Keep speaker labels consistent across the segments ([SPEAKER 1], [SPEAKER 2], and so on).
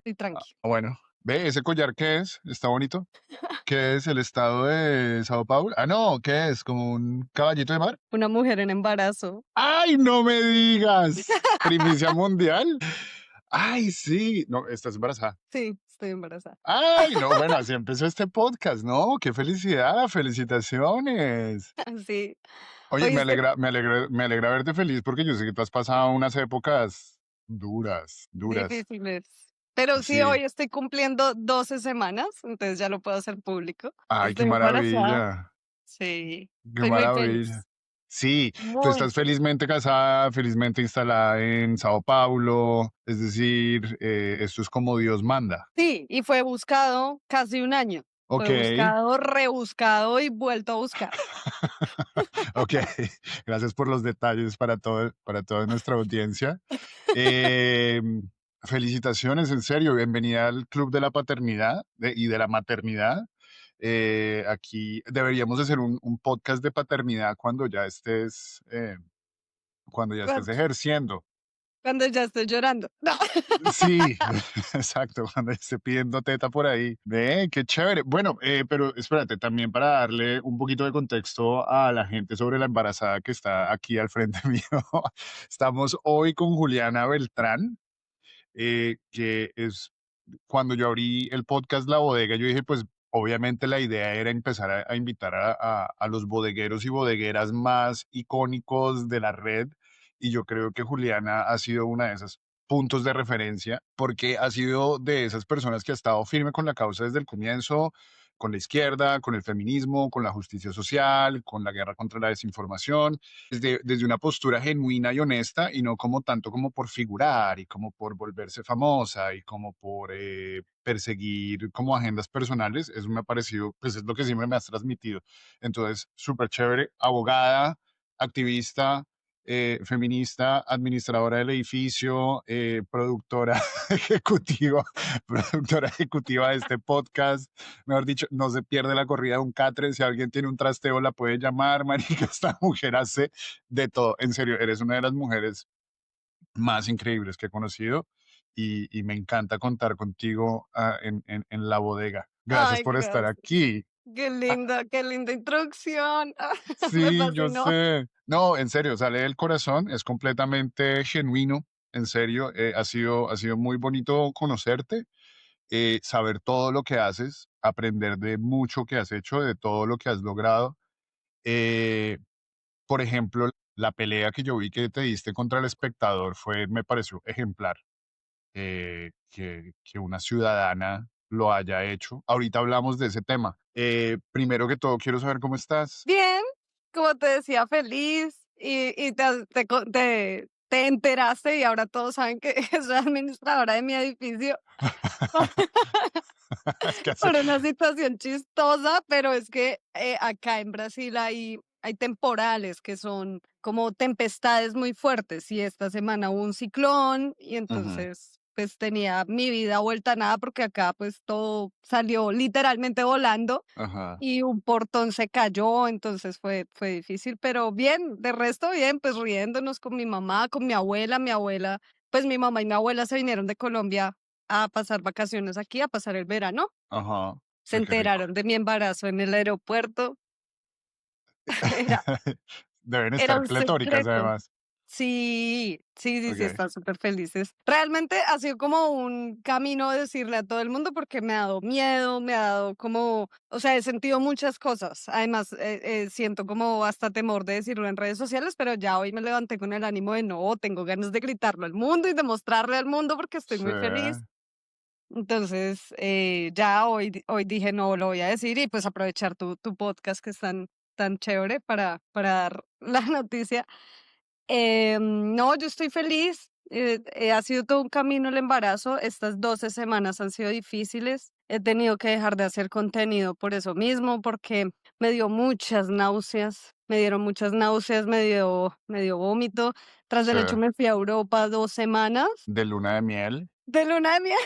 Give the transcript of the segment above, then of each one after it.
[SPEAKER 1] y tranqui.
[SPEAKER 2] Bueno, ve, ¿ese collar qué es? ¿Está bonito? ¿Qué es el estado de Sao Paulo? Ah, no, ¿qué es? ¿Como un caballito de mar?
[SPEAKER 1] Una mujer en embarazo.
[SPEAKER 2] ¡Ay, no me digas! ¿Primicia mundial? ¡Ay, sí! No, estás embarazada.
[SPEAKER 1] Sí, estoy embarazada.
[SPEAKER 2] ¡Ay, no! Bueno, así empezó este podcast, ¿no? ¡Qué felicidad! ¡Felicitaciones!
[SPEAKER 1] Sí.
[SPEAKER 2] Oye,
[SPEAKER 1] ¿Oíste?
[SPEAKER 2] me alegra verte feliz porque yo sé que tú has pasado unas épocas duras, duras.
[SPEAKER 1] Difíciles. Pero sí,
[SPEAKER 2] Sí.
[SPEAKER 1] hoy estoy cumpliendo 12 semanas, entonces ya lo puedo hacer público.
[SPEAKER 2] ¡Ay, qué
[SPEAKER 1] Estoy embarazada.
[SPEAKER 2] maravilla!
[SPEAKER 1] Sí,
[SPEAKER 2] ¡Qué
[SPEAKER 1] estoy muy
[SPEAKER 2] maravilla!
[SPEAKER 1] feliz.
[SPEAKER 2] Sí, tú
[SPEAKER 1] Muy.
[SPEAKER 2] estás felizmente casada, felizmente instalada en Sao Paulo, es decir, esto es como Dios manda.
[SPEAKER 1] Sí, y fue buscado casi un año. Fue
[SPEAKER 2] Ok,
[SPEAKER 1] buscado, rebuscado y vuelto a buscar.
[SPEAKER 2] ok, gracias por los detalles para toda nuestra audiencia. Em, Felicitaciones, en serio, bienvenida al Club de la Paternidad y de la Maternidad. Aquí deberíamos hacer un podcast de paternidad cuando ya estés
[SPEAKER 1] Cuan-
[SPEAKER 2] ejerciendo.
[SPEAKER 1] Cuando ya estoy llorando. No.
[SPEAKER 2] Sí, exacto, cuando esté pidiendo teta por ahí. Ve, qué chévere. Bueno, pero espérate, también para darle un poquito de contexto a la gente sobre la embarazada que está aquí al frente mío. Estamos hoy con Juliana Beltrán, que es cuando yo abrí el podcast La Bodega, yo dije, pues obviamente la idea era empezar a invitar a los bodegueros y bodegueras más icónicos de la red. Y yo creo que Juliana ha sido una de esas puntos de referencia, porque ha sido de esas personas que ha estado firme con la causa desde el comienzo, con la izquierda, con el feminismo, con la justicia social, con la guerra contra la desinformación, desde una postura genuina y honesta y no como tanto como por figurar y como por volverse famosa y como por perseguir como agendas personales. Eso me ha parecido, pues es lo que siempre me has transmitido. Entonces, súper chévere, abogada, activista, feminista, administradora del edificio, productora ejecutiva, productora ejecutiva de este podcast. Mejor dicho, no se pierde la corrida de un catre. Si alguien tiene un trasteo, la puede llamar, marica. Esta mujer hace de todo. En serio, eres una de las mujeres más increíbles que he conocido y me encanta contar contigo en la bodega. Gracias
[SPEAKER 1] Ay,
[SPEAKER 2] por estar
[SPEAKER 1] gracias.
[SPEAKER 2] aquí.
[SPEAKER 1] Qué linda introducción. Me
[SPEAKER 2] Sí, yo
[SPEAKER 1] fascinó.
[SPEAKER 2] sé. No, en serio, sale del corazón, es completamente genuino, en serio. Ha sido muy bonito conocerte, saber todo lo que haces, aprender de mucho que has hecho, de todo lo que has logrado. Eh, por ejemplo, la pelea que yo vi que te diste contra el espectador me pareció ejemplar, que una ciudadana lo haya hecho. Ahorita hablamos de ese tema. Primero que todo, quiero saber cómo estás.
[SPEAKER 1] Bien, como te decía, feliz y te enteraste y ahora todos saben que soy administradora de mi edificio
[SPEAKER 2] Es que hace,
[SPEAKER 1] por una situación chistosa, pero es que acá en Brasil hay temporales que son como tempestades muy fuertes y esta semana hubo un ciclón y
[SPEAKER 2] Ujú,
[SPEAKER 1] entonces pues tenía mi vida vuelta a nada porque acá pues todo salió literalmente volando
[SPEAKER 2] ajá.
[SPEAKER 1] y un portón se cayó, entonces fue difícil, pero bien, de resto bien, pues riéndonos con mi mamá, con mi abuela, pues mi mamá y mi abuela se vinieron de Colombia a pasar vacaciones aquí, a pasar el verano.
[SPEAKER 2] Ajá.
[SPEAKER 1] Se
[SPEAKER 2] Ay, qué rico.
[SPEAKER 1] enteraron de mi embarazo en el aeropuerto. Era
[SPEAKER 2] Deben
[SPEAKER 1] era
[SPEAKER 2] estar
[SPEAKER 1] un
[SPEAKER 2] pletóricas,
[SPEAKER 1] secreto.
[SPEAKER 2] además.
[SPEAKER 1] Sí, sí, sí, sí,
[SPEAKER 2] Ok.
[SPEAKER 1] están súper felices. Realmente ha sido como un camino decirle a todo el mundo porque me ha dado miedo, me ha dado como, o sea, he sentido muchas cosas. Además, siento como hasta temor de decirlo en redes sociales, pero ya hoy me levanté con el ánimo de no, tengo ganas de gritarlo al mundo y de mostrarle al mundo porque estoy
[SPEAKER 2] Sí.
[SPEAKER 1] muy feliz. Entonces, ya hoy dije, no, lo voy a decir y pues aprovechar tu podcast que es tan chévere para dar la noticia. No, yo estoy feliz. Ha sido todo un camino el embarazo. Estas 12 semanas han sido difíciles. He tenido que dejar de hacer contenido por eso mismo, porque me dio muchas náuseas. Me dieron muchas náuseas, me dio vómito. Tras
[SPEAKER 2] Sí.
[SPEAKER 1] del hecho me fui a Europa 2 semanas
[SPEAKER 2] De luna de miel.
[SPEAKER 1] de luna de miel,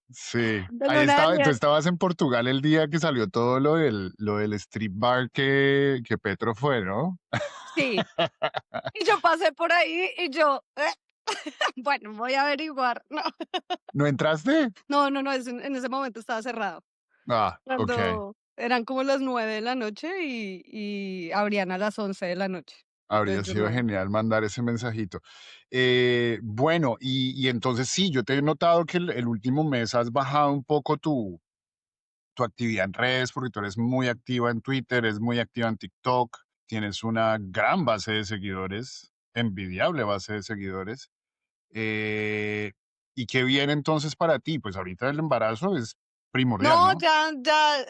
[SPEAKER 2] Sí.
[SPEAKER 1] de
[SPEAKER 2] Ahí
[SPEAKER 1] luna de
[SPEAKER 2] estaba, tú
[SPEAKER 1] miel.
[SPEAKER 2] estabas en Portugal el día que salió todo lo del strip bar que Petro fue, ¿no?
[SPEAKER 1] Sí. Y yo pasé por ahí y yo, Bueno, voy a averiguar. No,
[SPEAKER 2] ¿No entraste?
[SPEAKER 1] no, no, no, en ese momento estaba cerrado.
[SPEAKER 2] Ah, okey.
[SPEAKER 1] Cuando eran como las 9 de la noche y abrían a las 11 de la noche.
[SPEAKER 2] Habría
[SPEAKER 1] Entonces yo
[SPEAKER 2] sido
[SPEAKER 1] no.
[SPEAKER 2] genial mandar ese mensajito. Bueno, y entonces sí, yo te he notado que el último mes has bajado un poco tu actividad en redes, porque tú eres muy activa en Twitter, eres muy activa en TikTok, tienes una gran base de seguidores, envidiable base de seguidores. Eh, ¿Y qué viene entonces para ti? Pues ahorita el embarazo es primordial,
[SPEAKER 1] No,
[SPEAKER 2] ¿no?
[SPEAKER 1] ya,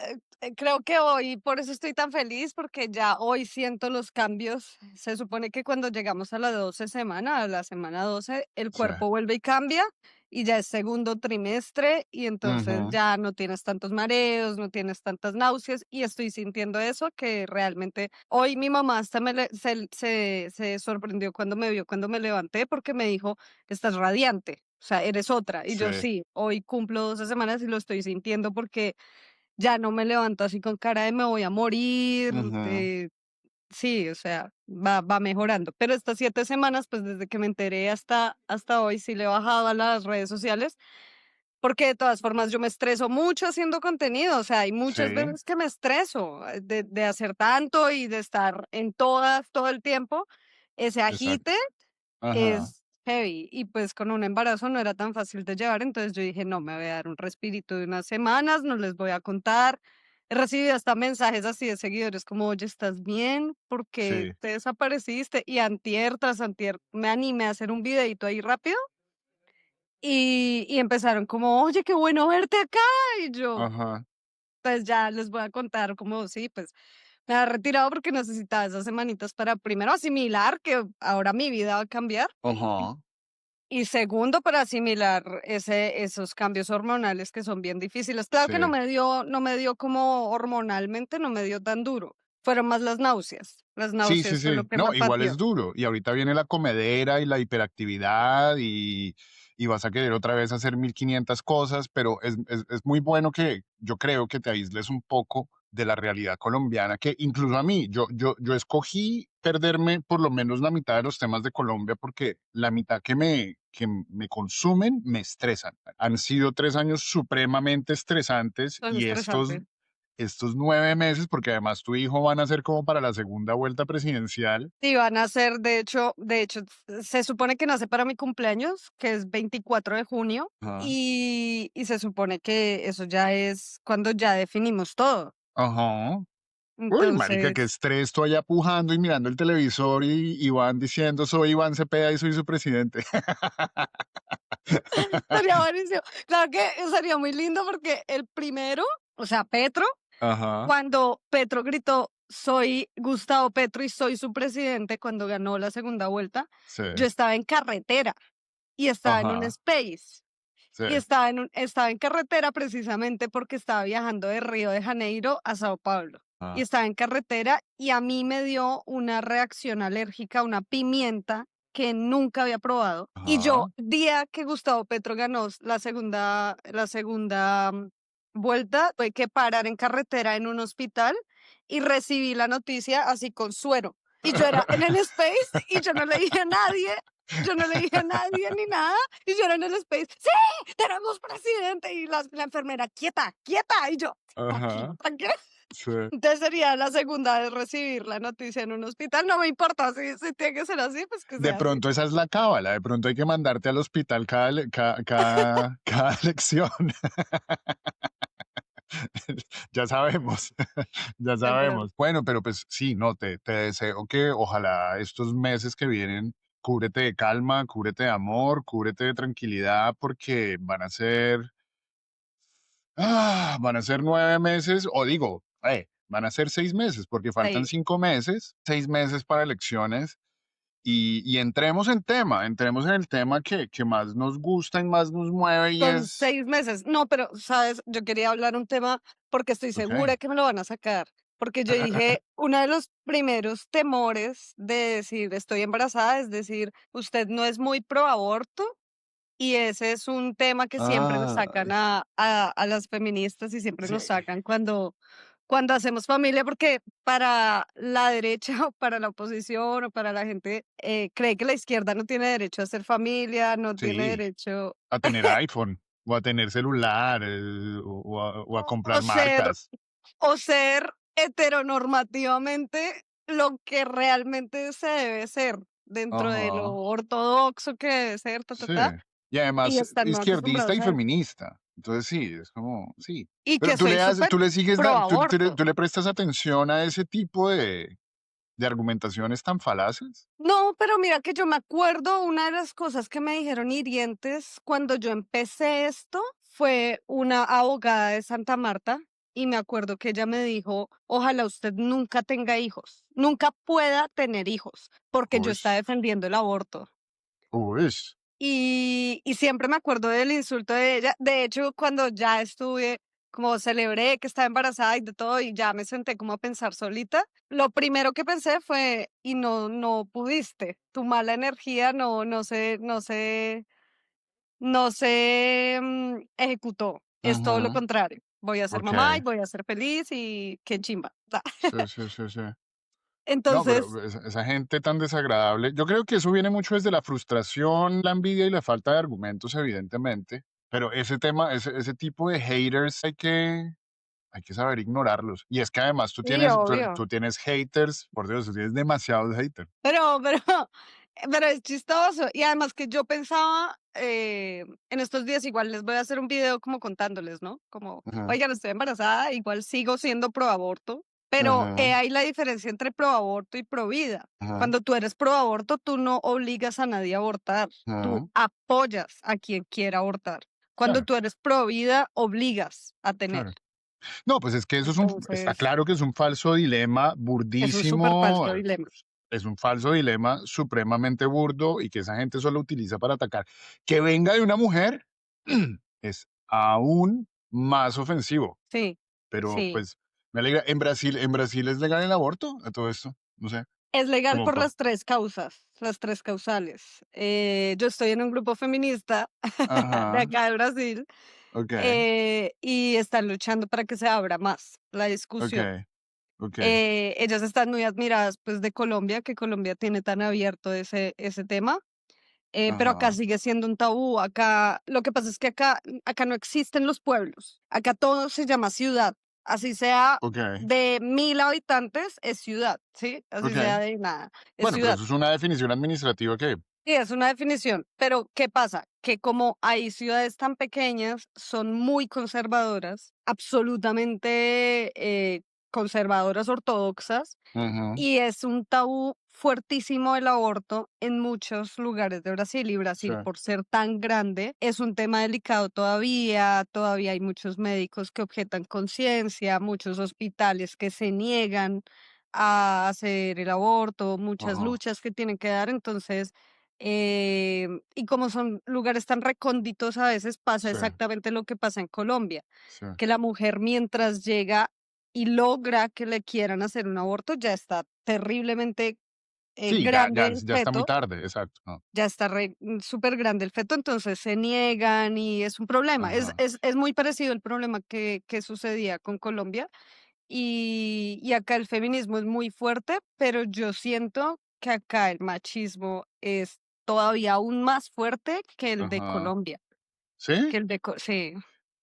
[SPEAKER 1] creo que hoy, por eso estoy tan feliz, porque ya hoy siento los cambios. Se supone que cuando llegamos a la 12 semana, a la semana 12, el
[SPEAKER 2] Sí.
[SPEAKER 1] cuerpo vuelve y cambia, y ya es segundo trimestre, y entonces
[SPEAKER 2] Ujú.
[SPEAKER 1] ya no tienes tantos mareos, no tienes tantas náuseas, y estoy sintiendo eso que realmente hoy mi mamá hasta se sorprendió cuando me vio cuando me levanté, porque me dijo: "Estás radiante". O sea, eres otra. Y
[SPEAKER 2] Sí.
[SPEAKER 1] yo sí, hoy cumplo 12 semanas y lo estoy sintiendo porque ya no me levanto así con cara de me voy a morir.
[SPEAKER 2] Ujú.
[SPEAKER 1] Sí, o sea, va mejorando. Pero estas 7 semanas, pues desde que me enteré hasta hoy, sí le he bajado a las redes sociales, porque de todas formas yo me estreso mucho haciendo contenido. O sea, hay muchas
[SPEAKER 2] Sí,
[SPEAKER 1] veces que me estreso de hacer tanto y de estar en todas todo el tiempo. Ese agite
[SPEAKER 2] exacto. Ajá.
[SPEAKER 1] es heavy y, pues, con un embarazo no era tan fácil de llevar, entonces yo dije: "No, me voy a dar un respirito de unas semanas, no les voy a contar". He recibido hasta mensajes así de seguidores como: "Oye, ¿estás bien? ¿Por qué
[SPEAKER 2] Sí.
[SPEAKER 1] te desapareciste?". Y antier tras antier me animé a hacer un videito ahí rápido y empezaron como: "Oye, qué bueno verte acá". Y yo,
[SPEAKER 2] Ajá.
[SPEAKER 1] pues, ya les voy a contar como sí, pues, me había retirado porque necesitaba esas semanitas para primero asimilar que ahora mi vida va a cambiar.
[SPEAKER 2] Ajá.
[SPEAKER 1] Y segundo, para asimilar esos cambios hormonales que son bien difíciles. Claro
[SPEAKER 2] Sí.
[SPEAKER 1] que no me dio como hormonalmente, no me dio tan duro. Fueron más las náuseas. Las
[SPEAKER 2] Sí, sí,
[SPEAKER 1] náuseas fue lo
[SPEAKER 2] sí.
[SPEAKER 1] que me
[SPEAKER 2] No, igual es
[SPEAKER 1] partió.
[SPEAKER 2] duro. Y ahorita viene la comedera y la hiperactividad y vas a querer otra vez hacer 1500 cosas, pero es muy bueno que yo creo que te aísles un poco de la realidad colombiana, que incluso a mí, yo escogí perderme por lo menos la mitad de los temas de Colombia porque la mitad que me consumen me estresan. Han sido 3 años supremamente estresantes
[SPEAKER 1] Son
[SPEAKER 2] y
[SPEAKER 1] estresantes.
[SPEAKER 2] estos 9 meses, porque además tu hijo van a ser como para la segunda vuelta presidencial.
[SPEAKER 1] Sí, van a ser, de hecho, se supone que nace para mi cumpleaños, que es 24 de junio,
[SPEAKER 2] Ajá.
[SPEAKER 1] y se supone que eso ya es cuando ya definimos todo.
[SPEAKER 2] Ajá. Uy, marica, qué
[SPEAKER 1] Entonces,
[SPEAKER 2] estrés, tú allá pujando y mirando el televisor y van diciendo, soy Iván Cepeda y soy su presidente.
[SPEAKER 1] sería buenísimo. Claro que sería muy lindo porque el primero, o sea, Petro,
[SPEAKER 2] Ajá,
[SPEAKER 1] cuando Petro gritó: "Soy Gustavo Petro y soy su presidente", cuando ganó la segunda vuelta,
[SPEAKER 2] sí,
[SPEAKER 1] yo estaba en carretera y estaba en un
[SPEAKER 2] ajá,
[SPEAKER 1] space,
[SPEAKER 2] sí,
[SPEAKER 1] y estaba en carretera precisamente porque estaba viajando de Río de Janeiro a Sao Paulo, y
[SPEAKER 2] ajá,
[SPEAKER 1] estaba en carretera, y a mí me dio una reacción alérgica a una pimienta que nunca había probado, y yo,
[SPEAKER 2] ajá,
[SPEAKER 1] día que Gustavo Petro ganó la segunda vuelta, tuve que parar en carretera en un hospital y recibí la noticia así con suero. Y yo era en el space y yo no le dije a nadie, yo no le dije a nadie ni nada, y yo era en el space, ¡sí! ¡Tenemos presidente! Y la enfermera, quieta, quieta. Y yo, tranquilo,
[SPEAKER 2] ajá,
[SPEAKER 1] tranquilo.
[SPEAKER 2] sí.
[SPEAKER 1] Entonces sería la segunda vez recibir la noticia en un hospital. No me importa si tiene que ser así, pues que
[SPEAKER 2] De
[SPEAKER 1] sea así.
[SPEAKER 2] pronto esa es la cábala, de pronto hay que mandarte al hospital cada elección. Ya sabemos, ya
[SPEAKER 1] Es real.
[SPEAKER 2] sabemos. Bueno, pero pues sí, no, te deseo que ojalá estos meses que vienen, cúbrete de calma, cúbrete de amor, cúbrete de tranquilidad, porque van a ser 9 meses, o digo, van a ser 6 meses, porque faltan
[SPEAKER 1] Sí.
[SPEAKER 2] 5 meses, 6 meses para elecciones. Y entremos en el tema que más nos gusta y más nos mueve y
[SPEAKER 1] Son
[SPEAKER 2] es,
[SPEAKER 1] 6 meses. No, pero, ¿sabes? Yo quería hablar un tema porque estoy
[SPEAKER 2] ok.
[SPEAKER 1] segura que me lo van a sacar. Porque yo dije, uno de los primeros temores de decir estoy embarazada es decir, usted no es muy pro aborto. Y ese es un tema que siempre nos sacan
[SPEAKER 2] Ay,
[SPEAKER 1] a las feministas y siempre
[SPEAKER 2] sí.
[SPEAKER 1] nos sacan cuando cuando hacemos familia, porque para la derecha o para la oposición o para la gente, cree que la izquierda no tiene derecho a hacer familia, no tiene
[SPEAKER 2] Sí,
[SPEAKER 1] derecho
[SPEAKER 2] a tener iPhone, o a tener celular, o a
[SPEAKER 1] o
[SPEAKER 2] comprar
[SPEAKER 1] ser
[SPEAKER 2] marcas.
[SPEAKER 1] o ser heteronormativamente lo que realmente se debe ser dentro de lo
[SPEAKER 2] Ajá,
[SPEAKER 1] ortodoxo que debe ser, ta, ta,
[SPEAKER 2] sí.
[SPEAKER 1] ta,
[SPEAKER 2] Y
[SPEAKER 1] y
[SPEAKER 2] además,
[SPEAKER 1] están muy
[SPEAKER 2] izquierdista
[SPEAKER 1] acostumbrados
[SPEAKER 2] y
[SPEAKER 1] a eso.
[SPEAKER 2] feminista. Entonces sí, es como sí.
[SPEAKER 1] Y
[SPEAKER 2] Pero
[SPEAKER 1] que soy súper
[SPEAKER 2] tú le sigues
[SPEAKER 1] pro
[SPEAKER 2] dan
[SPEAKER 1] aborto.
[SPEAKER 2] tú le prestas atención a ese tipo de argumentaciones tan falaces.
[SPEAKER 1] No, pero mira que yo me acuerdo, una de las cosas que me dijeron hirientes cuando yo empecé esto fue una abogada de Santa Marta y me acuerdo que ella me dijo, ojalá usted nunca tenga hijos, nunca pueda tener hijos, porque yo
[SPEAKER 2] Uy,
[SPEAKER 1] estaba defendiendo el aborto.
[SPEAKER 2] uy.
[SPEAKER 1] Y siempre me acuerdo del insulto de ella. De hecho, cuando ya estuve, como celebré que estaba embarazada y de todo, y ya me senté como a pensar solita, lo primero que pensé fue, y no pudiste, tu mala energía no se ejecutó. Es todo lo
[SPEAKER 2] Ujú,
[SPEAKER 1] contrario. Voy a ser mamá y
[SPEAKER 2] okey.
[SPEAKER 1] voy a ser feliz y qué chimba.
[SPEAKER 2] Sí, sí, sí, sí. No,
[SPEAKER 1] Entonces,
[SPEAKER 2] pero esa gente tan desagradable, yo creo que eso viene mucho desde la frustración, la envidia y la falta de argumentos, evidentemente, pero ese tema, ese tipo de haters hay que saber ignorarlos. Y es que además
[SPEAKER 1] sí, obvio.
[SPEAKER 2] tú tienes haters, por Dios, tú tienes demasiados haters.
[SPEAKER 1] Pero pero es chistoso. Y además que yo pensaba, en estos días igual les voy a hacer un video como contándoles, ¿no? Como,
[SPEAKER 2] Ajá,
[SPEAKER 1] oigan, estoy embarazada, igual sigo siendo pro aborto, pero
[SPEAKER 2] ajá,
[SPEAKER 1] hay la diferencia entre pro aborto y pro vida.
[SPEAKER 2] ajá,
[SPEAKER 1] Cuando tú eres pro aborto, tú no obligas a nadie a abortar, tú
[SPEAKER 2] ajá,
[SPEAKER 1] apoyas a quien quiera abortar. Cuando
[SPEAKER 2] claro,
[SPEAKER 1] tú eres pro vida, obligas a tener.
[SPEAKER 2] claro. No, pues es que eso está
[SPEAKER 1] Entonces,
[SPEAKER 2] claro que es un falso dilema
[SPEAKER 1] es un súper
[SPEAKER 2] burdísimo,
[SPEAKER 1] falso dilema.
[SPEAKER 2] es un falso dilema supremamente burdo y que esa gente solo utiliza para atacar. Que venga de una mujer es aún más ofensivo,
[SPEAKER 1] Sí,
[SPEAKER 2] pero
[SPEAKER 1] sí.
[SPEAKER 2] pues me alegra. En Brasil es legal el aborto, a todo esto, no sé,
[SPEAKER 1] Es legal
[SPEAKER 2] como
[SPEAKER 1] por
[SPEAKER 2] por,
[SPEAKER 1] las 3 causas, las 3 causales. Yo estoy en un grupo feminista de
[SPEAKER 2] ajá,
[SPEAKER 1] acá de Brasil,
[SPEAKER 2] ok,
[SPEAKER 1] y están luchando para que se abra más la
[SPEAKER 2] ok,
[SPEAKER 1] discusión.
[SPEAKER 2] ok,
[SPEAKER 1] Ellas están muy admiradas, pues, de Colombia, que Colombia tiene tan abierto ese tema, pero acá
[SPEAKER 2] ajá,
[SPEAKER 1] sigue siendo un tabú. Acá lo que pasa es que acá no existen los pueblos, acá todo se llama ciudad, así sea
[SPEAKER 2] ok,
[SPEAKER 1] de 1000 habitantes, es ciudad, ¿sí? Así sea
[SPEAKER 2] ok.
[SPEAKER 1] de nada, es
[SPEAKER 2] Bueno, pero
[SPEAKER 1] ciudad.
[SPEAKER 2] eso es una definición administrativa que,
[SPEAKER 1] Sí, es una definición, pero ¿qué pasa? Que como hay ciudades tan pequeñas, son muy conservadoras, absolutamente conservadoras ortodoxas,
[SPEAKER 2] ujú,
[SPEAKER 1] y es un tabú fuertísimo el aborto en muchos lugares de Brasil. Y
[SPEAKER 2] sí,
[SPEAKER 1] Brasil, por ser tan grande, es un tema delicado todavía. Todavía hay muchos médicos que objetan conciencia, muchos hospitales que se niegan a hacer el aborto, muchas
[SPEAKER 2] ajá,
[SPEAKER 1] luchas que tienen que dar. Entonces, y como son lugares tan recónditos, a veces pasa
[SPEAKER 2] sí,
[SPEAKER 1] exactamente lo que pasa en Colombia,
[SPEAKER 2] sí.
[SPEAKER 1] que la mujer mientras llega y logra que le quieran hacer un aborto, ya está terriblemente,
[SPEAKER 2] Sí,
[SPEAKER 1] grande el
[SPEAKER 2] ya está muy
[SPEAKER 1] feto,
[SPEAKER 2] tarde, exacto, no,
[SPEAKER 1] ya está súper grande el feto, entonces se niegan y es un problema. Es
[SPEAKER 2] ajá,
[SPEAKER 1] es es muy parecido el problema que sucedía con Colombia, y acá el feminismo es muy fuerte, pero yo siento que acá el machismo es todavía aún más fuerte que el de
[SPEAKER 2] ajá.
[SPEAKER 1] Colombia,
[SPEAKER 2] ¿Sí?
[SPEAKER 1] que el de Co sí,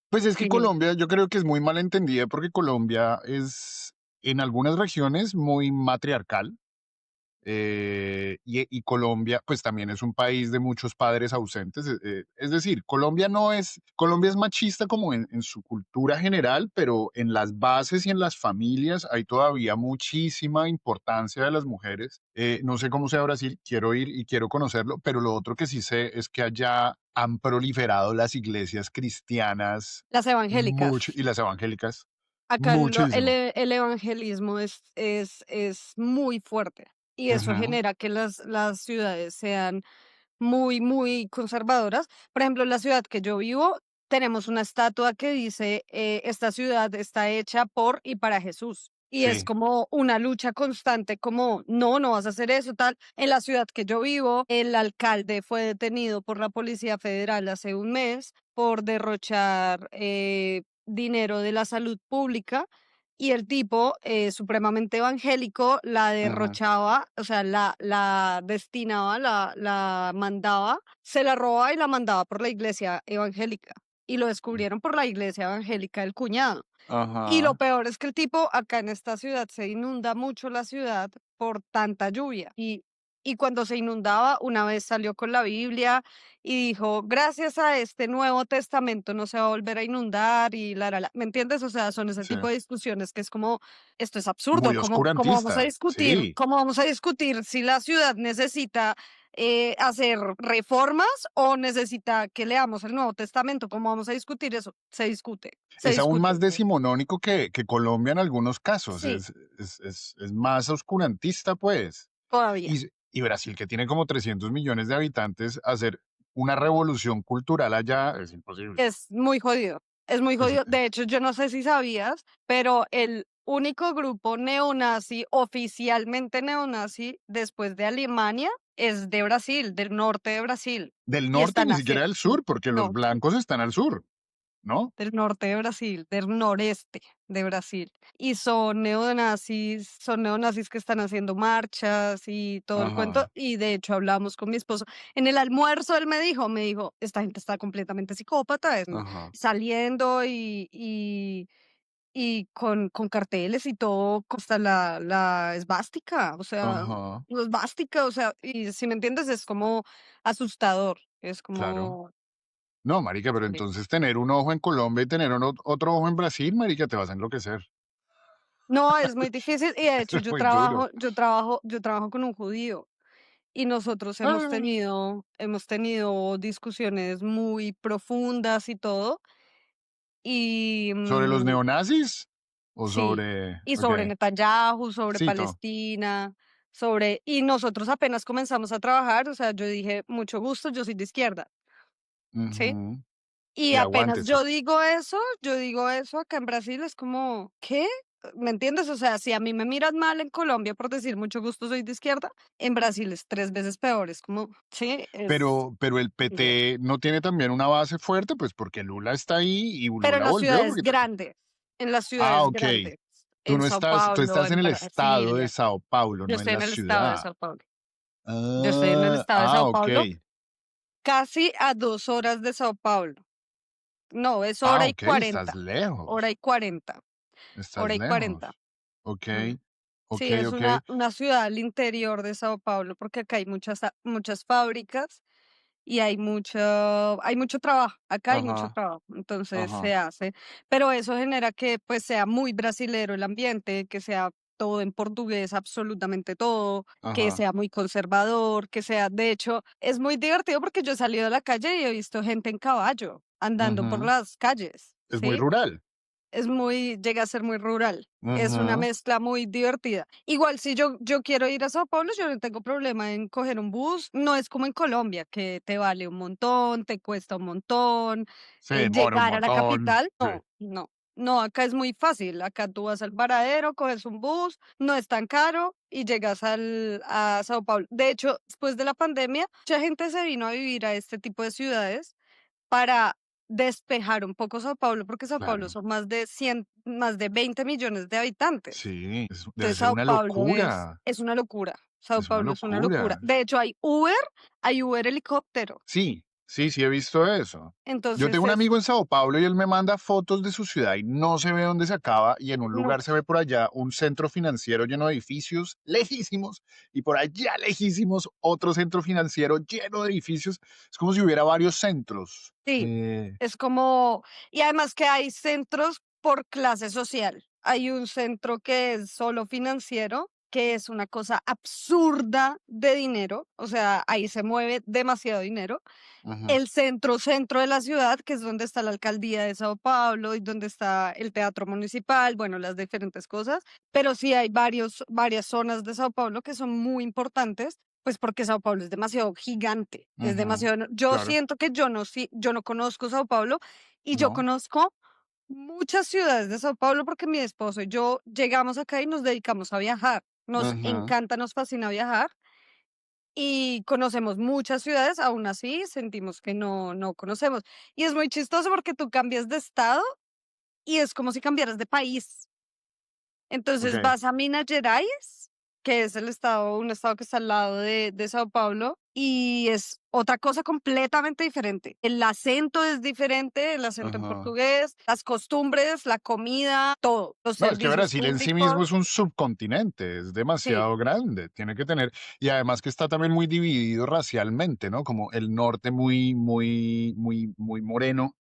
[SPEAKER 2] Pues es que
[SPEAKER 1] sí,
[SPEAKER 2] Colombia yo creo que es muy mal entendida porque Colombia es en algunas regiones muy matriarcal. Y Colombia, pues también es un país de muchos padres ausentes. Es decir, Colombia es machista como en su cultura general, pero en las bases y en las familias hay todavía muchísima importancia de las mujeres. No sé cómo sea Brasil, quiero ir y quiero conocerlo, pero lo otro que sí sé es que allá han proliferado las iglesias cristianas
[SPEAKER 1] las
[SPEAKER 2] mucho
[SPEAKER 1] evangélicas.
[SPEAKER 2] y las evangélicas
[SPEAKER 1] Acá
[SPEAKER 2] muchísimo.
[SPEAKER 1] el evangelismo es muy fuerte, y eso
[SPEAKER 2] Ujú,
[SPEAKER 1] genera que las ciudades sean muy conservadoras. Por ejemplo, en la ciudad que yo vivo, tenemos una estatua que dice, esta ciudad está hecha por y para Jesús. Y es
[SPEAKER 2] sí,
[SPEAKER 1] como una lucha constante, como, no vas a hacer eso, tal. En la ciudad que yo vivo, el alcalde fue detenido por la Policía Federal hace un mes por derrochar dinero de la salud pública, y el tipo, supremamente evangélico, la
[SPEAKER 2] Ujú,
[SPEAKER 1] derrochaba, o sea, la destinaba, la mandaba, se la robaba y la mandaba por la iglesia evangélica, y lo descubrieron por la iglesia evangélica del cuñado. Y lo
[SPEAKER 2] ajá,
[SPEAKER 1] peor es que el tipo acá en esta ciudad se inunda mucho la ciudad por tanta lluvia. Y cuando se inundaba, una vez salió con la Biblia y dijo, gracias a este Nuevo Testamento no se va a volver a inundar y la. ¿Me entiendes? O sea, son ese
[SPEAKER 2] sí.
[SPEAKER 1] tipo de discusiones que es como, esto es absurdo,
[SPEAKER 2] Muy
[SPEAKER 1] ¿cómo vamos a
[SPEAKER 2] oscurantista,
[SPEAKER 1] discutir?
[SPEAKER 2] sí.
[SPEAKER 1] ¿Cómo vamos a discutir si la ciudad necesita hacer reformas o necesita que leamos el Nuevo Testamento? ¿Cómo vamos a discutir eso? Se discute, se
[SPEAKER 2] Es aún
[SPEAKER 1] discute.
[SPEAKER 2] más decimonónico que Colombia en algunos casos,
[SPEAKER 1] Sí,
[SPEAKER 2] es más oscurantista, pues.
[SPEAKER 1] todavía.
[SPEAKER 2] Y Brasil, que tiene como 300 millones de habitantes, hacer una revolución cultural allá es imposible.
[SPEAKER 1] Es muy jodido, es muy
[SPEAKER 2] Es
[SPEAKER 1] jodido. De hecho, yo no sé si sabías, pero el único grupo neonazi, oficialmente neonazi, después de Alemania, es de Brasil, del norte de Brasil.
[SPEAKER 2] del
[SPEAKER 1] Y
[SPEAKER 2] norte,
[SPEAKER 1] están
[SPEAKER 2] ni siquiera
[SPEAKER 1] haciendo,
[SPEAKER 2] del sur, porque los
[SPEAKER 1] no,
[SPEAKER 2] blancos están al sur, ¿no?
[SPEAKER 1] del norte de Brasil, del noreste de Brasil. Y son neonazis que están haciendo marchas y todo el cuento.
[SPEAKER 2] Ajá,
[SPEAKER 1] Y de hecho hablamos con mi esposo. En el almuerzo él me dijo, esta gente está completamente psicópata,
[SPEAKER 2] ajá,
[SPEAKER 1] saliendo y con carteles y todo, hasta la esvástica,
[SPEAKER 2] ajá,
[SPEAKER 1] o sea, y si me entiendes, es como asustador, es
[SPEAKER 2] claro.
[SPEAKER 1] como.
[SPEAKER 2] No, marica, pero
[SPEAKER 1] Sí.
[SPEAKER 2] entonces tener un ojo en Colombia y tener otro ojo en Brasil, marica, te vas a enloquecer.
[SPEAKER 1] No, es muy difícil y de
[SPEAKER 2] Eso
[SPEAKER 1] hecho
[SPEAKER 2] es muy duro.
[SPEAKER 1] yo trabajo con un judío y nosotros hemos
[SPEAKER 2] Ah,
[SPEAKER 1] tenido hemos tenido discusiones muy profundas y todo, y,
[SPEAKER 2] ¿sobre los neonazis? ¿O
[SPEAKER 1] sí,
[SPEAKER 2] sobre...?
[SPEAKER 1] y
[SPEAKER 2] Ok,
[SPEAKER 1] sobre Netanyahu, sobre
[SPEAKER 2] cito.
[SPEAKER 1] Palestina, y nosotros apenas comenzamos a trabajar, o sea, yo dije: "Mucho gusto, yo soy de izquierda", ¿sí?
[SPEAKER 2] Ujú.
[SPEAKER 1] Y
[SPEAKER 2] Y
[SPEAKER 1] apenas
[SPEAKER 2] aguántese.
[SPEAKER 1] yo digo eso acá en Brasil, es como, ¿qué? ¿Me entiendes? O sea, si a mí me miran mal en Colombia por decir mucho gusto soy de izquierda, en Brasil es 3 veces peor, es como, sí, es
[SPEAKER 2] Pero el
[SPEAKER 1] horrible.
[SPEAKER 2] PT no tiene también una base fuerte, pues porque Lula está ahí y
[SPEAKER 1] Pero en
[SPEAKER 2] Lula
[SPEAKER 1] las
[SPEAKER 2] volvió
[SPEAKER 1] ciudades
[SPEAKER 2] porque...
[SPEAKER 1] grandes, en las
[SPEAKER 2] Ah,
[SPEAKER 1] ciudades
[SPEAKER 2] ok.
[SPEAKER 1] grandes,
[SPEAKER 2] Tú
[SPEAKER 1] en
[SPEAKER 2] no
[SPEAKER 1] Sao
[SPEAKER 2] estás, tú
[SPEAKER 1] Paulo,
[SPEAKER 2] estás en
[SPEAKER 1] en
[SPEAKER 2] el estado de
[SPEAKER 1] Brasilia.
[SPEAKER 2] Sao Paulo,
[SPEAKER 1] Yo
[SPEAKER 2] no en
[SPEAKER 1] estoy en
[SPEAKER 2] la
[SPEAKER 1] el estado de
[SPEAKER 2] ciudad.
[SPEAKER 1] Sao Paulo. Yo estoy en el
[SPEAKER 2] Ah,
[SPEAKER 1] estado de
[SPEAKER 2] ah,
[SPEAKER 1] Sao
[SPEAKER 2] ok.
[SPEAKER 1] Paulo, casi a 2 horas de Sao Paulo. No, es
[SPEAKER 2] Ah,
[SPEAKER 1] hora y
[SPEAKER 2] ok, estás
[SPEAKER 1] 40, hora y
[SPEAKER 2] lejos.
[SPEAKER 1] 40,
[SPEAKER 2] Estás
[SPEAKER 1] hora y 40.
[SPEAKER 2] lejos. Ok,
[SPEAKER 1] Mm.
[SPEAKER 2] ok,
[SPEAKER 1] Sí, es
[SPEAKER 2] ok.
[SPEAKER 1] una ciudad al interior de Sao Paulo, porque acá hay muchas fábricas y hay mucho trabajo, acá hay mucho
[SPEAKER 2] Ajá,
[SPEAKER 1] trabajo, entonces
[SPEAKER 2] ajá,
[SPEAKER 1] se hace, pero eso genera que, pues, sea muy brasilero el ambiente, que sea todo en portugués, absolutamente todo, que
[SPEAKER 2] ajá.
[SPEAKER 1] sea muy conservador, que sea, de hecho, es muy divertido porque yo he salido a la calle y he visto gente en caballo andando por
[SPEAKER 2] Ujú.
[SPEAKER 1] las calles,
[SPEAKER 2] Es muy
[SPEAKER 1] ¿sí?
[SPEAKER 2] rural.
[SPEAKER 1] Llega a ser muy rural. Es una
[SPEAKER 2] Ujú.
[SPEAKER 1] mezcla muy divertida. Igual si yo quiero ir a Sao Paulo, yo no tengo problema en coger un bus. No es como en Colombia, que te vale un montón, te cuesta un montón,
[SPEAKER 2] Se demora un
[SPEAKER 1] llegar a la
[SPEAKER 2] montón.
[SPEAKER 1] capital.
[SPEAKER 2] Sí.
[SPEAKER 1] No, no, no, acá es muy fácil. Acá tú vas al paradero, coges un bus, no es tan caro y llegas a Sao Paulo. De hecho, después de la pandemia, mucha gente se vino a vivir a este tipo de ciudades para despejar un poco Sao Paulo, porque Sao Paulo
[SPEAKER 2] Claro.
[SPEAKER 1] son más de 20 millones de habitantes.
[SPEAKER 2] Sí, debe
[SPEAKER 1] Entonces,
[SPEAKER 2] ser
[SPEAKER 1] Sao
[SPEAKER 2] una
[SPEAKER 1] Paulo es
[SPEAKER 2] locura.
[SPEAKER 1] es una locura. Sao
[SPEAKER 2] Es una
[SPEAKER 1] Paulo es una locura.
[SPEAKER 2] locura.
[SPEAKER 1] De hecho, hay Uber helicóptero.
[SPEAKER 2] Sí, sí, sí he visto eso. Yo
[SPEAKER 1] Entonces
[SPEAKER 2] tengo un
[SPEAKER 1] es
[SPEAKER 2] amigo en Sao Paulo y él me manda fotos de su ciudad y no se ve dónde se acaba y en un
[SPEAKER 1] no,
[SPEAKER 2] lugar se ve por allá un centro financiero lleno de edificios lejísimos y por allá lejísimos otro centro financiero lleno de edificios. Es como si hubiera varios centros.
[SPEAKER 1] sí, es como y además que hay centros por clase social. Hay un centro que es solo financiero, que es una cosa absurda de dinero, o sea, ahí se mueve demasiado dinero.
[SPEAKER 2] Ujú,
[SPEAKER 1] El centro de la ciudad, que es donde está la alcaldía de Sao Paulo y donde está el teatro municipal, bueno, las diferentes cosas, pero sí hay varias zonas de Sao Paulo que son muy importantes, pues porque Sao Paulo es demasiado gigante, es
[SPEAKER 2] ujú,
[SPEAKER 1] demasiado, yo
[SPEAKER 2] claro,
[SPEAKER 1] siento que yo no conozco Sao Paulo y yo
[SPEAKER 2] ¿no?
[SPEAKER 1] conozco muchas ciudades de Sao Paulo porque mi esposo y yo llegamos acá y nos dedicamos a viajar, nos
[SPEAKER 2] Ujú.
[SPEAKER 1] encanta, nos fascina viajar y conocemos muchas ciudades, aún así sentimos que no conocemos. Y es muy chistoso porque tú cambias de estado y es como si cambiaras de país. Entonces
[SPEAKER 2] okey.
[SPEAKER 1] vas a Minas Gerais, que es un estado que está al lado de Sao Paulo, y es otra cosa completamente diferente. El acento es diferente, el acento en
[SPEAKER 2] Ajá.
[SPEAKER 1] portugués, las costumbres, la comida, todo, los
[SPEAKER 2] No, es que
[SPEAKER 1] servicios
[SPEAKER 2] Brasil en sí mismo es
[SPEAKER 1] públicos.
[SPEAKER 2] un subcontinente, es
[SPEAKER 1] Sí,
[SPEAKER 2] demasiado grande, tiene que tener y además que está también muy dividido racialmente, ¿no? Como el norte muy moreno,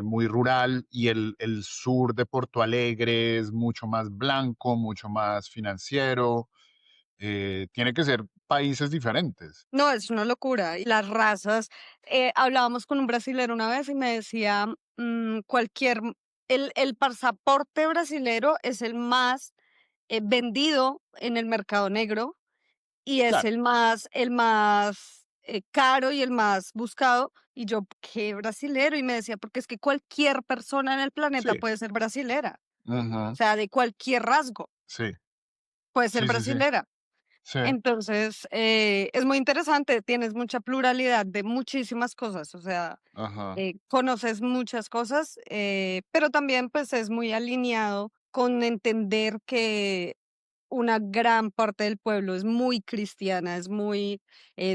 [SPEAKER 2] muy rural, y el sur de Porto Alegre es mucho más blanco, mucho más financiero, tiene que ser países diferentes.
[SPEAKER 1] no, es una locura. Y las razas, hablábamos con un brasilero una vez y me decía, el pasaporte brasilero es el más vendido en el mercado negro y es
[SPEAKER 2] Claro,
[SPEAKER 1] el más caro y el más buscado. Y yo, ¿qué brasilero? Y me decía, porque es que cualquier persona en el planeta
[SPEAKER 2] sí,
[SPEAKER 1] puede ser brasilera, o
[SPEAKER 2] ujú,
[SPEAKER 1] sea, de cualquier rasgo
[SPEAKER 2] sí,
[SPEAKER 1] puede ser
[SPEAKER 2] sí, sí, sí,
[SPEAKER 1] brasilera.
[SPEAKER 2] sí,
[SPEAKER 1] Entonces, es muy interesante, tienes mucha pluralidad de muchísimas cosas, o sea,
[SPEAKER 2] ajá,
[SPEAKER 1] conoces muchas cosas, pero también pues es muy alineado con entender que una gran parte del pueblo es muy cristiana, es muy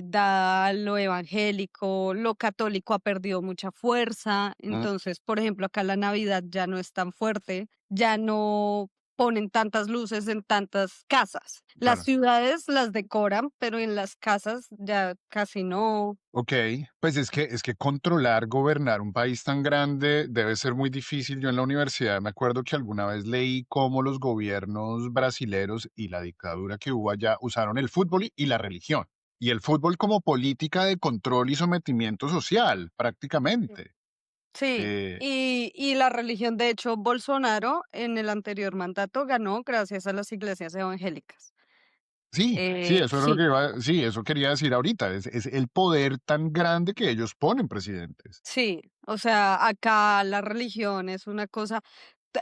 [SPEAKER 1] dada a lo evangélico, lo católico ha perdido mucha fuerza,
[SPEAKER 2] mm,
[SPEAKER 1] entonces, por ejemplo, acá la Navidad ya no es tan fuerte, ya no ponen tantas luces en tantas casas. Las
[SPEAKER 2] claro.
[SPEAKER 1] ciudades las decoran, pero en las casas ya casi no.
[SPEAKER 2] Okey, pues es que controlar, gobernar un país tan grande debe ser muy difícil. Yo en la universidad me acuerdo que alguna vez leí cómo los gobiernos brasileros y la dictadura que hubo allá usaron el fútbol y la religión, y el fútbol como política de control y sometimiento social, prácticamente.
[SPEAKER 1] Sí,
[SPEAKER 2] Eh,
[SPEAKER 1] y la religión, de hecho, Bolsonaro en el anterior mandato ganó gracias a las iglesias evangélicas.
[SPEAKER 2] sí, sí, eso era lo
[SPEAKER 1] Sí,
[SPEAKER 2] que iba sí, eso quería decir ahorita, es el poder tan grande que ellos ponen presidentes.
[SPEAKER 1] sí, o sea, acá la religión es una cosa.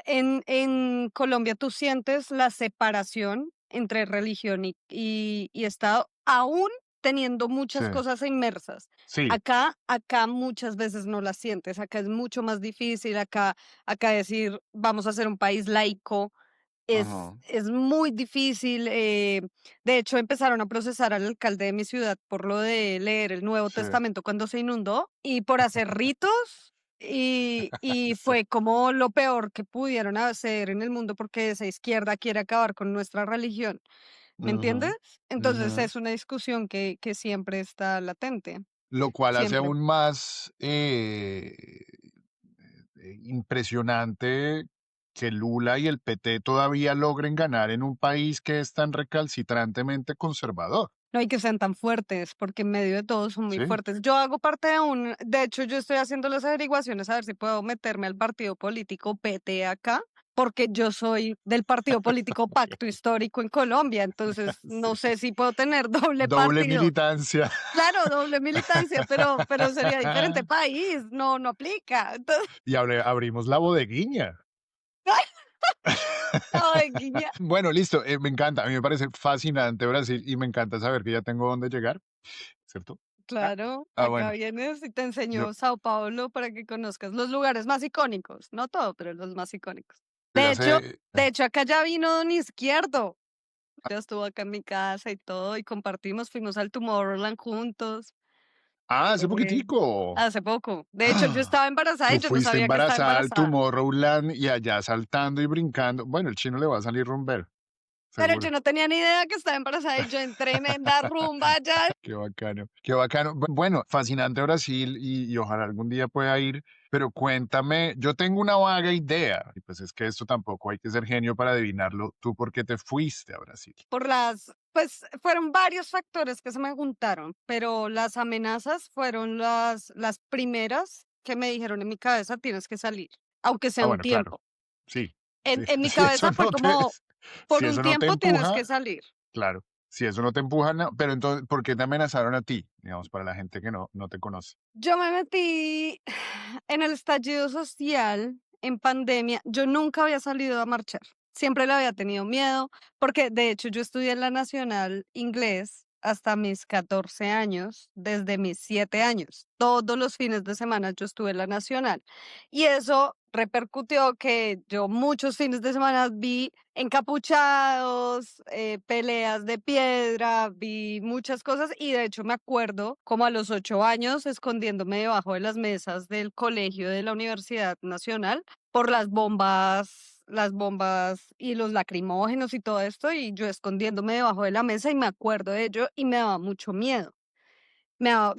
[SPEAKER 1] En Colombia tú sientes la separación entre religión y Estado, aún teniendo
[SPEAKER 2] Sí,
[SPEAKER 1] muchas cosas inmersas.
[SPEAKER 2] sí,
[SPEAKER 1] Acá muchas veces no las sientes, acá es mucho más difícil, acá decir vamos a ser un país laico
[SPEAKER 2] ajá,
[SPEAKER 1] es muy difícil. De hecho, empezaron a procesar al alcalde de mi ciudad por lo de leer el Nuevo
[SPEAKER 2] sí,
[SPEAKER 1] Testamento cuando se inundó y por hacer ritos. Y
[SPEAKER 2] sí,
[SPEAKER 1] fue como lo peor que pudieron hacer en el mundo porque esa izquierda quiere acabar con nuestra religión. ¿Me
[SPEAKER 2] ujú,
[SPEAKER 1] entiendes? Entonces
[SPEAKER 2] ujú.
[SPEAKER 1] es una discusión que siempre está latente.
[SPEAKER 2] Lo cual hace
[SPEAKER 1] Siempre.
[SPEAKER 2] aún más, impresionante que Lula y el PT todavía logren ganar en un país que es tan recalcitrantemente conservador,
[SPEAKER 1] No hay que sean tan fuertes, porque en medio de todo son muy
[SPEAKER 2] ¿sí?
[SPEAKER 1] fuertes. Yo hago parte de hecho, yo estoy haciendo las averiguaciones a ver si puedo meterme al partido político PT acá, porque yo soy del partido político Pacto Histórico en Colombia, entonces no
[SPEAKER 2] Sí.
[SPEAKER 1] sé si puedo tener doble
[SPEAKER 2] Doble
[SPEAKER 1] partido.
[SPEAKER 2] militancia.
[SPEAKER 1] Claro, doble militancia, pero sería diferente país, no aplica. Entonces,
[SPEAKER 2] Y abrimos la bodeguiña.
[SPEAKER 1] ay, guiña.
[SPEAKER 2] Bueno, listo, me encanta, a mí me parece fascinante Brasil y me encanta saber que ya tengo dónde llegar, ¿cierto? Ah,
[SPEAKER 1] Claro, acá
[SPEAKER 2] bueno,
[SPEAKER 1] vienes y te
[SPEAKER 2] yo
[SPEAKER 1] enseño Sao Paulo para que conozcas los lugares más icónicos, no todo, pero los más icónicos.
[SPEAKER 2] ya
[SPEAKER 1] De hecho
[SPEAKER 2] sé.
[SPEAKER 1] de hecho, acá ya vino Don Izquierdo, ya estuvo acá en mi casa y todo, y compartimos, fuimos al Tomorrowland juntos,
[SPEAKER 2] Hace
[SPEAKER 1] eh,
[SPEAKER 2] poquitico.
[SPEAKER 1] hace poco. De hecho, yo
[SPEAKER 2] ¡Ah!
[SPEAKER 1] estaba embarazada
[SPEAKER 2] Tú
[SPEAKER 1] y yo no
[SPEAKER 2] fuiste
[SPEAKER 1] sabía que estaba
[SPEAKER 2] embarazada al
[SPEAKER 1] embarazada,
[SPEAKER 2] Tomorrowland y allá saltando y brincando. Bueno, el chino le va a salir rumbero,
[SPEAKER 1] pero yo
[SPEAKER 2] seguro.
[SPEAKER 1] no tenía ni idea que estaba embarazada y yo en tremenda rumba allá.
[SPEAKER 2] Qué bacano, qué bacano. Bueno, fascinante Brasil y ojalá algún día pueda ir, pero cuéntame, yo tengo una vaga idea, y pues es que esto tampoco hay que ser genio para adivinarlo. ¿Tú por qué te fuiste a Brasil?
[SPEAKER 1] Pues fueron varios factores que se me juntaron, pero las amenazas fueron las primeras que me dijeron en mi cabeza: "Tienes que salir, aunque
[SPEAKER 2] Ah,
[SPEAKER 1] sea un
[SPEAKER 2] bueno, claro,
[SPEAKER 1] tiempo".
[SPEAKER 2] sí,
[SPEAKER 1] En
[SPEAKER 2] sí,
[SPEAKER 1] en mi
[SPEAKER 2] si eso
[SPEAKER 1] cabeza fue
[SPEAKER 2] no te,
[SPEAKER 1] como: "Por
[SPEAKER 2] si
[SPEAKER 1] un
[SPEAKER 2] eso no te
[SPEAKER 1] tiempo tienes que
[SPEAKER 2] empuja,
[SPEAKER 1] salir".
[SPEAKER 2] claro, si eso no te empuja, no, pero entonces, ¿por qué te amenazaron a ti? Digamos, para la gente que no te conoce.
[SPEAKER 1] Yo me metí en el estallido social, en pandemia. Yo nunca había salido a marchar, siempre le había tenido miedo, porque de hecho yo estudié en la Nacional inglés. hasta mis 14 años, desde mis 7 años. Todos los fines de semana yo estuve en la Nacional. Y eso repercutió que yo muchos fines de semana vi encapuchados, peleas de piedra, vi muchas cosas y de hecho me acuerdo como a los 8 años escondiéndome debajo de las mesas del colegio de la Universidad Nacional por las bombas y los lacrimógenos y todo esto, y yo escondiéndome debajo de la mesa y me acuerdo de ello y me daba mucho miedo.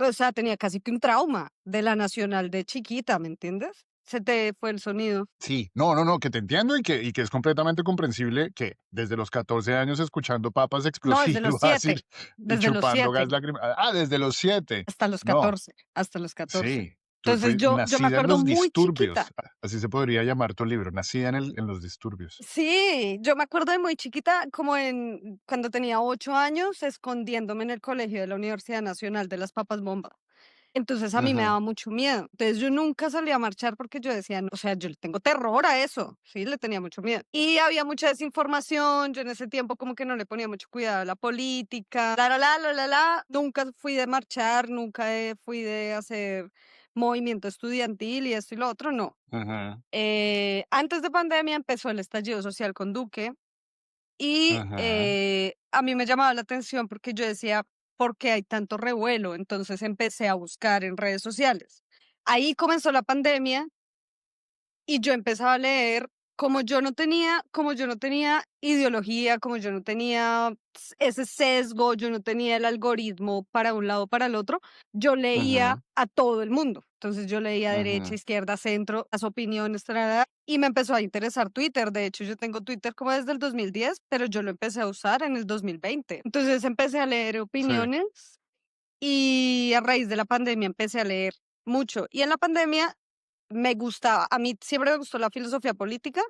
[SPEAKER 1] O sea, tenía casi que un trauma de la Nacional de chiquita, ¿me entiendes? Se te fue el sonido.
[SPEAKER 2] Sí, no, no, no, que te entiendo y que es completamente comprensible que desde los 14 años escuchando papas
[SPEAKER 1] No, desde los
[SPEAKER 2] explosivas y
[SPEAKER 1] 7,
[SPEAKER 2] y
[SPEAKER 1] desde los
[SPEAKER 2] chupando gas
[SPEAKER 1] 7
[SPEAKER 2] lacrimógeno. Desde los 7.
[SPEAKER 1] hasta los
[SPEAKER 2] No,
[SPEAKER 1] 14, hasta los 14.
[SPEAKER 2] sí, tú
[SPEAKER 1] Entonces, yo me
[SPEAKER 2] nacida en
[SPEAKER 1] acuerdo
[SPEAKER 2] los
[SPEAKER 1] muy
[SPEAKER 2] disturbios,
[SPEAKER 1] chiquita.
[SPEAKER 2] así se podría llamar tu libro, nacida en los disturbios.
[SPEAKER 1] Sí, yo me acuerdo de muy chiquita, como cuando tenía 8 años, escondiéndome en el colegio de la Universidad Nacional de las Papas Bomba. Entonces, a mí me
[SPEAKER 2] Ujú,
[SPEAKER 1] daba mucho miedo. Entonces, yo nunca salía a marchar porque yo decía, no, o sea, yo le tengo terror a eso, sí, le tenía mucho miedo. Y había mucha desinformación, yo en ese tiempo como que no le ponía mucho cuidado a la política, nunca fui de marchar, nunca fui de hacer movimiento estudiantil y esto y lo otro, no.
[SPEAKER 2] ujú,
[SPEAKER 1] Antes de pandemia empezó el estallido social con Duque y
[SPEAKER 2] ujú,
[SPEAKER 1] a mí me llamaba la atención porque yo decía, ¿por qué hay tanto revuelo? Entonces empecé a buscar en redes sociales. Ahí comenzó la pandemia y yo empezaba a leer, como yo no tenía ideología, como yo no tenía ese sesgo, yo no tenía el algoritmo para un lado o para el otro, yo leía
[SPEAKER 2] ujú,
[SPEAKER 1] a todo el mundo. Entonces yo leía derecha,
[SPEAKER 2] ujú.
[SPEAKER 1] izquierda, centro, las opiniones, tarara, y me empezó a interesar Twitter. De hecho, yo tengo Twitter como desde el 2010, pero yo lo empecé a usar en el 2020. Entonces empecé a leer
[SPEAKER 2] Sí,
[SPEAKER 1] opiniones y a raíz de la pandemia empecé a leer mucho. Y en la pandemia a mí siempre me gustó la filosofía política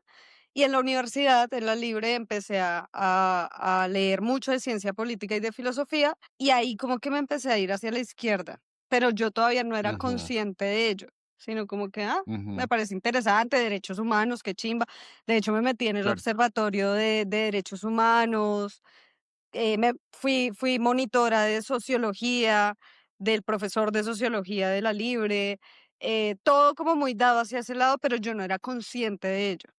[SPEAKER 1] y en la universidad, en la libre, empecé a leer mucho de ciencia política y de filosofía y ahí como que me empecé a ir hacia la izquierda, pero yo todavía no era
[SPEAKER 2] ujú,
[SPEAKER 1] consciente de ello, sino como que, me
[SPEAKER 2] ujú,
[SPEAKER 1] parece interesante, derechos humanos, qué chimba. De hecho, me metí en el
[SPEAKER 2] claro,
[SPEAKER 1] observatorio de derechos humanos, fui monitora de sociología, del profesor de sociología de la Libre, todo como muy dado hacia ese lado, pero yo no era consciente de ello.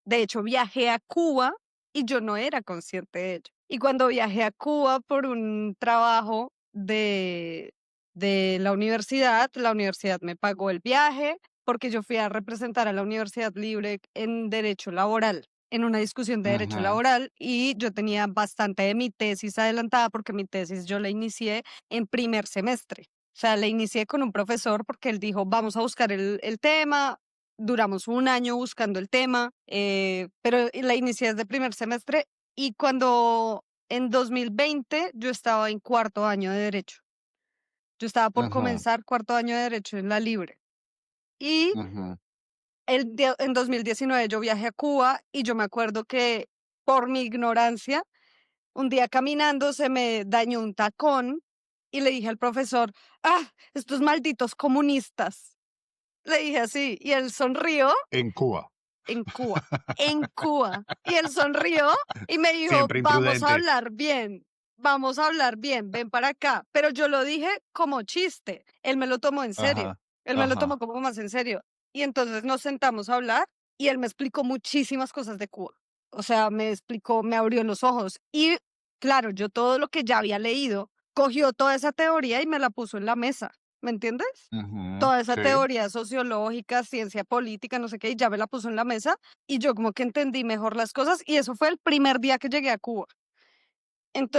[SPEAKER 1] De hecho, viajé a Cuba y yo no era consciente de ello. Y cuando viajé a Cuba por un trabajo de la universidad me pagó el viaje porque yo fui a representar a la Universidad Libre en derecho laboral, en una discusión de derecho
[SPEAKER 2] ujú,
[SPEAKER 1] laboral y yo tenía bastante de mi tesis adelantada porque mi tesis yo la inicié en primer semestre. O sea, la inicié con un profesor porque él dijo, vamos a buscar el tema, duramos un año buscando el tema, pero la inicié desde primer semestre y cuando en 2020 yo estaba en cuarto año de derecho. Yo estaba por
[SPEAKER 2] ujú,
[SPEAKER 1] comenzar cuarto año de derecho en la Libre. Y
[SPEAKER 2] ujú.
[SPEAKER 1] en 2019 yo viajé a Cuba y yo me acuerdo que por mi ignorancia, un día caminando se me dañó un tacón y le dije al profesor, estos malditos comunistas. Le dije así y él sonrió.
[SPEAKER 2] En Cuba.
[SPEAKER 1] En Cuba, en Cuba. Y él sonrió y me dijo,
[SPEAKER 2] Siempre imprudente.
[SPEAKER 1] vamos a hablar bien, ven para acá. Pero yo lo dije como chiste, él me lo tomó en serio,
[SPEAKER 2] Ajá,
[SPEAKER 1] él me lo tomó
[SPEAKER 2] ajá,
[SPEAKER 1] como más en serio. Y entonces nos sentamos a hablar y él me explicó muchísimas cosas de Cuba. O sea, me explicó, me abrió los ojos. Y claro, yo todo lo que ya había leído, cogió toda esa teoría y me la puso en la mesa, ¿me entiendes?
[SPEAKER 2] ujú,
[SPEAKER 1] Toda esa
[SPEAKER 2] sí,
[SPEAKER 1] teoría sociológica, ciencia política, no sé qué, y ya me la puso en la mesa y yo como que entendí mejor las cosas y eso fue el primer día que llegué a Cuba.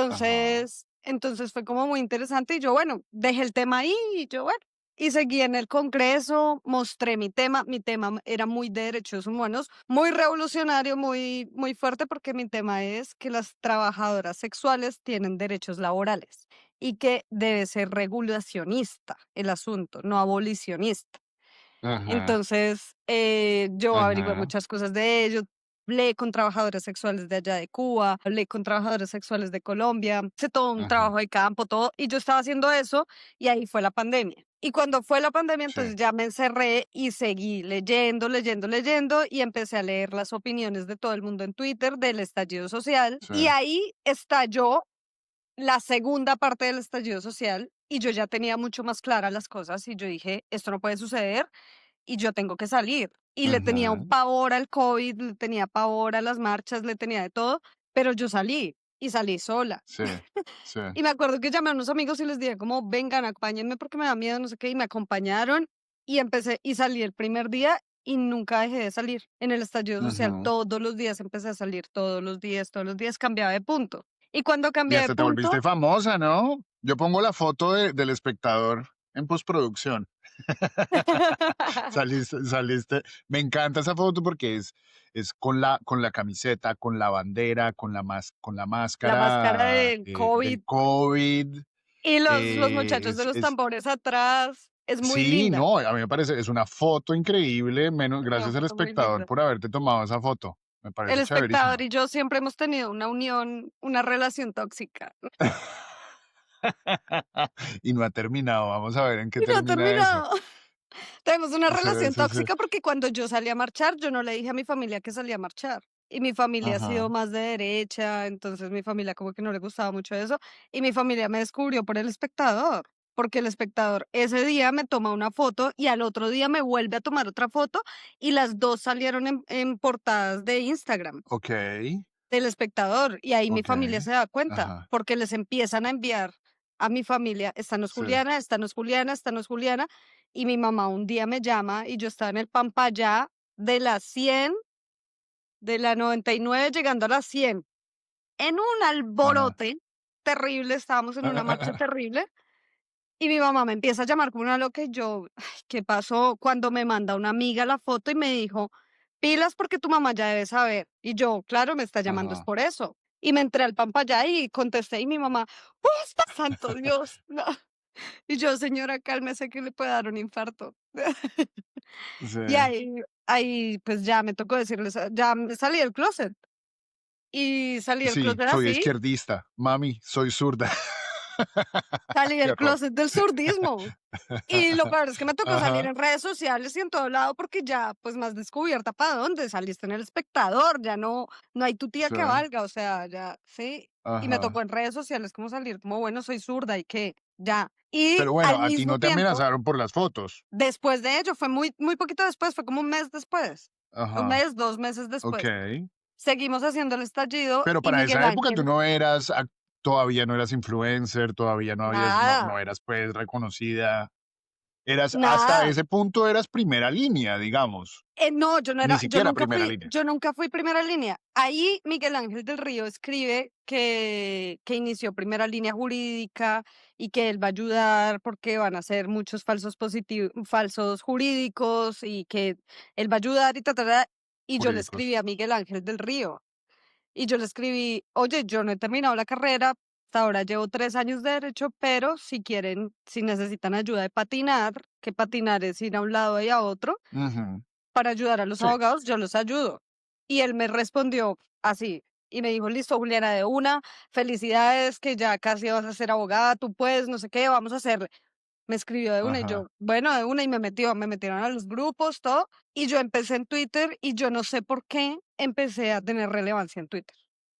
[SPEAKER 2] ajá,
[SPEAKER 1] Entonces fue como muy interesante y yo, bueno, dejé el tema ahí y yo, bueno, y seguí en el Congreso, mostré mi tema era muy de derechos humanos, muy revolucionario, muy, muy fuerte porque mi tema es que las trabajadoras sexuales tienen derechos laborales y que debe ser regulacionista el asunto, no abolicionista.
[SPEAKER 2] ajá,
[SPEAKER 1] Entonces, yo averigüé
[SPEAKER 2] ajá,
[SPEAKER 1] muchas cosas de ello, hablé con trabajadores sexuales de allá de Cuba, hablé con trabajadores sexuales de Colombia, hice todo un
[SPEAKER 2] ajá,
[SPEAKER 1] trabajo de campo, todo, y yo estaba haciendo eso y ahí fue la pandemia. Y cuando fue la pandemia,
[SPEAKER 2] sí,
[SPEAKER 1] entonces ya me encerré y seguí leyendo, leyendo, leyendo y empecé a leer las opiniones de todo el mundo en Twitter del estallido social
[SPEAKER 2] sí,
[SPEAKER 1] y ahí estalló la segunda parte del estallido social y yo ya tenía mucho más claras las cosas y yo dije, esto no puede suceder y yo tengo que salir. Y le tenía un
[SPEAKER 2] Ujú.
[SPEAKER 1] pavor al COVID, le tenía pavor a las marchas, le tenía de todo, pero yo salí y salí sola.
[SPEAKER 2] Sí, sí.
[SPEAKER 1] Y me acuerdo que llamé a unos amigos y les dije como, vengan, acompáñenme porque me da miedo, no sé qué, y me acompañaron y empecé y salí el primer día y nunca dejé de salir. En el estallido social
[SPEAKER 2] Ujú.
[SPEAKER 1] todos los días empecé a salir, todos los días cambiaba de punto. Y cuando
[SPEAKER 2] Y
[SPEAKER 1] cambié de
[SPEAKER 2] hasta te volviste
[SPEAKER 1] punto,
[SPEAKER 2] famosa, ¿no? Yo pongo la foto del espectador en postproducción. Saliste. Me encanta esa foto porque es con la camiseta, con la bandera, con la
[SPEAKER 1] la máscara
[SPEAKER 2] máscara
[SPEAKER 1] del COVID
[SPEAKER 2] del COVID.
[SPEAKER 1] y los muchachos de los
[SPEAKER 2] Es,
[SPEAKER 1] tambores atrás, es muy
[SPEAKER 2] sí,
[SPEAKER 1] linda,
[SPEAKER 2] no, a mí me parece, es una foto increíble, menos,
[SPEAKER 1] una
[SPEAKER 2] gracias al
[SPEAKER 1] foto muy
[SPEAKER 2] espectador
[SPEAKER 1] linda.
[SPEAKER 2] por haberte tomado esa foto. Me
[SPEAKER 1] El
[SPEAKER 2] parece
[SPEAKER 1] espectador
[SPEAKER 2] chéverísimo.
[SPEAKER 1] y yo siempre hemos tenido una unión, una relación tóxica.
[SPEAKER 2] Y no ha terminado. Vamos a ver en qué
[SPEAKER 1] Y no ha
[SPEAKER 2] termina eso.
[SPEAKER 1] terminado. Tenemos una
[SPEAKER 2] Sí,
[SPEAKER 1] relación
[SPEAKER 2] sí, sí.
[SPEAKER 1] tóxica porque cuando yo salí a marchar, yo no le dije a mi familia que salía a marchar. Y mi familia ha sido
[SPEAKER 2] Ajá.
[SPEAKER 1] más de derecha, entonces mi familia como que no le gustaba mucho eso. Y mi familia me descubrió por el espectador, porque el espectador ese día me toma una foto y al otro día me vuelve a tomar otra foto y las dos salieron en portadas de Instagram.
[SPEAKER 2] Ok,
[SPEAKER 1] Del espectador, y ahí mi
[SPEAKER 2] ok.
[SPEAKER 1] familia se da cuenta,
[SPEAKER 2] Ajá.
[SPEAKER 1] porque les empiezan a enviar a mi familia, esta no es
[SPEAKER 2] Sí.
[SPEAKER 1] Juliana, esta no es Juliana, esta no es Juliana, y mi mamá un día me llama y yo estaba en el Pampayá de la 100, de la 99 llegando a la 100 en un
[SPEAKER 2] Ajá.
[SPEAKER 1] alborote terrible, estábamos en una marcha terrible, y mi mamá me empieza a llamar como una loca y yo, ay, ¿qué pasó? Cuando me manda una amiga la foto y me dijo, pilas porque tu mamá ya debe saber. Y yo, claro, me está llamando es
[SPEAKER 2] Ajá.
[SPEAKER 1] por eso. Y me entré al Pampayá y contesté y mi mamá, ¡oh, santo Dios! No. Y yo, señora, cálmese que le puede dar un infarto.
[SPEAKER 2] Sí.
[SPEAKER 1] Y ahí pues ya me tocó decirles, ya me salí del closet. Y salí del
[SPEAKER 2] Sí,
[SPEAKER 1] closet
[SPEAKER 2] soy
[SPEAKER 1] así,
[SPEAKER 2] izquierdista. Mami, soy zurda.
[SPEAKER 1] salí
[SPEAKER 2] Qué
[SPEAKER 1] del
[SPEAKER 2] horror.
[SPEAKER 1] closet del surdismo. Y lo peor es que me tocó salir
[SPEAKER 2] Ajá.
[SPEAKER 1] en redes sociales y en todo lado porque ya, pues, más descubierta para dónde, saliste en El Espectador, ya no hay tu tía
[SPEAKER 2] Sí.
[SPEAKER 1] que valga, o sea, ya, sí. Y me tocó
[SPEAKER 2] Ajá.
[SPEAKER 1] en redes sociales como salir como, bueno, soy zurda y qué, ya. Y
[SPEAKER 2] Pero bueno,
[SPEAKER 1] al
[SPEAKER 2] a ti
[SPEAKER 1] mismo
[SPEAKER 2] no te
[SPEAKER 1] tiempo,
[SPEAKER 2] amenazaron por las fotos.
[SPEAKER 1] después de ello, fue muy poquito después, fue como un mes después, un
[SPEAKER 2] Ajá.
[SPEAKER 1] mes, 2 meses después.
[SPEAKER 2] Okey.
[SPEAKER 1] Seguimos haciendo el estallido
[SPEAKER 2] Pero
[SPEAKER 1] y
[SPEAKER 2] para
[SPEAKER 1] Miguel
[SPEAKER 2] esa época tú
[SPEAKER 1] Ángel,
[SPEAKER 2] no eras todavía no eras influencer, todavía no
[SPEAKER 1] nada,
[SPEAKER 2] eras, pues, reconocida. Eras hasta
[SPEAKER 1] nada.
[SPEAKER 2] ese punto eras primera línea, digamos,
[SPEAKER 1] No, yo no
[SPEAKER 2] ni
[SPEAKER 1] era,
[SPEAKER 2] siquiera primera línea.
[SPEAKER 1] yo nunca fui primera línea. Ahí Miguel Ángel del Río escribe que inició primera línea jurídica y que él va a ayudar porque van a ser muchos falsos positivos, falsos jurídicos y que él va a ayudar y ta, ta, ta. Y yo le escribí
[SPEAKER 2] Jurídicos.
[SPEAKER 1] a Miguel Ángel del Río y yo le escribí, oye, yo no he terminado la carrera, hasta ahora llevo 3 años de derecho, pero si quieren, si necesitan ayuda de patinar, que patinar es ir a un lado y a otro
[SPEAKER 2] Ujú.
[SPEAKER 1] para ayudar a los
[SPEAKER 2] Sí.
[SPEAKER 1] abogados, yo los ayudo. Y él me respondió así, y me dijo: "Listo, Juliana, de una, felicidades, que ya casi vas a ser abogada, tú puedes, no sé qué, vamos a hacerle". Me escribió de una y yo:
[SPEAKER 2] Ajá.
[SPEAKER 1] "Bueno, de una", y me metieron a los grupos, todo, y yo empecé en Twitter, y yo no sé por qué empecé a tener relevancia en Twitter.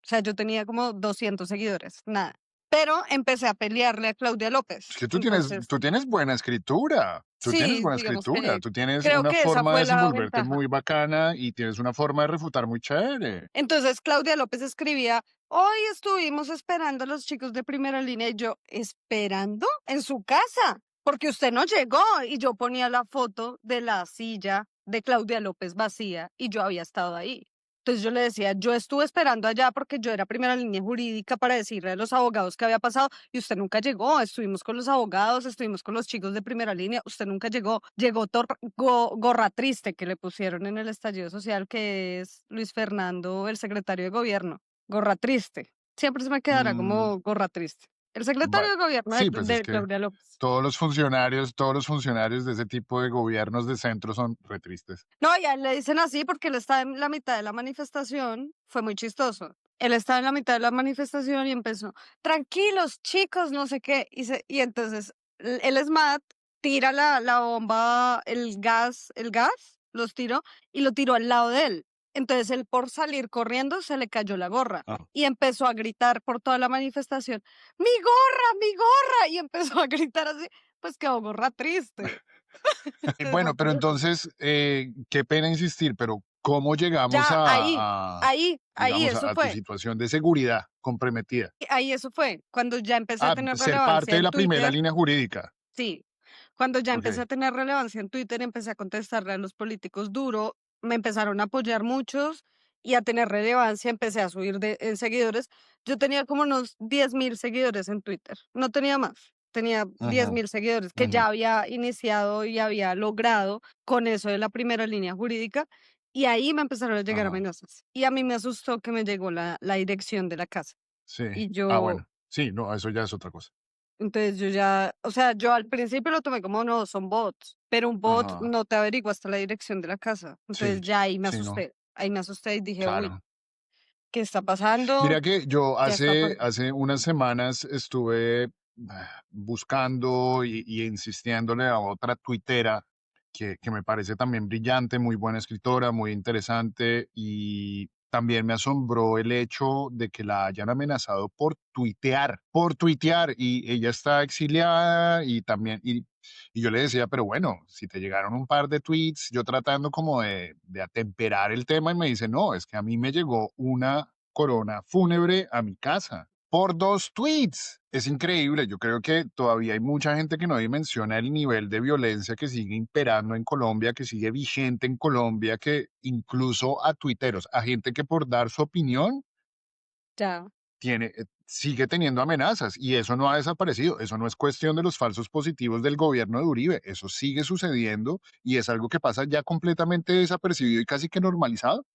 [SPEAKER 1] O sea, yo tenía como 200 seguidores, nada. Pero empecé a pelearle a Claudia
[SPEAKER 2] Es
[SPEAKER 1] López.
[SPEAKER 2] que
[SPEAKER 1] Entonces,
[SPEAKER 2] tú tienes buena escritura,
[SPEAKER 1] sí, digamos que
[SPEAKER 2] tú tienes
[SPEAKER 1] creo
[SPEAKER 2] una
[SPEAKER 1] que esa
[SPEAKER 2] forma de
[SPEAKER 1] fue la
[SPEAKER 2] desenvolverte
[SPEAKER 1] ventaja.
[SPEAKER 2] muy bacana y tienes una forma de refutar muy chévere.
[SPEAKER 1] Entonces Claudia López escribía, hoy estuvimos esperando a los chicos de primera línea y yo, ¿esperando? En su casa, porque usted no llegó. Y yo ponía la foto de la silla de Claudia López vacía y yo había estado ahí. Entonces yo le decía, yo estuve esperando allá porque yo era primera línea jurídica para decirle a los abogados qué había pasado y usted nunca llegó. Estuvimos con los abogados, estuvimos con los chicos de primera línea, usted nunca llegó. Llegó Gorra Triste, que le pusieron en el estallido social, que es Luis Fernando, el secretario de gobierno. Gorra Triste. Siempre se me quedará
[SPEAKER 2] Mm,
[SPEAKER 1] como Gorra Triste. El secretario
[SPEAKER 2] vale.
[SPEAKER 1] de gobierno
[SPEAKER 2] Sí, pues es
[SPEAKER 1] de
[SPEAKER 2] que
[SPEAKER 1] Claudia López.
[SPEAKER 2] todos los funcionarios de ese tipo de gobiernos de centro son re tristes.
[SPEAKER 1] No, y a él le dicen así porque él estaba en la mitad de la manifestación, fue muy chistoso. Él estaba en la mitad de la manifestación y empezó, tranquilos chicos, no sé qué, y entonces el SMAT tira la bomba, el gas, los tiró y lo tiró al lado de él. Entonces él por salir corriendo se le cayó la gorra
[SPEAKER 2] Ah.
[SPEAKER 1] y empezó a gritar por toda la manifestación, mi gorra, mi gorra, y empezó a gritar así, pues quedó gorra triste. Entonces fue
[SPEAKER 2] Bueno, pero
[SPEAKER 1] como,
[SPEAKER 2] entonces, qué pena insistir, pero ¿cómo llegamos
[SPEAKER 1] ya, ahí,
[SPEAKER 2] digamos,
[SPEAKER 1] eso
[SPEAKER 2] a tu
[SPEAKER 1] fue.
[SPEAKER 2] situación de seguridad comprometida?
[SPEAKER 1] Ahí eso fue, cuando ya empecé a
[SPEAKER 2] A
[SPEAKER 1] tener
[SPEAKER 2] ser parte
[SPEAKER 1] relevancia
[SPEAKER 2] de
[SPEAKER 1] en
[SPEAKER 2] la primera
[SPEAKER 1] Twitter,
[SPEAKER 2] línea jurídica.
[SPEAKER 1] sí, cuando ya empecé a
[SPEAKER 2] Okey.
[SPEAKER 1] tener relevancia en Twitter, empecé a contestarle a los políticos duro, me empezaron a apoyar muchos y a tener relevancia, empecé a subir en seguidores. Yo tenía como unos 10.000 seguidores en Twitter, no tenía más, tenía diez
[SPEAKER 2] Ujú,
[SPEAKER 1] mil seguidores que
[SPEAKER 2] ujú,
[SPEAKER 1] ya había iniciado y había logrado con eso de la primera línea jurídica y ahí me empezaron a llegar
[SPEAKER 2] ajá,
[SPEAKER 1] amenazas y a mí me asustó que me llegó la dirección de la casa
[SPEAKER 2] sí.
[SPEAKER 1] y
[SPEAKER 2] Ah,
[SPEAKER 1] yo
[SPEAKER 2] bueno. Sí, no, eso ya es otra cosa.
[SPEAKER 1] entonces yo ya, o sea, yo al principio lo tomé como no, son bots, pero un bot
[SPEAKER 2] Ajá.
[SPEAKER 1] no te averigua hasta la dirección de la casa. Entonces
[SPEAKER 2] Sí,
[SPEAKER 1] ya
[SPEAKER 2] sí, no,
[SPEAKER 1] ahí me asusté y dije, uy,
[SPEAKER 2] claro.
[SPEAKER 1] ¿qué está pasando?
[SPEAKER 2] Mira que yo
[SPEAKER 1] Ya está
[SPEAKER 2] hace unas semanas estuve buscando y insistiéndole a otra tuitera que me parece también brillante, muy buena escritora, muy interesante y también me asombró el hecho de que la hayan amenazado por tuitear y ella está exiliada y también, y yo le decía, pero bueno, si te llegaron un par de tweets, yo tratando como de atemperar el tema y me dice, no, es que a mí me llegó una corona fúnebre a mi casa por 2 tweets. Es increíble. Yo creo que todavía hay mucha gente que no dimensiona el nivel de violencia que sigue imperando en Colombia, que sigue vigente en Colombia, que incluso a tuiteros, a gente que por dar su opinión
[SPEAKER 1] ya.
[SPEAKER 2] sigue teniendo amenazas y eso no ha desaparecido. Eso no es cuestión de los falsos positivos del gobierno de Uribe. Eso sigue sucediendo y es algo que pasa ya completamente desapercibido y casi que normalizado.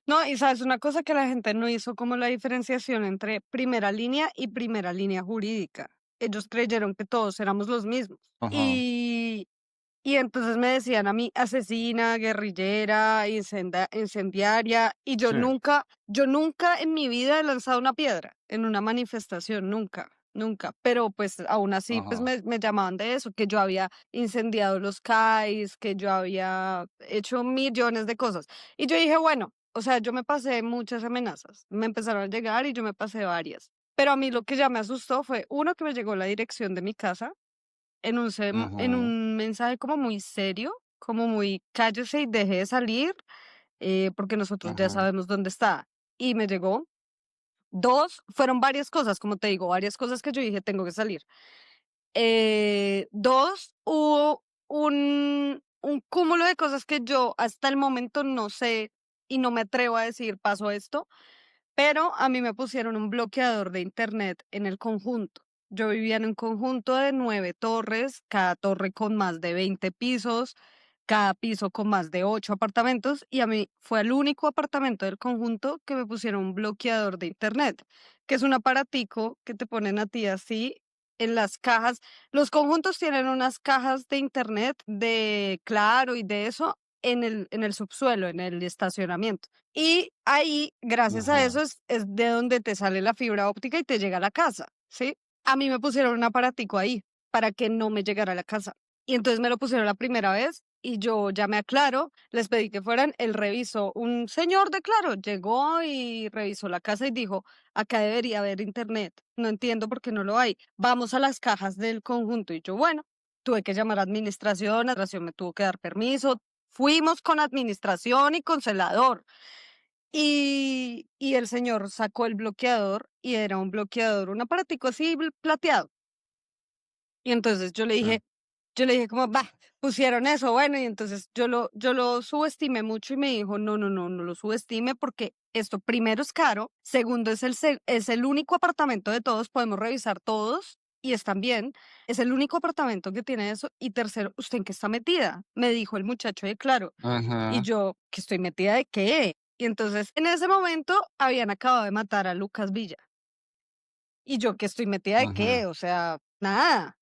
[SPEAKER 1] No, y sabes, una cosa que la gente no hizo como la diferenciación entre primera línea y primera línea jurídica. Ellos creyeron que todos éramos los mismos.
[SPEAKER 2] Ajá.
[SPEAKER 1] Y entonces me decían a mí asesina, guerrillera, incendiaria, y
[SPEAKER 2] Sí.
[SPEAKER 1] yo nunca en mi vida he lanzado una piedra en una manifestación, nunca, nunca. Pero pues aún así, pues
[SPEAKER 2] Ajá.
[SPEAKER 1] me llamaban de eso, que yo había incendiado los CAIs, que yo había hecho millones de cosas. Y yo dije, bueno, o sea, yo me pasé muchas amenazas, me empezaron a llegar y yo me pasé varias. Pero a mí lo que ya me asustó fue, uno, que me llegó la dirección de mi casa en
[SPEAKER 2] Ujú,
[SPEAKER 1] un mensaje como muy serio, como muy cállese y deje de salir, porque nosotros ya
[SPEAKER 2] ujú.
[SPEAKER 1] sabemos dónde está. Y me llegó. 2 fueron varias cosas, como te digo, varias cosas que yo dije: "Tengo que salir". 2 hubo un cúmulo de cosas que yo hasta el momento no sé y no me atrevo a decir: "Pasó esto", pero a mí me pusieron un bloqueador de internet en el conjunto. Yo vivía en un conjunto de 9 torres, cada torre con más de 20 pisos, cada piso con más de 8 apartamentos, y a mí fue el único apartamento del conjunto que me pusieron un bloqueador de internet, que es un aparatico que te ponen a ti así en las cajas. Los conjuntos tienen unas cajas de internet de Claro y de eso en el subsuelo, en el estacionamiento. Y ahí, gracias a
[SPEAKER 2] Ujú,
[SPEAKER 1] eso, es de donde te sale la fibra óptica y te llega a la casa, ¿sí? A mí me pusieron un aparatico ahí para que no me llegara a la casa. Y entonces me lo pusieron la primera vez y yo llamé a Claro, les pedí que fueran, él revisó, un señor de Claro llegó y revisó la casa y dijo, acá debería haber internet, no entiendo por qué no lo hay, vamos a las cajas del conjunto. Y yo, bueno, tuve que llamar a administración me tuvo que dar permiso, fuimos con administración y con celador. Y el señor sacó el bloqueador y era un bloqueador, un aparatico así plateado. Y entonces
[SPEAKER 2] sí,
[SPEAKER 1] yo le dije como, va, pusieron eso, bueno, y entonces yo lo subestimé mucho y me dijo, no, no, no, no lo subestime porque esto primero es caro, segundo es el único apartamento de todos, podemos revisar todos y están bien, es el único apartamento que tiene eso y tercero, ¿usted en qué está metida? Me dijo el muchacho de Claro. Y
[SPEAKER 2] ujú,
[SPEAKER 1] yo, ¿que estoy metida de qué? Y entonces en ese momento habían acabado de matar a Lucas Villa. Y yo, ¿que estoy metida de
[SPEAKER 2] ujú,
[SPEAKER 1] qué? O sea, nada.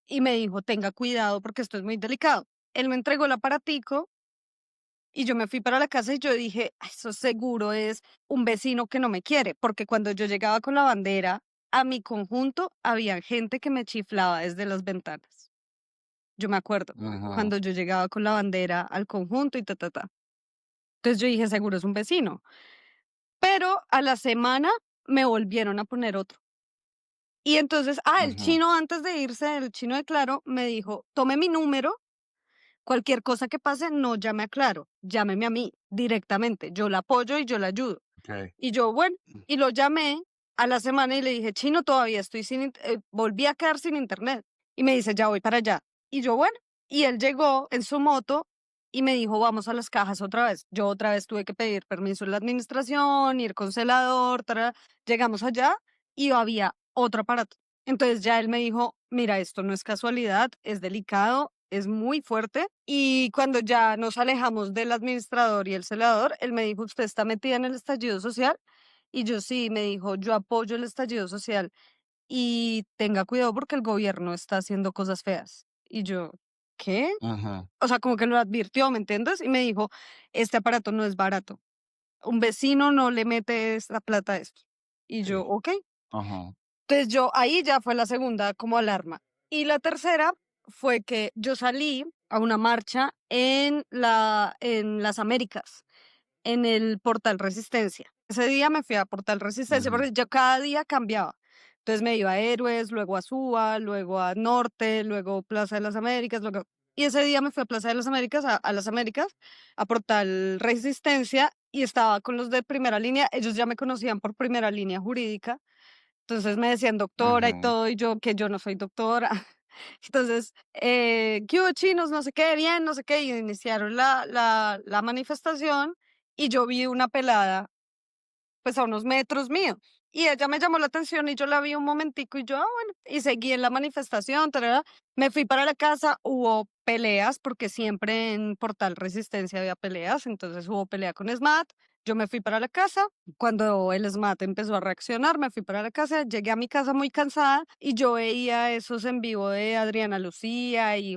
[SPEAKER 1] Y me dijo, tenga cuidado porque esto es muy delicado. Él me entregó el aparatico y yo me fui para la casa y yo dije, "Ay, eso seguro es un vecino que no me quiere, porque cuando yo llegaba con la bandera a mi conjunto, había gente que me chiflaba desde las ventanas. Yo me acuerdo,
[SPEAKER 2] ujú.
[SPEAKER 1] cuando yo llegaba con la bandera al conjunto y ta, ta, ta. Entonces yo dije, seguro es un vecino. Pero a la semana me volvieron a poner otro. Y entonces, el
[SPEAKER 2] Ujú,
[SPEAKER 1] chino antes de irse, el chino de Claro, me dijo, tome mi número, cualquier cosa que pase, no llame a Claro, llámeme a mí directamente, yo la apoyo y yo la ayudo.
[SPEAKER 2] okey.
[SPEAKER 1] Y yo, bueno, y lo llamé a la semana y le dije, chino, todavía estoy volví a quedar sin internet. Y me dice, ya voy para allá. Y yo, bueno, y él llegó en su moto y me dijo, vamos a las cajas otra vez. Yo otra vez tuve que pedir permiso en la administración, ir con celador, llegamos allá y había otro aparato. Entonces ya él me dijo, mira, esto no es casualidad, es delicado, es muy fuerte. Y cuando ya nos alejamos del administrador y el celador, él me dijo, ¿usted está metida en el estallido social? Y yo sí, me dijo, yo apoyo el estallido social y tenga cuidado porque el gobierno está haciendo cosas feas. Y yo, ¿qué?
[SPEAKER 2] Ujú,
[SPEAKER 1] O sea, como que lo advirtió, ¿me entiendes? Y me dijo, este aparato no es barato. Un vecino no le mete esta plata a esto. Y yo,
[SPEAKER 2] sí.
[SPEAKER 1] ok.
[SPEAKER 2] Ajá.
[SPEAKER 1] Entonces yo ahí ya fue la segunda como alarma. Y la tercera fue que yo salí a una marcha en las Américas, en el Portal Resistencia. Ese día me fui a Portal Resistencia
[SPEAKER 2] Ujú,
[SPEAKER 1] porque yo cada día cambiaba. Entonces me iba a Héroes, luego a Suba, luego a Norte, luego Plaza de las Américas, luego... Y ese día me fui a Plaza de las Américas, a las Américas, a Portal Resistencia, y estaba con los de primera línea. Ellos ya me conocían por primera línea jurídica, entonces me decían doctora y
[SPEAKER 2] ujú.
[SPEAKER 1] todo, y yo que yo no soy doctora. Entonces, ¿qué hubo chinos? No sé qué, bien, no sé qué, y iniciaron la manifestación y yo vi una pelada, pues a unos metros míos. Y ella me llamó la atención y yo la vi un momentico y yo, bueno, y seguí en la manifestación, tarara. Me fui para la casa, hubo peleas, porque siempre en Portal Resistencia había peleas, entonces hubo pelea con SMAT, yo me fui para la casa, cuando el SMAT empezó a reaccionar, me fui para la casa, llegué a mi casa muy cansada y yo veía esos en vivo de Adriana Lucía y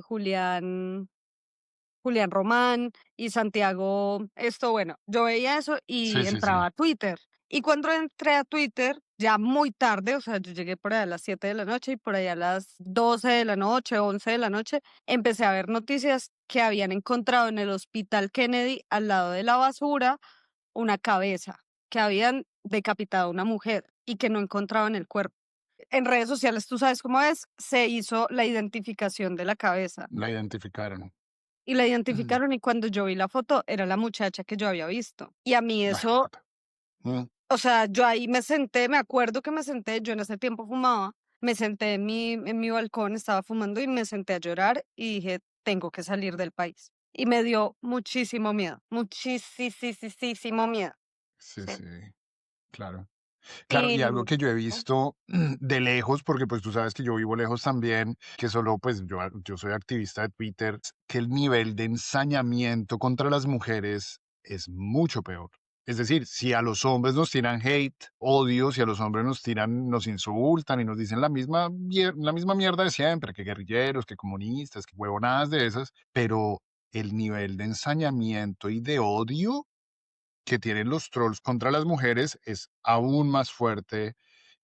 [SPEAKER 1] Julián Román y Santiago, esto, bueno, yo veía eso
[SPEAKER 2] Sí,
[SPEAKER 1] y
[SPEAKER 2] sí, sí.
[SPEAKER 1] entraba a Twitter. Y cuando entré a Twitter, ya muy tarde, o sea, yo llegué por ahí a las 7 de la noche y por ahí a las 12 de la noche, 11 de la noche, empecé a ver noticias que habían encontrado en el Hospital Kennedy, al lado de la basura, una cabeza, que habían decapitado a una mujer y que no encontraban el cuerpo. En redes sociales, tú sabes cómo es, se hizo la identificación de la cabeza.
[SPEAKER 2] La identificaron.
[SPEAKER 1] Y la
[SPEAKER 2] Mm.
[SPEAKER 1] identificaron, y cuando yo vi la foto, era la muchacha que yo había visto. Y a mí
[SPEAKER 2] Ay,
[SPEAKER 1] eso,
[SPEAKER 2] jueputa. Mm,
[SPEAKER 1] o sea, yo ahí me senté, me acuerdo que me senté, yo en ese tiempo fumaba, me senté en mi balcón, estaba fumando y me senté a llorar y dije, tengo que salir del país. Y me dio muchísimo miedo, muchísimo miedo.
[SPEAKER 2] sí,
[SPEAKER 1] Sí.
[SPEAKER 2] sí, claro. Claro, y algo
[SPEAKER 1] Y
[SPEAKER 2] que yo he visto de lejos, porque pues tú sabes que yo vivo lejos también, que solo pues yo soy activista de Twitter, que el nivel de ensañamiento contra las mujeres es mucho peor. Es decir, si a los hombres nos tiran hate, odio, si a los hombres nos tiran, nos insultan y nos dicen la misma mierda de siempre, que guerrilleros, que comunistas, que huevonadas de esas, pero el nivel de ensañamiento y de odio que tienen los trolls contra las mujeres es aún más fuerte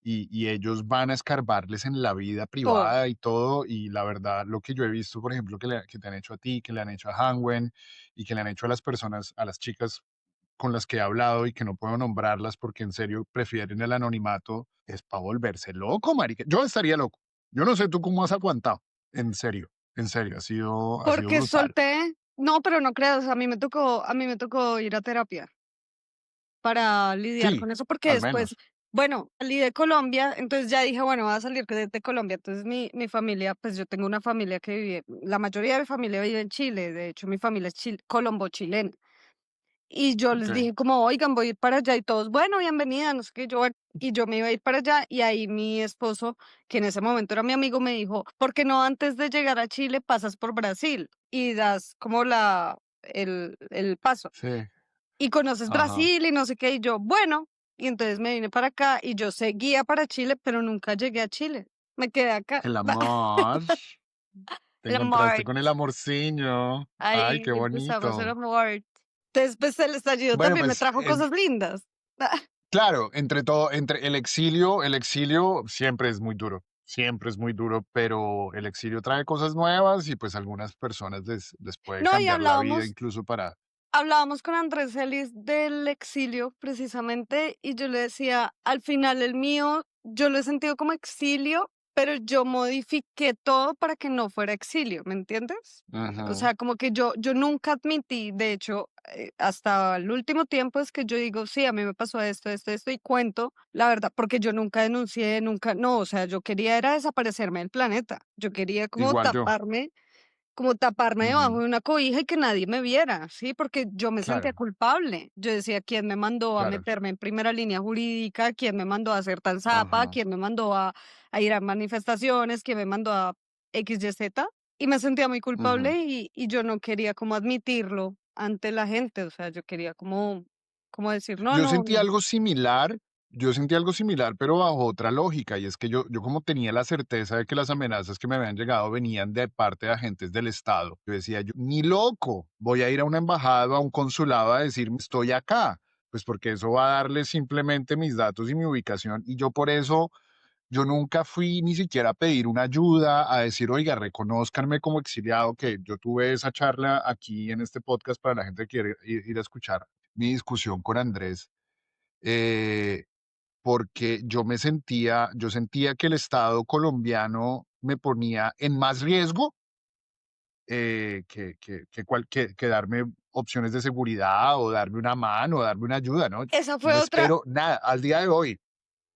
[SPEAKER 2] y ellos van a escarbarles en la vida
[SPEAKER 1] todo.
[SPEAKER 2] privada y todo. Y la verdad, lo que yo he visto, por ejemplo, que te han hecho a ti, que le han hecho a Hanwen y que le han hecho a las personas, a las chicas con las que he hablado y que no puedo nombrarlas porque en serio prefieren el anonimato, es para volverse loco, marica. Yo estaría loco. Yo no sé tú cómo has aguantado. En serio, ha sido
[SPEAKER 1] Porque
[SPEAKER 2] brutal.
[SPEAKER 1] solté, no, pero no creas, a mí me tocó ir a terapia para lidiar
[SPEAKER 2] Sí,
[SPEAKER 1] con eso, porque
[SPEAKER 2] al
[SPEAKER 1] después,
[SPEAKER 2] menos.
[SPEAKER 1] bueno, salí de Colombia, entonces ya dije, bueno, voy a salir de Colombia. Entonces mi familia, pues yo tengo una familia que vive, la mayoría de mi familia vive en Chile, de hecho mi familia es colombo-chilena. Y yo
[SPEAKER 2] Ok,
[SPEAKER 1] les dije como, oigan, voy a ir para allá, y todos, bueno, bienvenida, no sé qué, yo, bueno, y yo me iba a ir para allá, y ahí mi esposo, que en ese momento era mi amigo, me dijo, ¿por qué no antes de llegar a Chile pasas por Brasil y das como el paso?
[SPEAKER 2] sí,
[SPEAKER 1] Y conoces
[SPEAKER 2] ajá.
[SPEAKER 1] Brasil y no sé qué, y yo, bueno, y entonces me vine para acá y yo seguía para Chile, pero nunca llegué a Chile. Me quedé acá.
[SPEAKER 2] El amor. Te
[SPEAKER 1] El
[SPEAKER 2] encontraste
[SPEAKER 1] amor.
[SPEAKER 2] con el amorciño. Ay,
[SPEAKER 1] Ahí
[SPEAKER 2] qué
[SPEAKER 1] empezamos el
[SPEAKER 2] bonito.
[SPEAKER 1] amor. Entonces, pues el estallido
[SPEAKER 2] Bueno,
[SPEAKER 1] también me
[SPEAKER 2] pues,
[SPEAKER 1] trajo cosas lindas.
[SPEAKER 2] claro, entre todo, entre el exilio siempre es muy duro, pero el exilio trae cosas nuevas y pues algunas personas les puede
[SPEAKER 1] No, y
[SPEAKER 2] cambiar la vida
[SPEAKER 1] hablábamos,
[SPEAKER 2] incluso para...
[SPEAKER 1] Hablábamos con Andrés Celis del exilio, precisamente, y yo le decía, al final el mío, yo lo he sentido como exilio, pero yo modifiqué todo para que no fuera exilio, ¿me entiendes? O
[SPEAKER 2] Ujú.
[SPEAKER 1] sea, como que yo nunca admití, de hecho, hasta el último tiempo es que yo digo, sí, a mí me pasó esto, esto, esto, y cuento la verdad, porque yo nunca denuncié, nunca, no, o sea, yo quería era desaparecerme del planeta, yo quería
[SPEAKER 2] Igual yo.
[SPEAKER 1] como taparme debajo
[SPEAKER 2] Ujú.
[SPEAKER 1] de una cobija y que nadie me viera, ¿sí? Porque yo me sentía
[SPEAKER 2] Claro,
[SPEAKER 1] culpable. Yo decía, ¿quién me mandó a
[SPEAKER 2] claro.
[SPEAKER 1] meterme en primera línea jurídica? ¿Quién me mandó a ser tan zapa?
[SPEAKER 2] Ajá.
[SPEAKER 1] ¿Quién me mandó a ir a manifestaciones? ¿Quién me mandó a X, Y, Z? Y me sentía muy
[SPEAKER 2] Ujú.
[SPEAKER 1] culpable y yo no quería como admitirlo ante la gente. O sea, yo quería como decir, no,
[SPEAKER 2] Yo
[SPEAKER 1] no,
[SPEAKER 2] sentí
[SPEAKER 1] no.
[SPEAKER 2] algo similar, yo sentí algo similar, pero bajo otra lógica, y es que yo como tenía la certeza de que las amenazas que me habían llegado venían de parte de agentes del Estado, yo decía yo, ni loco, voy a ir a una embajada o a un consulado a decir estoy acá, pues porque eso va a darle simplemente mis datos y mi ubicación, y yo por eso, yo nunca fui ni siquiera a pedir una ayuda, a decir, oiga, reconózcanme como exiliado, que yo tuve esa charla aquí en este podcast para la gente que quiere ir a escuchar mi discusión con Andrés, eh, porque yo sentía que el Estado colombiano me ponía en más riesgo que darme opciones de seguridad o darme una mano o darme una ayuda, ¿no?
[SPEAKER 1] Esa
[SPEAKER 2] Yo no
[SPEAKER 1] fue otra,
[SPEAKER 2] espero nada al día de hoy.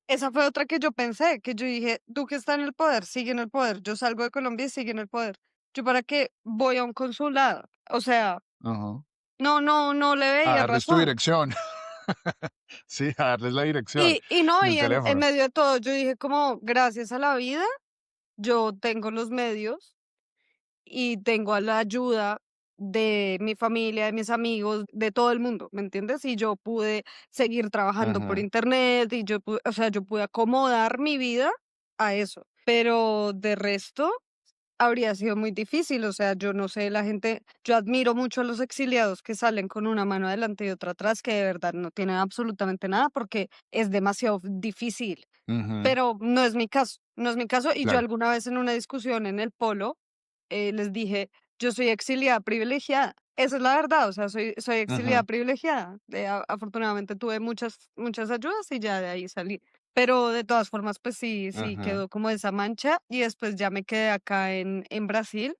[SPEAKER 1] esa fue otra que yo pensé, que yo dije, Duque está en el poder, sigue en el poder. Yo salgo de Colombia y sigue en el poder. ¿Yo para qué voy a un consulado? O sea,
[SPEAKER 2] Ajá.
[SPEAKER 1] no, no, no le
[SPEAKER 2] A
[SPEAKER 1] veía
[SPEAKER 2] darles tu
[SPEAKER 1] razón.
[SPEAKER 2] dirección. Sí, a darles la dirección
[SPEAKER 1] Y no,
[SPEAKER 2] y el
[SPEAKER 1] y en
[SPEAKER 2] teléfono.
[SPEAKER 1] medio de todo, yo dije como, gracias a la vida, yo tengo los medios y tengo a la ayuda de mi familia, de mis amigos, de todo el mundo, ¿me entiendes? Y yo pude seguir trabajando por
[SPEAKER 2] Ujú,
[SPEAKER 1] internet y o sea, yo pude acomodar mi vida a eso. Pero de resto, habría sido muy difícil, o sea, yo no sé, la gente, yo admiro mucho a los exiliados que salen con una mano adelante y otra atrás, que de verdad no tienen absolutamente nada porque es demasiado difícil,
[SPEAKER 2] ujú,
[SPEAKER 1] pero no es mi caso, no es mi caso. Y yo
[SPEAKER 2] claro.
[SPEAKER 1] alguna vez en una discusión en el Polo les dije, yo soy exiliada privilegiada. Esa es la verdad, o sea, soy exiliada
[SPEAKER 2] Ujú,
[SPEAKER 1] privilegiada. Afortunadamente tuve muchas ayudas y ya de ahí salí. Pero de todas formas, pues sí, sí
[SPEAKER 2] ujú.
[SPEAKER 1] quedó como esa mancha y después ya me quedé acá en Brasil.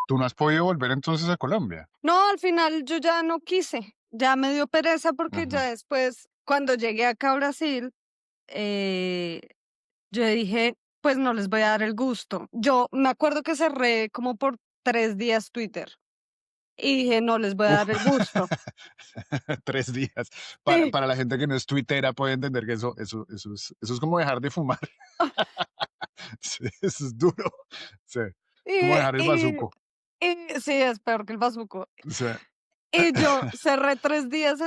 [SPEAKER 2] ¿Tú no has podido volver entonces a Colombia?
[SPEAKER 1] No, al final yo ya no quise, ya me dio pereza porque ya
[SPEAKER 2] Ujú.
[SPEAKER 1] después, cuando llegué acá a Brasil, eh, yo dije, pues no les voy a dar el gusto. Yo me acuerdo que cerré como por 3 días Twitter y dije, no les voy a
[SPEAKER 2] Uf.
[SPEAKER 1] dar el gusto.
[SPEAKER 2] 3 días.
[SPEAKER 1] Sí,
[SPEAKER 2] Para la gente que no es tuitera puede entender que eso es como dejar de fumar. Sí, eso es duro. Sí, es como
[SPEAKER 1] y,
[SPEAKER 2] dejar el
[SPEAKER 1] y,
[SPEAKER 2] bazuco.
[SPEAKER 1] y sí, es peor que el bazuco.
[SPEAKER 2] Sí.
[SPEAKER 1] Y yo cerré 3 días,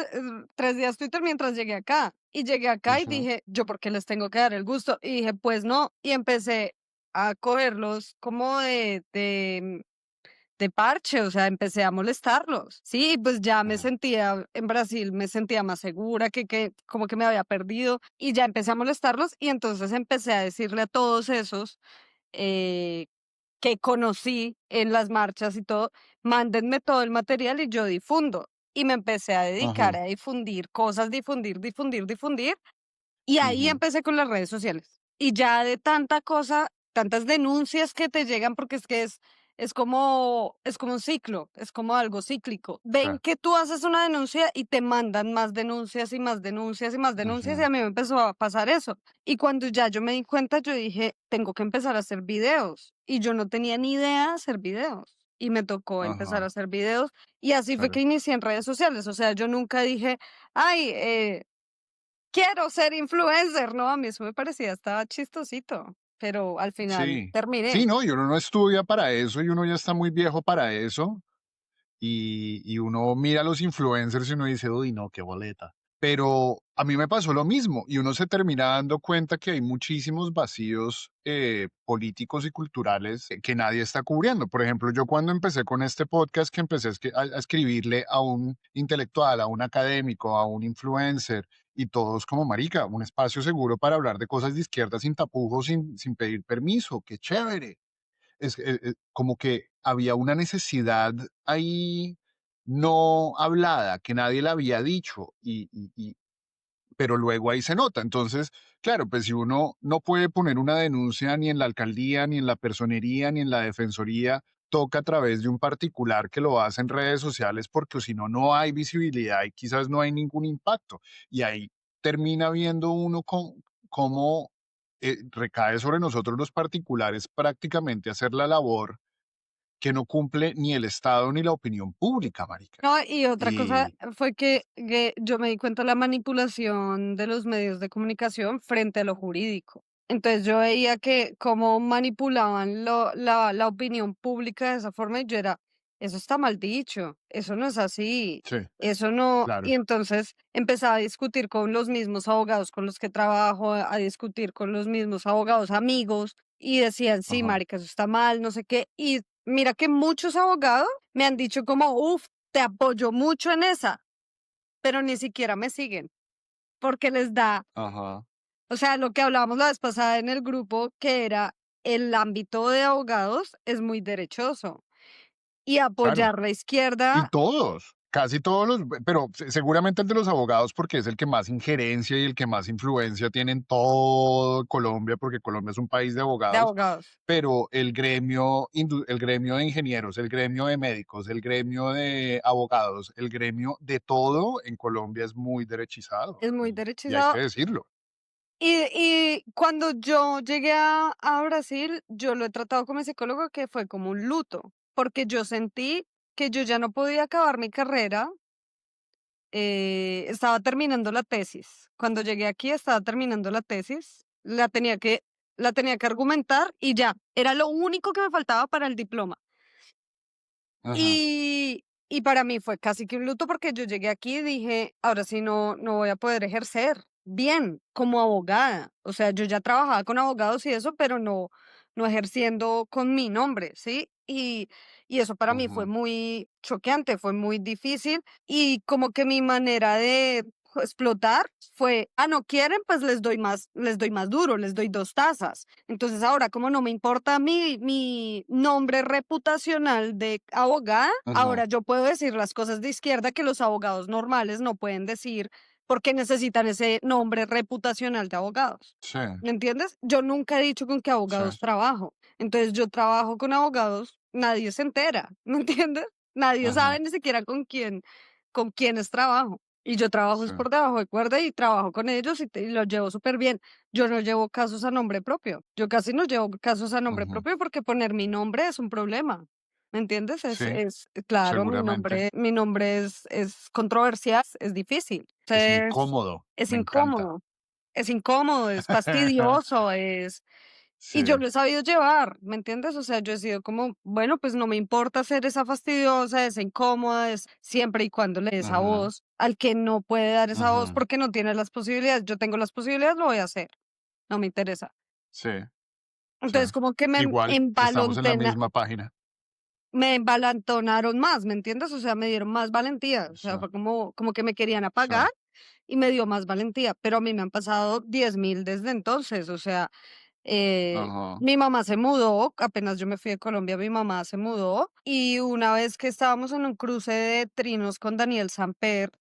[SPEAKER 1] 3 días Twitter mientras llegué acá. Y llegué acá y
[SPEAKER 2] Ujú,
[SPEAKER 1] dije, ¿yo por qué les tengo que dar el gusto? Y dije, pues no. Y empecé a cogerlos como de parche, o sea, empecé a molestarlos. Sí, pues ya me
[SPEAKER 2] ujú,
[SPEAKER 1] sentía en Brasil, me sentía más segura que como que me había perdido y ya empecé a molestarlos y entonces empecé a decirle a todos esos eh, que conocí en las marchas y todo, mándenme todo el material y yo difundo. Y me empecé a dedicar
[SPEAKER 2] ujú,
[SPEAKER 1] a difundir cosas, difundir, difundir, difundir. Y ahí
[SPEAKER 2] ujú,
[SPEAKER 1] empecé con las redes sociales. Y ya de tanta cosa, tantas denuncias que te llegan, porque es que es como un ciclo, es como algo cíclico.
[SPEAKER 2] sí,
[SPEAKER 1] Ven que tú haces una denuncia y te mandan más denuncias y más denuncias y más denuncias y
[SPEAKER 2] ujú,
[SPEAKER 1] a mí me empezó a pasar eso. Y cuando ya yo me di cuenta, yo dije, tengo que empezar a hacer videos. Y yo no tenía ni idea de hacer videos. Y me tocó empezar a
[SPEAKER 2] ajá,
[SPEAKER 1] hacer videos y así fue que
[SPEAKER 2] claro.
[SPEAKER 1] inicié en redes sociales. O sea, yo nunca dije, ay, quiero ser influencer, ¿no? A mí eso me parecía, estaba chistosito, pero al final
[SPEAKER 2] Sí, sí,
[SPEAKER 1] terminé.
[SPEAKER 2] no, y uno no estudia para eso y uno ya está muy viejo para eso. Y uno mira a los influencers y uno dice, uy, no, qué boleta. Pero a mí me pasó lo mismo y uno se termina dando cuenta que hay muchísimos vacíos políticos y culturales que nadie está cubriendo. Por ejemplo, yo cuando empecé con este podcast, que empecé a escribirle a un intelectual, a un académico, a un influencer, y todos como marica, un espacio seguro para hablar de cosas de izquierda sin tapujos, sin pedir permiso, qué chévere. Como que había una necesidad ahí no hablada, que nadie la había dicho pero luego ahí se nota. Entonces, claro, pues si uno no puede poner una denuncia ni en la alcaldía, ni en la personería, ni en la defensoría, toca a través de un particular que lo hace en redes sociales porque si no, no hay visibilidad y quizás no hay ningún impacto. Y ahí termina viendo uno cómo recae sobre nosotros los particulares prácticamente hacer la labor que no cumple ni el Estado ni la opinión pública, marica.
[SPEAKER 1] No, y otra cosa
[SPEAKER 2] Y
[SPEAKER 1] fue que yo me di cuenta de la manipulación de los medios de comunicación frente a lo jurídico. Entonces yo veía que cómo manipulaban la opinión pública de esa forma y yo era, eso está mal dicho, eso no es así,
[SPEAKER 2] sí,
[SPEAKER 1] eso no.
[SPEAKER 2] claro.
[SPEAKER 1] Y entonces empezaba a discutir con los mismos abogados con los que trabajo, a discutir con los mismos abogados amigos y decían, sí,
[SPEAKER 2] Ajá.
[SPEAKER 1] marica, eso está mal, no sé qué. Y mira que muchos abogados me han dicho como, uff, te apoyo mucho en esa, pero ni siquiera me siguen, porque les da,
[SPEAKER 2] Ajá.
[SPEAKER 1] o sea, lo que hablábamos la vez pasada en el grupo, que era el ámbito de abogados es muy derechoso y
[SPEAKER 2] Claro.
[SPEAKER 1] apoyar la
[SPEAKER 2] Y
[SPEAKER 1] izquierda
[SPEAKER 2] todos, casi todos los, pero seguramente el de los abogados porque es el que más injerencia y el que más influencia tiene en todo Colombia, porque Colombia es un país de
[SPEAKER 1] de
[SPEAKER 2] abogados,
[SPEAKER 1] abogados
[SPEAKER 2] pero el gremio, el gremio de ingenieros, el gremio de médicos, el gremio de abogados, el gremio de todo en Colombia es muy derechizado
[SPEAKER 1] es muy
[SPEAKER 2] y hay que
[SPEAKER 1] derechizado.
[SPEAKER 2] decirlo.
[SPEAKER 1] Y cuando yo llegué a Brasil, yo lo he tratado con mi psicólogo que fue como un luto, porque yo sentí que yo ya no podía acabar mi carrera. Estaba terminando la tesis. Cuando llegué aquí estaba terminando la tesis, la tenía que argumentar y ya, era lo único que me faltaba para el diploma.
[SPEAKER 2] Ajá,
[SPEAKER 1] Y para mí fue casi que un luto porque yo llegué aquí y dije, ahora sí no voy a poder ejercer bien como abogada. O sea, yo ya trabajaba con abogados y eso, pero no ejerciendo con mi nombre, ¿sí? Y eso para mí fue
[SPEAKER 2] ujú,
[SPEAKER 1] muy choqueante, fue muy difícil y como que mi manera de explotar fue, no quieren, pues les doy más duro, les doy dos tazas. Entonces ahora, como no me importa mi nombre reputacional de abogada,
[SPEAKER 2] ajá,
[SPEAKER 1] ahora yo puedo decir las cosas de izquierda que los abogados normales no pueden decir porque necesitan ese nombre reputacional de abogados.
[SPEAKER 2] sí,
[SPEAKER 1] ¿Me entiendes? Yo nunca he dicho con qué
[SPEAKER 2] sí,
[SPEAKER 1] abogados trabajo. Entonces yo trabajo con abogados, nadie se entera, ¿me entiendes? Nadie sabe
[SPEAKER 2] ajá,
[SPEAKER 1] ni siquiera con quiénes trabajo. Y yo trabajo es
[SPEAKER 2] sí,
[SPEAKER 1] por debajo de cuerda y trabajo con ellos y los llevo súper bien. Yo no llevo casos a nombre propio. Yo casi no llevo casos a nombre
[SPEAKER 2] ujú,
[SPEAKER 1] propio porque poner mi nombre es un problema. ¿Me entiendes?
[SPEAKER 2] sí,
[SPEAKER 1] Claro,
[SPEAKER 2] seguramente.
[SPEAKER 1] mi nombre es controversial, es difícil.
[SPEAKER 2] Es
[SPEAKER 1] Entonces,
[SPEAKER 2] incómodo,
[SPEAKER 1] es
[SPEAKER 2] me encanta.
[SPEAKER 1] incómodo. Es incómodo, es fastidioso, y yo
[SPEAKER 2] Sí,
[SPEAKER 1] lo he sabido llevar, ¿me entiendes? O sea, yo he sido como, bueno, pues no me importa ser esa fastidiosa, esa incómoda, es siempre y cuando le dé esa
[SPEAKER 2] ujú,
[SPEAKER 1] voz al que no puede dar esa voz
[SPEAKER 2] ujú,
[SPEAKER 1] porque no tiene las posibilidades. Yo tengo las posibilidades, lo voy a hacer, no me interesa.
[SPEAKER 2] sí, sí.
[SPEAKER 1] Entonces, como que
[SPEAKER 2] Igual, estamos en la misma página.
[SPEAKER 1] me embalantonaron más, ¿me entiendes? O sea, me dieron más valentía. O
[SPEAKER 2] Sí,
[SPEAKER 1] sea, fue como que me querían
[SPEAKER 2] sí,
[SPEAKER 1] apagar y me dio más valentía. Pero a mí me han pasado 10.000 desde entonces. O sea,
[SPEAKER 2] ajá.
[SPEAKER 1] mi mamá se mudó, apenas yo me fui de Colombia, mi mamá se mudó. Y una vez que estábamos en un cruce de trinos con Daniel Samper,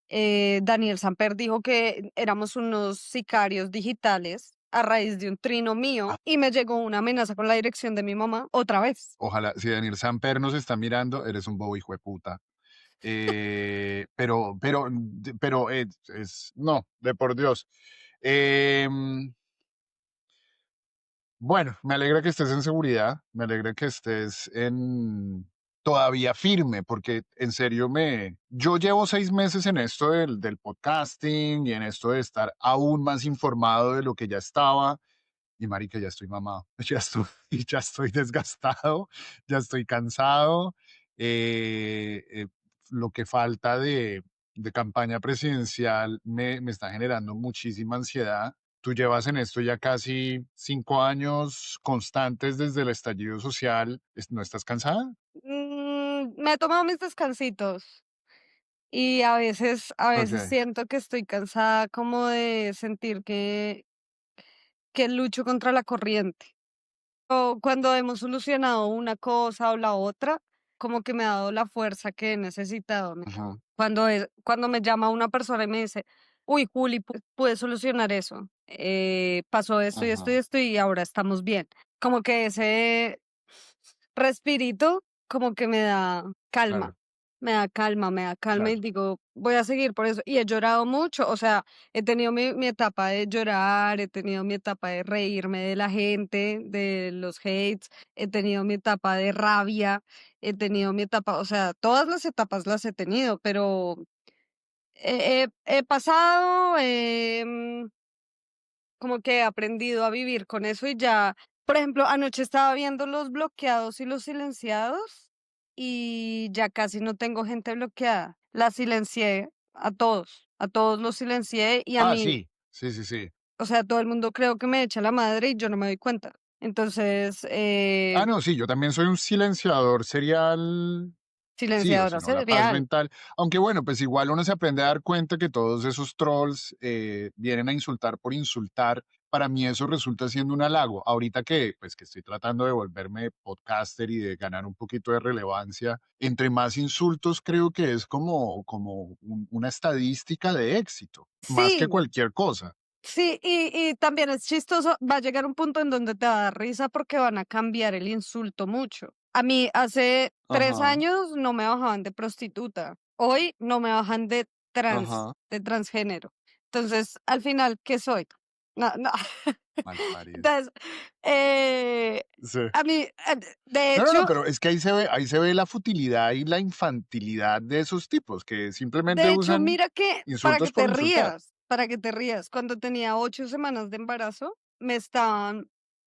[SPEAKER 1] Daniel Samper dijo que éramos unos sicarios digitales a raíz de un trino
[SPEAKER 2] Ah,
[SPEAKER 1] mío y me llegó una amenaza con la dirección de mi mamá otra vez.
[SPEAKER 2] ojalá, si Daniel Samper nos está mirando, eres un bobo hijo de puta. Pero no, de por Dios. Em, bueno, me alegra que estés en seguridad, me alegra que estés en todavía firme, porque en serio yo llevo 6 meses en esto del podcasting y en esto de estar aún más informado de lo que ya estaba. Y marica, ya estoy mamado, ya estoy desgastado, ya estoy cansado. eh, lo que falta de campaña presidencial me está generando muchísima ansiedad. Tú llevas en esto ya casi 5 años constantes desde el estallido social. ¿No estás cansada?
[SPEAKER 1] Me he tomado mis descansitos y a veces
[SPEAKER 2] Ok.
[SPEAKER 1] siento que estoy cansada como de sentir que lucho contra la corriente. O cuando hemos solucionado una cosa o la otra, como que me ha dado la fuerza que he necesitado.
[SPEAKER 2] Ajá,
[SPEAKER 1] Cuando me llama una persona y me dice, uy, Juli, puedes solucionar eso. Pasó esto y esto y
[SPEAKER 2] ajá,
[SPEAKER 1] esto y ahora estamos bien. Como que ese respirito como que
[SPEAKER 2] claro.
[SPEAKER 1] me da calma y
[SPEAKER 2] Claro.
[SPEAKER 1] digo, voy a seguir por eso. Y he llorado mucho, o sea, he tenido mi etapa de llorar, he tenido mi etapa de reírme de la gente, de los hates, he tenido mi etapa de rabia, he tenido mi etapa, o sea, todas las etapas las he tenido, pero he pasado, como que he aprendido a vivir con eso y ya, por ejemplo, anoche estaba viendo los bloqueados y los silenciados y ya casi no tengo gente bloqueada. La silencié a todos los silencié y a
[SPEAKER 2] Ah,
[SPEAKER 1] mí,
[SPEAKER 2] sí, sí, sí, sí.
[SPEAKER 1] o sea, todo el mundo creo que me echa la madre y yo no me doy cuenta. Entonces,
[SPEAKER 2] Ah, no, sí, yo también soy un silenciador serial. Sí, o si
[SPEAKER 1] silenciadora
[SPEAKER 2] no, la paz
[SPEAKER 1] serial.
[SPEAKER 2] mental. Aunque bueno, pues igual uno se aprende a dar cuenta que todos esos trolls vienen a insultar por insultar. Para mí eso resulta siendo un halago. Ahorita que, pues, que estoy tratando de volverme podcaster y de ganar un poquito de relevancia, entre más insultos creo que es como una estadística de éxito, más que
[SPEAKER 1] Sí,
[SPEAKER 2] cualquier cosa.
[SPEAKER 1] sí, y también es chistoso, va a llegar un punto en donde te va a dar risa porque van a cambiar el insulto mucho. A mí hace 3
[SPEAKER 2] Ajá,
[SPEAKER 1] años no me bajaban de prostituta, hoy no me bajan
[SPEAKER 2] ajá,
[SPEAKER 1] de transgénero. Entonces, al final, ¿qué soy? No, no.
[SPEAKER 2] malparido.
[SPEAKER 1] Entonces,
[SPEAKER 2] Sí.
[SPEAKER 1] a mí, de
[SPEAKER 2] No, no, no,
[SPEAKER 1] hecho
[SPEAKER 2] pero es que ahí se ve la futilidad y la infantilidad de esos tipos que simplemente usan
[SPEAKER 1] Mira que
[SPEAKER 2] insultos por insultar.
[SPEAKER 1] para que te rías, cuando tenía 8 semanas de embarazo,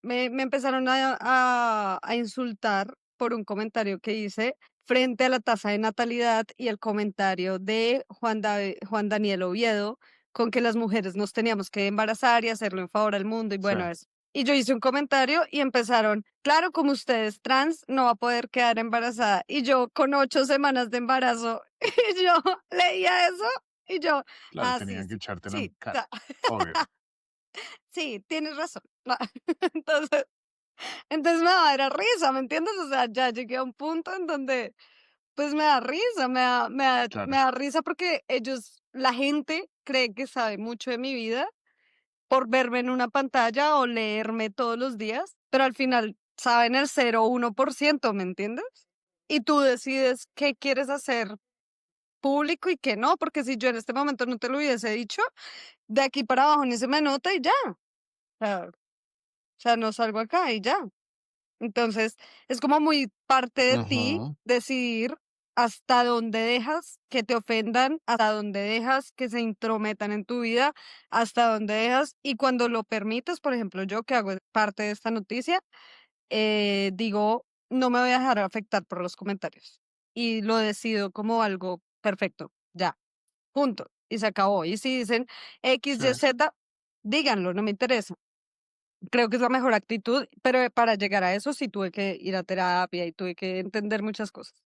[SPEAKER 1] me empezaron a insultar por un comentario que hice frente a la tasa de natalidad y el comentario de Juan Daniel Oviedo con que las mujeres nos teníamos que embarazar y hacerlo en favor al mundo y
[SPEAKER 2] Sí,
[SPEAKER 1] bueno, eso. Y yo hice un comentario y empezaron, claro, como usted es trans, no va a poder quedar embarazada. Y yo con 8 semanas de embarazo y yo leía eso y yo,
[SPEAKER 2] claro,
[SPEAKER 1] ah, sí,
[SPEAKER 2] tenían que
[SPEAKER 1] sí,
[SPEAKER 2] echártelo en
[SPEAKER 1] sí,
[SPEAKER 2] cara, obvio.
[SPEAKER 1] sí, tienes razón. Entonces, entonces me era risa, ¿me entiendes? O sea, ya llegué a un punto en donde, pues me da risa, me
[SPEAKER 2] Claro,
[SPEAKER 1] da risa porque la gente cree que sabe mucho de mi vida por verme en una pantalla o leerme todos los días, pero al final saben el 0,1%, ¿me entiendes? Y tú decides qué quieres hacer público y qué no, porque si yo en este momento no te lo hubiese dicho, de aquí para abajo ni se me nota y ya. O sea, no salgo acá y ya. Entonces, es como muy parte de ti
[SPEAKER 2] ujú,
[SPEAKER 1] decidir hasta dónde dejas que te ofendan, hasta dónde dejas que se intrometan en tu vida, hasta dónde dejas, y cuando lo permites, por ejemplo, yo que hago parte de esta noticia, digo, no me voy a dejar afectar por los comentarios. Y lo decido como algo perfecto, ya, punto. Y se acabó. Y si dicen X,
[SPEAKER 2] sí.
[SPEAKER 1] Y, Z, díganlo, no me interesa. Creo que es la mejor actitud, pero para llegar a eso sí tuve que ir a terapia y tuve que entender muchas cosas.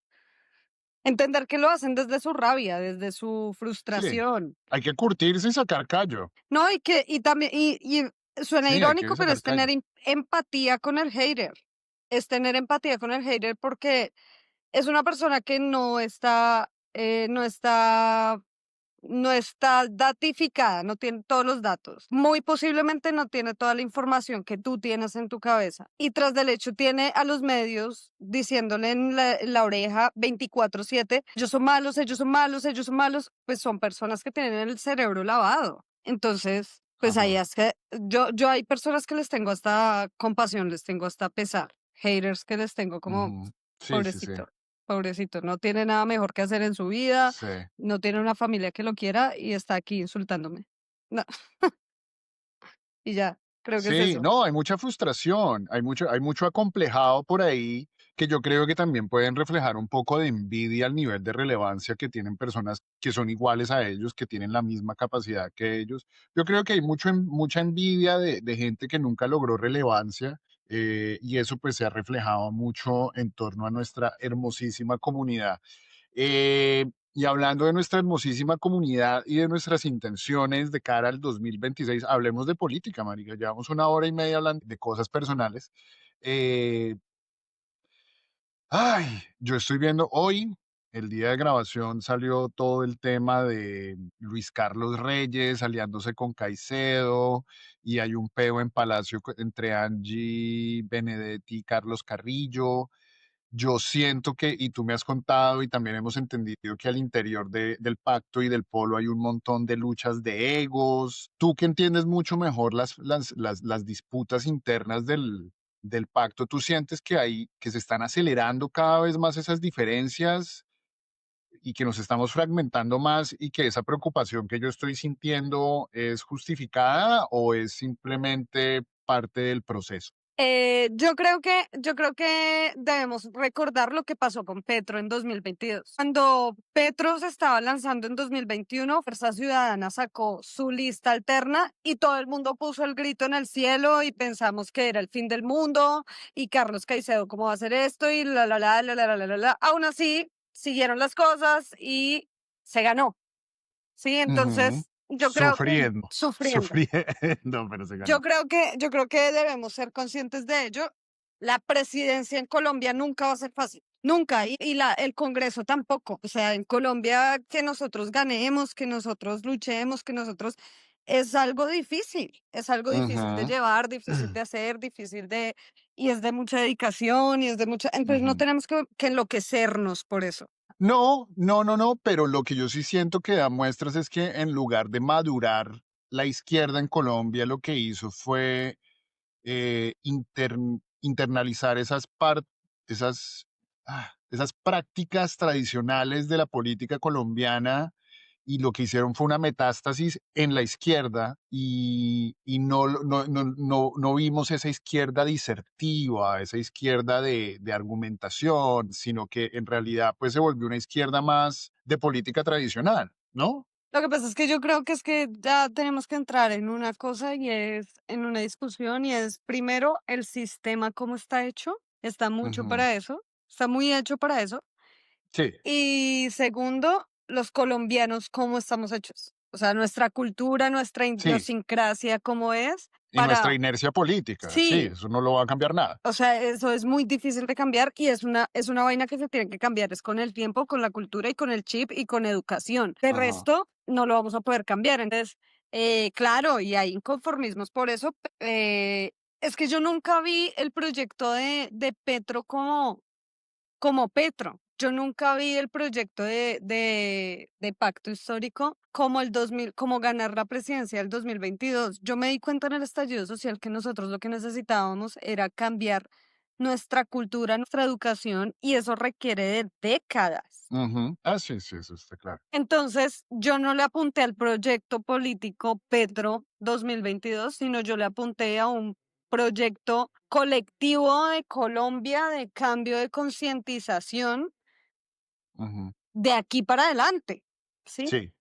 [SPEAKER 1] Entender que lo hacen desde su rabia, desde su
[SPEAKER 2] Sí,
[SPEAKER 1] frustración.
[SPEAKER 2] hay que curtirse y sacar callo.
[SPEAKER 1] No, y también, y suena
[SPEAKER 2] Sí, hay que
[SPEAKER 1] irónico, pero
[SPEAKER 2] sacar
[SPEAKER 1] es tener
[SPEAKER 2] callo.
[SPEAKER 1] empatía con el hater. Es tener empatía con el hater porque es una persona que no está datificada, no tiene todos los datos. Muy posiblemente no tiene toda la información que tú tienes en tu cabeza. Y tras del hecho tiene a los medios diciéndole en la oreja 24/7, ellos son malos, ellos son malos, ellos son malos, pues son personas que tienen el cerebro lavado. Entonces, pues ahí
[SPEAKER 2] Ajá,
[SPEAKER 1] es que yo hay personas que les tengo hasta compasión, les tengo hasta pesar, haters que les tengo como,
[SPEAKER 2] ujú. Sí, sí, sí,
[SPEAKER 1] pobrecito, pobrecito, no tiene nada mejor que hacer en su vida,
[SPEAKER 2] sí.
[SPEAKER 1] no tiene una familia que lo quiera y está aquí insultándome. No, y ya, creo que es
[SPEAKER 2] Sí,
[SPEAKER 1] eso.
[SPEAKER 2] no, hay mucha frustración, hay mucho acomplejado por ahí que yo creo que también pueden reflejar un poco de envidia al nivel de relevancia que tienen personas que son iguales a ellos, que tienen la misma capacidad que ellos. Yo creo que hay mucha envidia de gente que nunca logró relevancia, y eso pues se ha reflejado mucho en torno a nuestra hermosísima comunidad. Y hablando de nuestra hermosísima comunidad y de nuestras intenciones de cara al 2026, hablemos de política, marica. Llevamos una hora y media hablando de cosas personales. Eh, Ay, yo estoy viendo hoy, el día de grabación salió todo el tema de Luis Carlos Reyes aliándose con Caicedo y hay un peo en Palacio entre Angie Benedetti y Carlos Carrillo. Yo siento que, y tú me has contado y también hemos entendido que al interior del pacto y del polo hay un montón de luchas de egos. Tú que entiendes mucho mejor las disputas internas del pacto, ¿tú sientes que que se están acelerando cada vez más esas diferencias y que nos estamos fragmentando más y que esa preocupación que yo estoy sintiendo es justificada o es simplemente parte del proceso?
[SPEAKER 1] Yo creo que debemos recordar lo que pasó con Petro en 2022. Cuando Petro se estaba lanzando en 2021, Fuerza Ciudadana sacó su lista alterna y todo el mundo puso el grito en el cielo y pensamos que era el fin del mundo y Carlos Caicedo, ¿cómo va a hacer esto? Y la. Aún así, siguieron las cosas y se ganó, ¿sí?
[SPEAKER 2] Ujú.
[SPEAKER 1] Entonces, yo creo que
[SPEAKER 2] Sufriendo,
[SPEAKER 1] sufriendo.
[SPEAKER 2] sufriendo, pero se
[SPEAKER 1] Yo
[SPEAKER 2] ganó.
[SPEAKER 1] creo que yo creo que debemos ser conscientes de ello. La presidencia en Colombia nunca va a ser fácil, nunca, y el Congreso tampoco. O sea, en Colombia que nosotros ganemos, que nosotros luchemos, que nosotros es algo difícil de
[SPEAKER 2] Ujú.
[SPEAKER 1] llevar, difícil de hacer, difícil de y es de mucha dedicación y es de mucha entonces no
[SPEAKER 2] Ujú.
[SPEAKER 1] tenemos que enloquecernos por eso.
[SPEAKER 2] No, no, no, no, pero lo que yo sí siento que da muestras es que en lugar de madurar, la izquierda en Colombia lo que hizo fue internalizar esas, esas prácticas tradicionales de la política colombiana y lo que hicieron fue una metástasis en la izquierda y no vimos esa izquierda disertiva, esa izquierda de argumentación, sino que en realidad pues se volvió una izquierda más de política tradicional, ¿no?
[SPEAKER 1] Lo que pasa es que yo creo que es que ya tenemos que entrar en una cosa y es en una discusión y es primero el sistema cómo está hecho, está mucho
[SPEAKER 2] Ujú.
[SPEAKER 1] para eso, está muy hecho para eso.
[SPEAKER 2] Sí,
[SPEAKER 1] Y segundo, los colombianos cómo estamos hechos. O sea, nuestra cultura, nuestra
[SPEAKER 2] sí,
[SPEAKER 1] idiosincrasia, cómo es
[SPEAKER 2] y nuestra
[SPEAKER 1] para...
[SPEAKER 2] inercia política, sí,
[SPEAKER 1] Sí,
[SPEAKER 2] eso no lo va a cambiar nada.
[SPEAKER 1] o sea, eso es muy difícil de cambiar y es una vaina que se tiene que cambiar, es con el tiempo, con la cultura y con el chip y con educación. De
[SPEAKER 2] Ajá.
[SPEAKER 1] resto, no lo vamos a poder cambiar. Entonces, claro, y hay inconformismos por eso. Es que yo nunca vi el proyecto de Petro como Petro. Yo nunca vi el proyecto de pacto histórico como el 2000, como ganar la presidencia del 2022. Yo me di cuenta en el estallido social que nosotros lo que necesitábamos era cambiar nuestra cultura, nuestra educación, y eso requiere de décadas.
[SPEAKER 2] Ujú. Ah, sí, sí, eso está claro.
[SPEAKER 1] Entonces, yo no le apunté al proyecto político Petro 2022, sino yo le apunté a un proyecto colectivo de Colombia de cambio de concientización
[SPEAKER 2] Ujú.
[SPEAKER 1] de aquí para adelante, ¿sí?
[SPEAKER 2] Sí,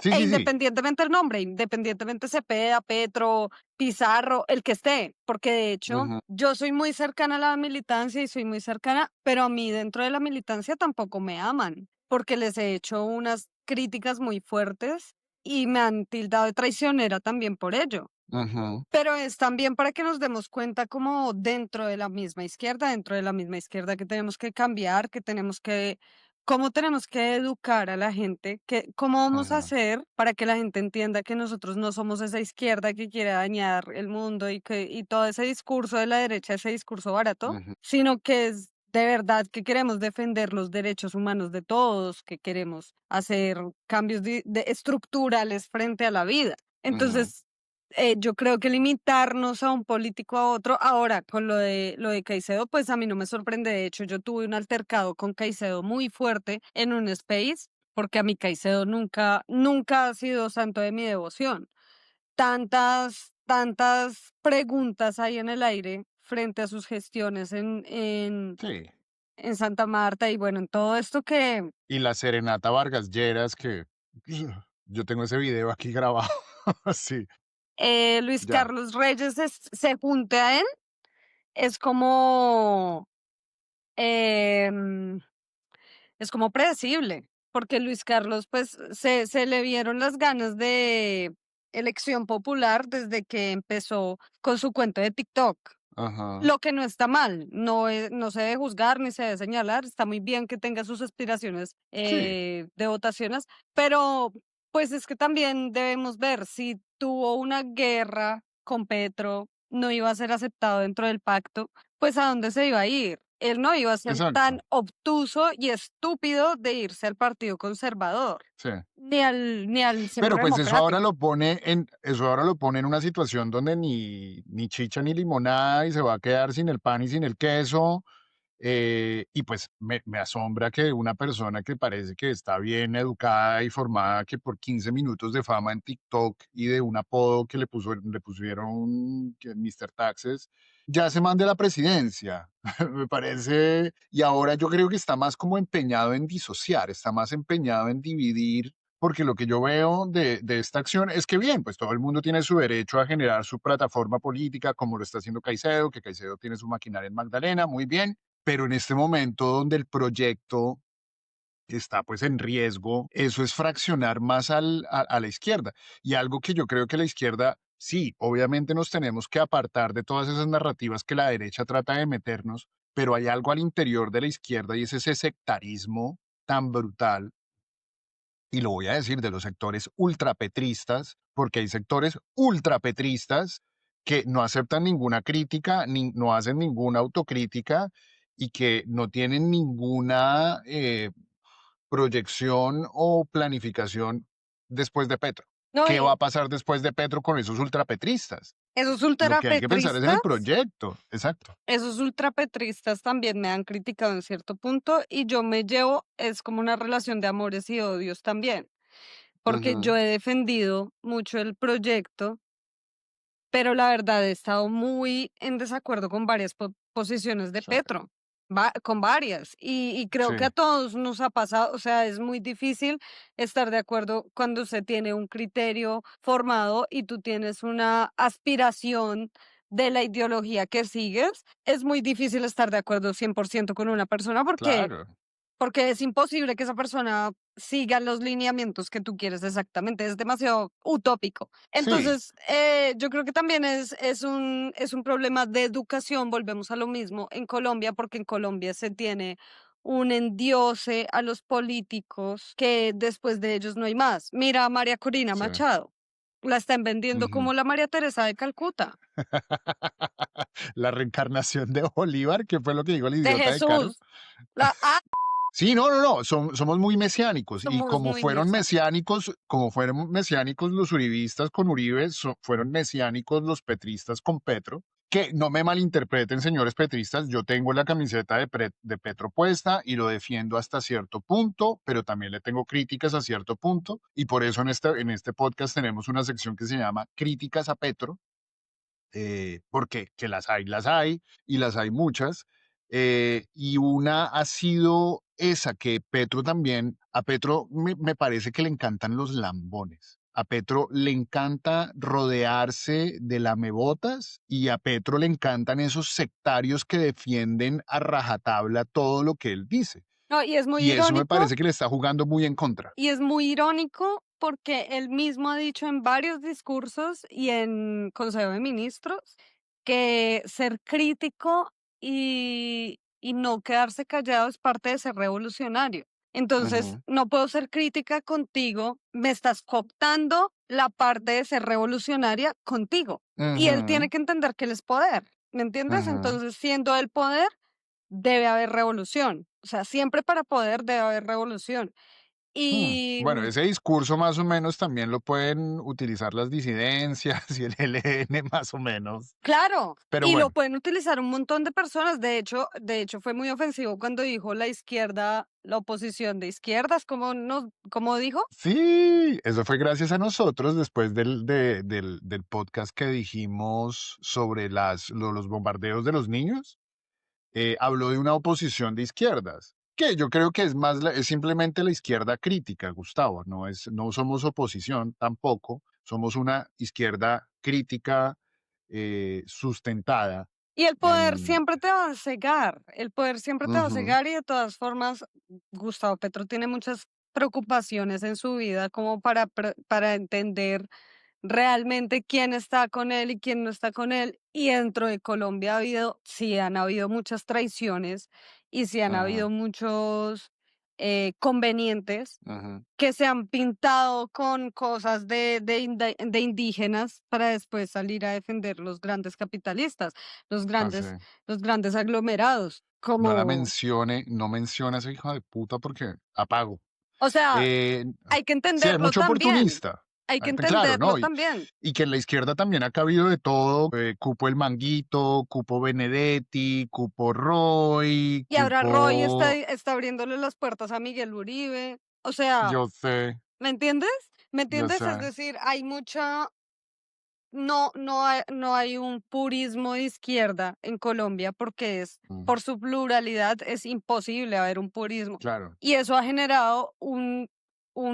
[SPEAKER 2] sí,
[SPEAKER 1] E
[SPEAKER 2] sí, sí.
[SPEAKER 1] independientemente del nombre, independientemente Cepeda, Petro, Pizarro, el que esté, porque de hecho
[SPEAKER 2] Ujú,
[SPEAKER 1] yo soy muy cercana a la militancia y soy muy cercana, pero a mí dentro de la militancia tampoco me aman, porque les he hecho unas críticas muy fuertes y me han tildado de traicionera también por ello.
[SPEAKER 2] ujú,
[SPEAKER 1] Pero es también para que nos demos cuenta como dentro de la misma izquierda que tenemos que cambiar, que tenemos que, cómo tenemos que educar a la gente, que, cómo vamos a
[SPEAKER 2] ujú,
[SPEAKER 1] hacer para que la gente entienda que nosotros no somos esa izquierda que quiere dañar el mundo y que, y todo ese discurso de la derecha, ese discurso barato,
[SPEAKER 2] ujú,
[SPEAKER 1] sino que es de verdad que queremos defender los derechos humanos de todos, que queremos hacer cambios estructurales frente a la vida.
[SPEAKER 2] ujú.
[SPEAKER 1] Entonces, yo creo que limitarnos a un político a otro. Ahora, con lo de Caicedo, pues a mí no me sorprende. De hecho, yo tuve un altercado con Caicedo muy fuerte en un space, porque a mi Caicedo nunca ha sido santo de mi devoción. Tantas preguntas hay en el aire frente a sus gestiones
[SPEAKER 2] Sí.
[SPEAKER 1] en Santa Marta y bueno, en todo esto que
[SPEAKER 2] Y la serenata Vargas Lleras que yo tengo ese video aquí grabado. Sí,
[SPEAKER 1] Luis
[SPEAKER 2] ya.
[SPEAKER 1] Carlos Reyes se junte a él, es como Em, es como predecible, porque Luis Carlos, pues, se le vieron las ganas de elección popular desde que empezó con su cuento de TikTok.
[SPEAKER 2] Ajá.
[SPEAKER 1] lo que no está mal, no se debe juzgar ni se debe señalar, está muy bien que tenga sus aspiraciones,
[SPEAKER 2] Sí,
[SPEAKER 1] de votaciones, pero, pues, es que también debemos ver, si tuvo una guerra con Petro, no iba a ser aceptado dentro del pacto, pues, ¿a dónde se iba a ir? Él no iba a ser tan
[SPEAKER 2] exacto.
[SPEAKER 1] obtuso y estúpido de irse al Partido Conservador,
[SPEAKER 2] Sí.
[SPEAKER 1] ni al
[SPEAKER 2] Pero,
[SPEAKER 1] Centro
[SPEAKER 2] pues,
[SPEAKER 1] Democrático.
[SPEAKER 2] eso ahora lo pone en una situación donde ni chicha ni limonada, y se va a quedar sin el pan y sin el queso. Y pues me asombra que una persona que parece que está bien educada y formada, que por 15 minutos de fama en TikTok y de un apodo que le pusieron que Mr. Taxes, ya se mande a la presidencia. Me parece, y ahora yo creo que está más como empeñado en disociar, está más empeñado en dividir, porque lo que yo veo de esta acción es que bien, pues todo el mundo tiene su derecho a generar su plataforma política, como lo está haciendo Caicedo, que Caicedo tiene su maquinaria en Magdalena, muy bien, pero en este momento donde el proyecto está pues en riesgo, eso es fraccionar más a la izquierda. Y algo que yo creo que la izquierda, sí, obviamente nos tenemos que apartar de todas esas narrativas que la derecha trata de meternos, pero hay algo al interior de la izquierda y es ese sectarismo tan brutal, y lo voy a decir, de los sectores ultrapetristas, porque hay sectores ultrapetristas que no aceptan ninguna crítica, ni, no hacen ninguna autocrítica y que no tienen ninguna proyección o planificación después de Petro.
[SPEAKER 1] No,
[SPEAKER 2] ¿Qué va
[SPEAKER 1] y
[SPEAKER 2] a pasar después de Petro con esos ultrapetristas?
[SPEAKER 1] esos
[SPEAKER 2] Lo que hay que pensar es en el
[SPEAKER 1] ultrapetristas
[SPEAKER 2] proyecto, exacto.
[SPEAKER 1] Esos ultrapetristas también me han criticado en cierto punto y yo me llevo, es como una relación de amores y odios también, porque yo
[SPEAKER 2] Ujú.
[SPEAKER 1] he defendido mucho el proyecto, pero la verdad he estado muy en desacuerdo con varias posiciones de
[SPEAKER 2] Sí,
[SPEAKER 1] Petro, con varias, y creo que a
[SPEAKER 2] sí,
[SPEAKER 1] todos nos ha pasado, o sea, es muy difícil estar de acuerdo cuando se tiene un criterio formado y tú tienes una aspiración de la ideología que sigues, es muy difícil estar de acuerdo 100% con una persona
[SPEAKER 2] claro.
[SPEAKER 1] porque es imposible que esa persona siga los lineamientos que tú quieres exactamente, es demasiado utópico.
[SPEAKER 2] Sí,
[SPEAKER 1] Entonces, yo creo que también es un problema de educación, volvemos a lo mismo en Colombia, porque en Colombia se tiene un endiose a los políticos que después de ellos no hay más. Mira a María Corina
[SPEAKER 2] sí.
[SPEAKER 1] Machado, la están vendiendo
[SPEAKER 2] Ujú.
[SPEAKER 1] como la María Teresa de Calcuta,
[SPEAKER 2] La reencarnación de Bolívar, que fue lo que dijo el
[SPEAKER 1] de
[SPEAKER 2] idiota de Caro.
[SPEAKER 1] Jesús.
[SPEAKER 2] Sí, no, no, no, somos muy mesiánicos, y
[SPEAKER 1] Somos muy mesiánicos.
[SPEAKER 2] como fueron mesiánicos los uribistas con Uribe, fueron mesiánicos los petristas con Petro. Que no me malinterpreten, señores petristas, yo tengo la camiseta de Petro puesta y lo defiendo hasta cierto punto, pero también le tengo críticas a cierto punto, y por eso en este podcast tenemos una sección que se llama Críticas a Petro, porque que las hay y las hay muchas. Y una ha sido esa, que Petro también, a Petro me parece que le encantan los lambones. A Petro le encanta rodearse de lamebotas, y a Petro le encantan esos sectarios que defienden a rajatabla todo lo que él dice.
[SPEAKER 1] No, y es muy
[SPEAKER 2] Y eso me
[SPEAKER 1] irónico
[SPEAKER 2] parece que le está jugando muy en contra.
[SPEAKER 1] Y es muy irónico porque él mismo ha dicho en varios discursos y en Consejo de Ministros que ser crítico y no quedarse callado es parte de ser revolucionario. Entonces,
[SPEAKER 2] Ujú,
[SPEAKER 1] no puedo ser crítica contigo, me estás cooptando la parte de ser revolucionaria contigo. Y él tiene
[SPEAKER 2] ujú,
[SPEAKER 1] que entender que él es poder, ¿me entiendes?
[SPEAKER 2] ujú.
[SPEAKER 1] Entonces, siendo el poder, debe haber revolución. O sea, siempre para poder debe haber revolución. Y,
[SPEAKER 2] Bueno, ese discurso más o menos también lo pueden utilizar las disidencias y el ELN más o menos,
[SPEAKER 1] claro,
[SPEAKER 2] pero
[SPEAKER 1] y lo
[SPEAKER 2] bueno,
[SPEAKER 1] pueden utilizar un montón de personas. De hecho, fue muy ofensivo cuando dijo la izquierda, la oposición de izquierdas, ¿cómo dijo?
[SPEAKER 2] sí, eso fue gracias a nosotros después del podcast que dijimos sobre los bombardeos de los niños. Habló de una oposición de izquierdas, que yo creo que es simplemente la izquierda crítica, Gustavo, no somos oposición tampoco, somos una izquierda crítica, sustentada
[SPEAKER 1] Y el poder
[SPEAKER 2] en...
[SPEAKER 1] siempre te va a cegar, el poder siempre te va a
[SPEAKER 2] Ujú,
[SPEAKER 1] cegar y de todas formas, Gustavo Petro tiene muchas preocupaciones en su vida como para entender realmente quién está con él y quién no está con él. Y dentro de Colombia sí han habido muchas traiciones y sí han
[SPEAKER 2] Ujú,
[SPEAKER 1] habido muchos convenientes
[SPEAKER 2] ujú.
[SPEAKER 1] que se han pintado con cosas de indígenas para después salir a defender los grandes capitalistas, los
[SPEAKER 2] Así.
[SPEAKER 1] grandes, los grandes aglomerados,
[SPEAKER 2] No la
[SPEAKER 1] como,
[SPEAKER 2] mencione, no mencione a ese hijo de puta porque apago.
[SPEAKER 1] o sea,
[SPEAKER 2] Eh,
[SPEAKER 1] hay que
[SPEAKER 2] sí, hay
[SPEAKER 1] entenderlo
[SPEAKER 2] mucho
[SPEAKER 1] también,
[SPEAKER 2] oportunista.
[SPEAKER 1] hay que
[SPEAKER 2] Claro,
[SPEAKER 1] entenderlo
[SPEAKER 2] ¿no?
[SPEAKER 1] también.
[SPEAKER 2] Y que en la izquierda también ha cabido de todo, cupo el Manguito, cupo Benedetti, cupo Roy,
[SPEAKER 1] Y ahora Roy está,
[SPEAKER 2] cupo,
[SPEAKER 1] está abriéndole las puertas a Miguel Uribe. O sea,
[SPEAKER 2] yo sé,
[SPEAKER 1] ¿me entiendes? ¿Me
[SPEAKER 2] yo
[SPEAKER 1] entiendes? Es
[SPEAKER 2] sé.
[SPEAKER 1] decir, hay mucha, no hay un purismo de izquierda en Colombia porque
[SPEAKER 2] Mm,
[SPEAKER 1] por su pluralidad es imposible haber un purismo.
[SPEAKER 2] claro,
[SPEAKER 1] Y eso ha generado un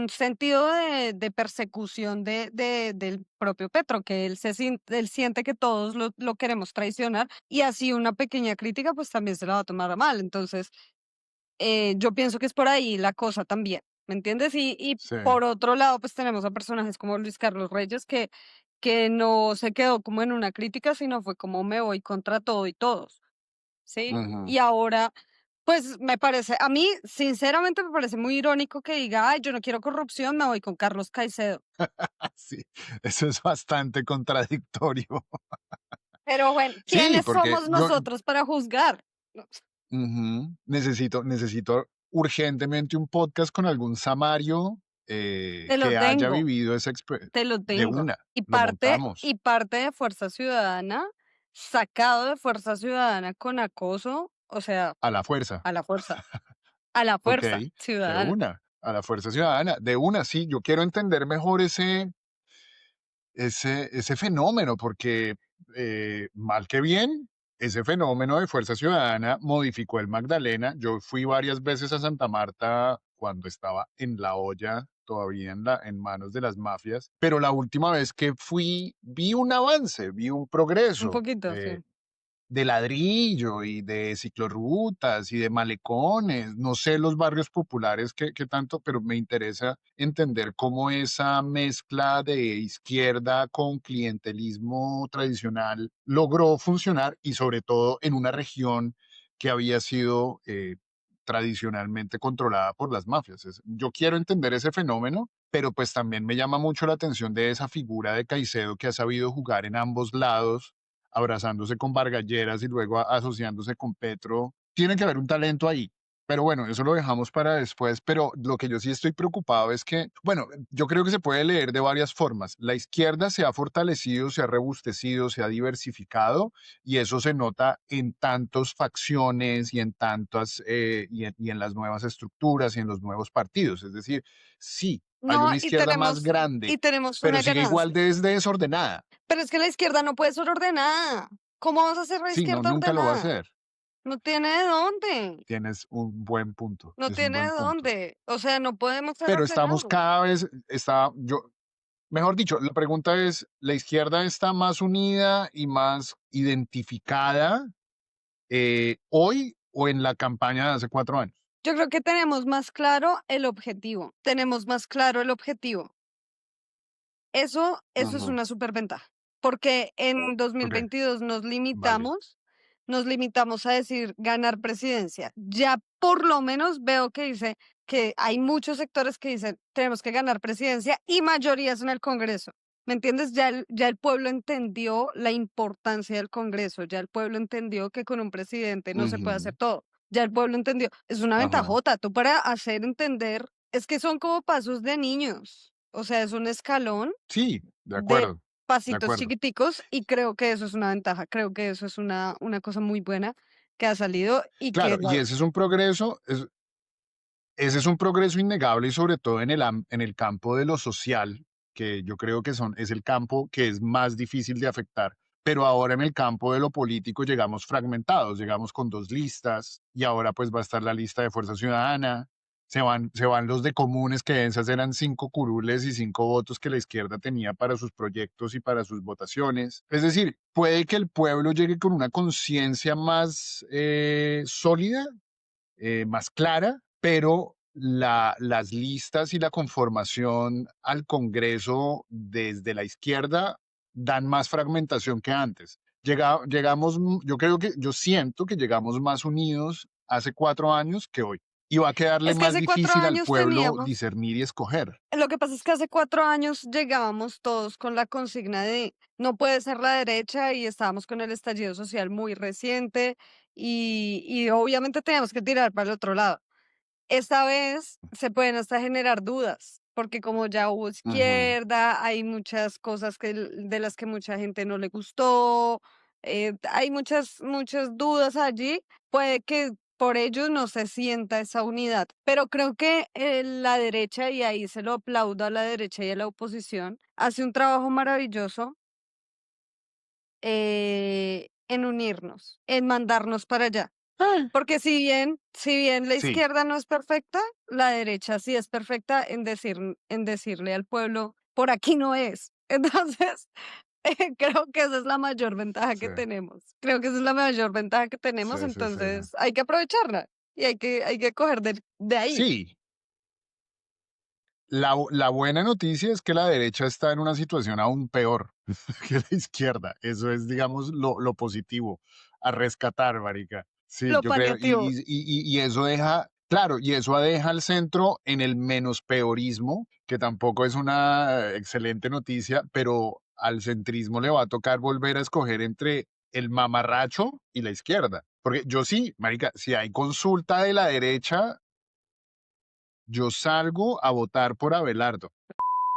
[SPEAKER 1] sentido de persecución del propio Petro, que él siente que todos lo queremos traicionar y así una pequeña crítica pues también se la va a tomar a mal. Entonces, yo pienso que es por ahí la cosa también, ¿me entiendes? Y
[SPEAKER 2] sí.
[SPEAKER 1] por otro lado, pues tenemos a personajes como Luis Carlos Reyes que no se quedó como en una crítica, sino fue como me voy contra todo y todos, ¿sí?
[SPEAKER 2] Ujú.
[SPEAKER 1] Y ahora, pues me parece, a mí sinceramente me parece muy irónico que diga, ay, yo no quiero corrupción, me voy con Carlos Caicedo.
[SPEAKER 2] Sí, eso es bastante contradictorio.
[SPEAKER 1] Pero bueno,
[SPEAKER 2] Sí,
[SPEAKER 1] ¿quiénes
[SPEAKER 2] porque
[SPEAKER 1] somos
[SPEAKER 2] yo,
[SPEAKER 1] nosotros para juzgar? No,
[SPEAKER 2] ujú. Necesito urgentemente un podcast con algún samario
[SPEAKER 1] te lo
[SPEAKER 2] que haya
[SPEAKER 1] tengo.
[SPEAKER 2] vivido esa experiencia.
[SPEAKER 1] Te lo
[SPEAKER 2] De
[SPEAKER 1] tengo.
[SPEAKER 2] una,
[SPEAKER 1] Y
[SPEAKER 2] lo
[SPEAKER 1] parte
[SPEAKER 2] montamos.
[SPEAKER 1] y parte de Fuerza Ciudadana, sacado de Fuerza Ciudadana con acoso, o sea,
[SPEAKER 2] A la fuerza.
[SPEAKER 1] a la fuerza, a la
[SPEAKER 2] Ok,
[SPEAKER 1] Fuerza
[SPEAKER 2] de
[SPEAKER 1] Ciudadana.
[SPEAKER 2] una. A la Fuerza Ciudadana. De una, sí. Yo quiero entender mejor ese fenómeno, porque mal que bien, ese fenómeno de Fuerza Ciudadana modificó el Magdalena. Yo fui varias veces a Santa Marta cuando estaba en la olla, todavía en manos de las mafias, pero la última vez que fui vi un avance, vi un
[SPEAKER 1] Un
[SPEAKER 2] progreso.
[SPEAKER 1] poquito, sí.
[SPEAKER 2] De ladrillo y de ciclorrutas y de malecones, no sé los barrios populares que tanto, pero me interesa entender cómo esa mezcla de izquierda con clientelismo tradicional logró funcionar y sobre todo en una región que había sido tradicionalmente controlada por las mafias. Yo quiero entender ese fenómeno, pero pues también me llama mucho la atención de esa figura de Caicedo que ha sabido jugar en ambos lados abrazándose con Vargalleras y luego asociándose con Petro. Tiene que haber un talento ahí. Pero bueno, eso lo dejamos para después. Pero lo que yo sí estoy preocupado es que, bueno, yo creo que se puede leer de varias formas. La izquierda se ha fortalecido, se ha robustecido, se ha diversificado y eso se nota en tantas facciones y en tantas y en las nuevas estructuras y en los nuevos partidos. Es decir, sí, hay
[SPEAKER 1] No,
[SPEAKER 2] una izquierda más
[SPEAKER 1] y
[SPEAKER 2] grande,
[SPEAKER 1] tenemos
[SPEAKER 2] pero
[SPEAKER 1] una
[SPEAKER 2] sigue igual
[SPEAKER 1] ganancia.
[SPEAKER 2] de desordenada.
[SPEAKER 1] Pero es que la izquierda no puede ser ordenada. ¿Cómo vas a hacer la
[SPEAKER 2] Sí, no,
[SPEAKER 1] izquierda
[SPEAKER 2] nunca lo va a
[SPEAKER 1] ordenada?
[SPEAKER 2] hacer.
[SPEAKER 1] No tiene de dónde.
[SPEAKER 2] Tienes un buen punto,
[SPEAKER 1] No
[SPEAKER 2] es un
[SPEAKER 1] tiene
[SPEAKER 2] buen
[SPEAKER 1] de
[SPEAKER 2] punto.
[SPEAKER 1] dónde. O sea, no podemos ser
[SPEAKER 2] Pero estamos
[SPEAKER 1] ordenados.
[SPEAKER 2] cada vez, mejor dicho, la pregunta es, ¿la izquierda está más unida y más identificada hoy o en la campaña de hace 4 años?
[SPEAKER 1] Yo creo que tenemos más claro el objetivo. Tenemos más claro el objetivo. Eso es
[SPEAKER 2] Ujú,
[SPEAKER 1] una superventaja, porque en
[SPEAKER 2] ok,
[SPEAKER 1] 2022
[SPEAKER 2] vale.
[SPEAKER 1] nos limitamos a decir ganar presidencia. Ya por lo menos veo que dice que hay muchos sectores que dicen tenemos que ganar presidencia y mayorías en el Congreso. ¿Me entiendes? Ya el pueblo entendió la importancia del Congreso, ya el pueblo entendió que con un presidente no se puede hacer
[SPEAKER 2] Ujú,
[SPEAKER 1] todo. Ya el pueblo entendió. Es una
[SPEAKER 2] ajá.
[SPEAKER 1] ventajota. Tú para hacer entender, es que son como pasos de niños. O sea, es un escalón
[SPEAKER 2] Sí,
[SPEAKER 1] de
[SPEAKER 2] de
[SPEAKER 1] pasitos
[SPEAKER 2] acuerdo.
[SPEAKER 1] chiquiticos y creo que eso es una ventaja, creo que eso es una cosa muy buena que ha salido y que
[SPEAKER 2] Claro, y ese es un progreso, ese es un progreso innegable y sobre todo en el campo de lo social, que yo creo que es el campo que es más difícil de afectar. Pero ahora en el campo de lo político llegamos fragmentados, llegamos con dos listas y ahora pues va a estar la lista de Fuerza Ciudadana, se van los de comunes, que esas eran 5 curules y 5 votos que la izquierda tenía para sus proyectos y para sus votaciones. Es decir, puede que el pueblo llegue con una conciencia más sólida, más clara, pero las listas y la conformación al Congreso desde la izquierda dan más fragmentación que antes. Llegamos, yo creo que, yo siento que llegamos más unidos hace 4 años que hoy. Y va a quedarle
[SPEAKER 1] Es que
[SPEAKER 2] más
[SPEAKER 1] hace 4
[SPEAKER 2] difícil al
[SPEAKER 1] años
[SPEAKER 2] pueblo
[SPEAKER 1] teníamos
[SPEAKER 2] discernir y escoger.
[SPEAKER 1] lo que pasa es que hace 4 años llegábamos todos con la consigna de no puede ser la derecha y estábamos con el estallido social muy reciente y obviamente teníamos que tirar para el otro lado. Esta vez se pueden hasta generar dudas, porque como ya hubo
[SPEAKER 2] Ujú.
[SPEAKER 1] izquierda, hay muchas cosas de las que mucha gente no le gustó, hay muchas dudas allí. Puede que por ello no se sienta esa unidad, pero creo que la derecha, y ahí se lo aplaudo a la derecha y a la oposición, hace un trabajo maravilloso en unirnos, en mandarnos para allá.
[SPEAKER 2] Eh,
[SPEAKER 1] Porque si bien la
[SPEAKER 2] Sí,
[SPEAKER 1] izquierda no es perfecta, la derecha sí es perfecta en decirle al pueblo: "Por aquí no es". Entonces, creo que esa es la mayor ventaja
[SPEAKER 2] sí,
[SPEAKER 1] que tenemos. Creo que esa es la mayor ventaja que tenemos,
[SPEAKER 2] sí, sí, sí.
[SPEAKER 1] entonces hay que aprovecharla y hay que coger de ahí.
[SPEAKER 2] Sí, la buena noticia es que la derecha está en una situación aún peor que la izquierda. Eso es, digamos, lo positivo a rescatar, marica. Sí,
[SPEAKER 1] Lo
[SPEAKER 2] yo creo,
[SPEAKER 1] paliativo.
[SPEAKER 2] y eso deja, claro, y eso deja al centro en el menos peorismo, que tampoco es una excelente noticia, pero al centrismo le va a tocar volver a escoger entre el mamarracho y la izquierda. Porque yo sí, marica, si hay consulta de la derecha, yo salgo a votar por Abelardo.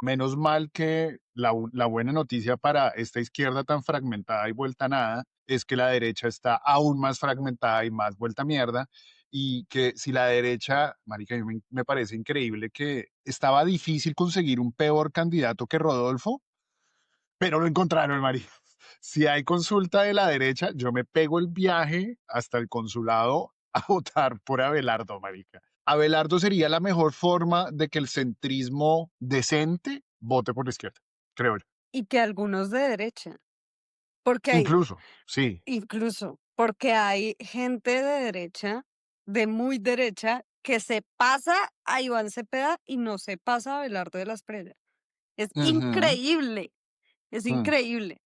[SPEAKER 2] Menos mal que la buena noticia para esta izquierda tan fragmentada y vuelta a nada es que la derecha está aún más fragmentada y más vuelta a mierda. Y que si la derecha, marica, a mí me parece increíble que estaba difícil conseguir un peor candidato que Rodolfo, pero lo encontraron, marica. Si hay consulta de la derecha, yo me pego el viaje hasta el consulado a votar por Abelardo, marica. Abelardo sería la mejor forma de que el centrismo decente vote por la izquierda, creo yo.
[SPEAKER 1] Y que algunos de derecha, porque hay
[SPEAKER 2] Incluso, sí.
[SPEAKER 1] porque hay gente de derecha, de muy derecha, que se pasa a Iván Cepeda y no se pasa a Abelardo de las Espriella. Es
[SPEAKER 2] Ujú,
[SPEAKER 1] increíble, es
[SPEAKER 2] mm,
[SPEAKER 1] increíble.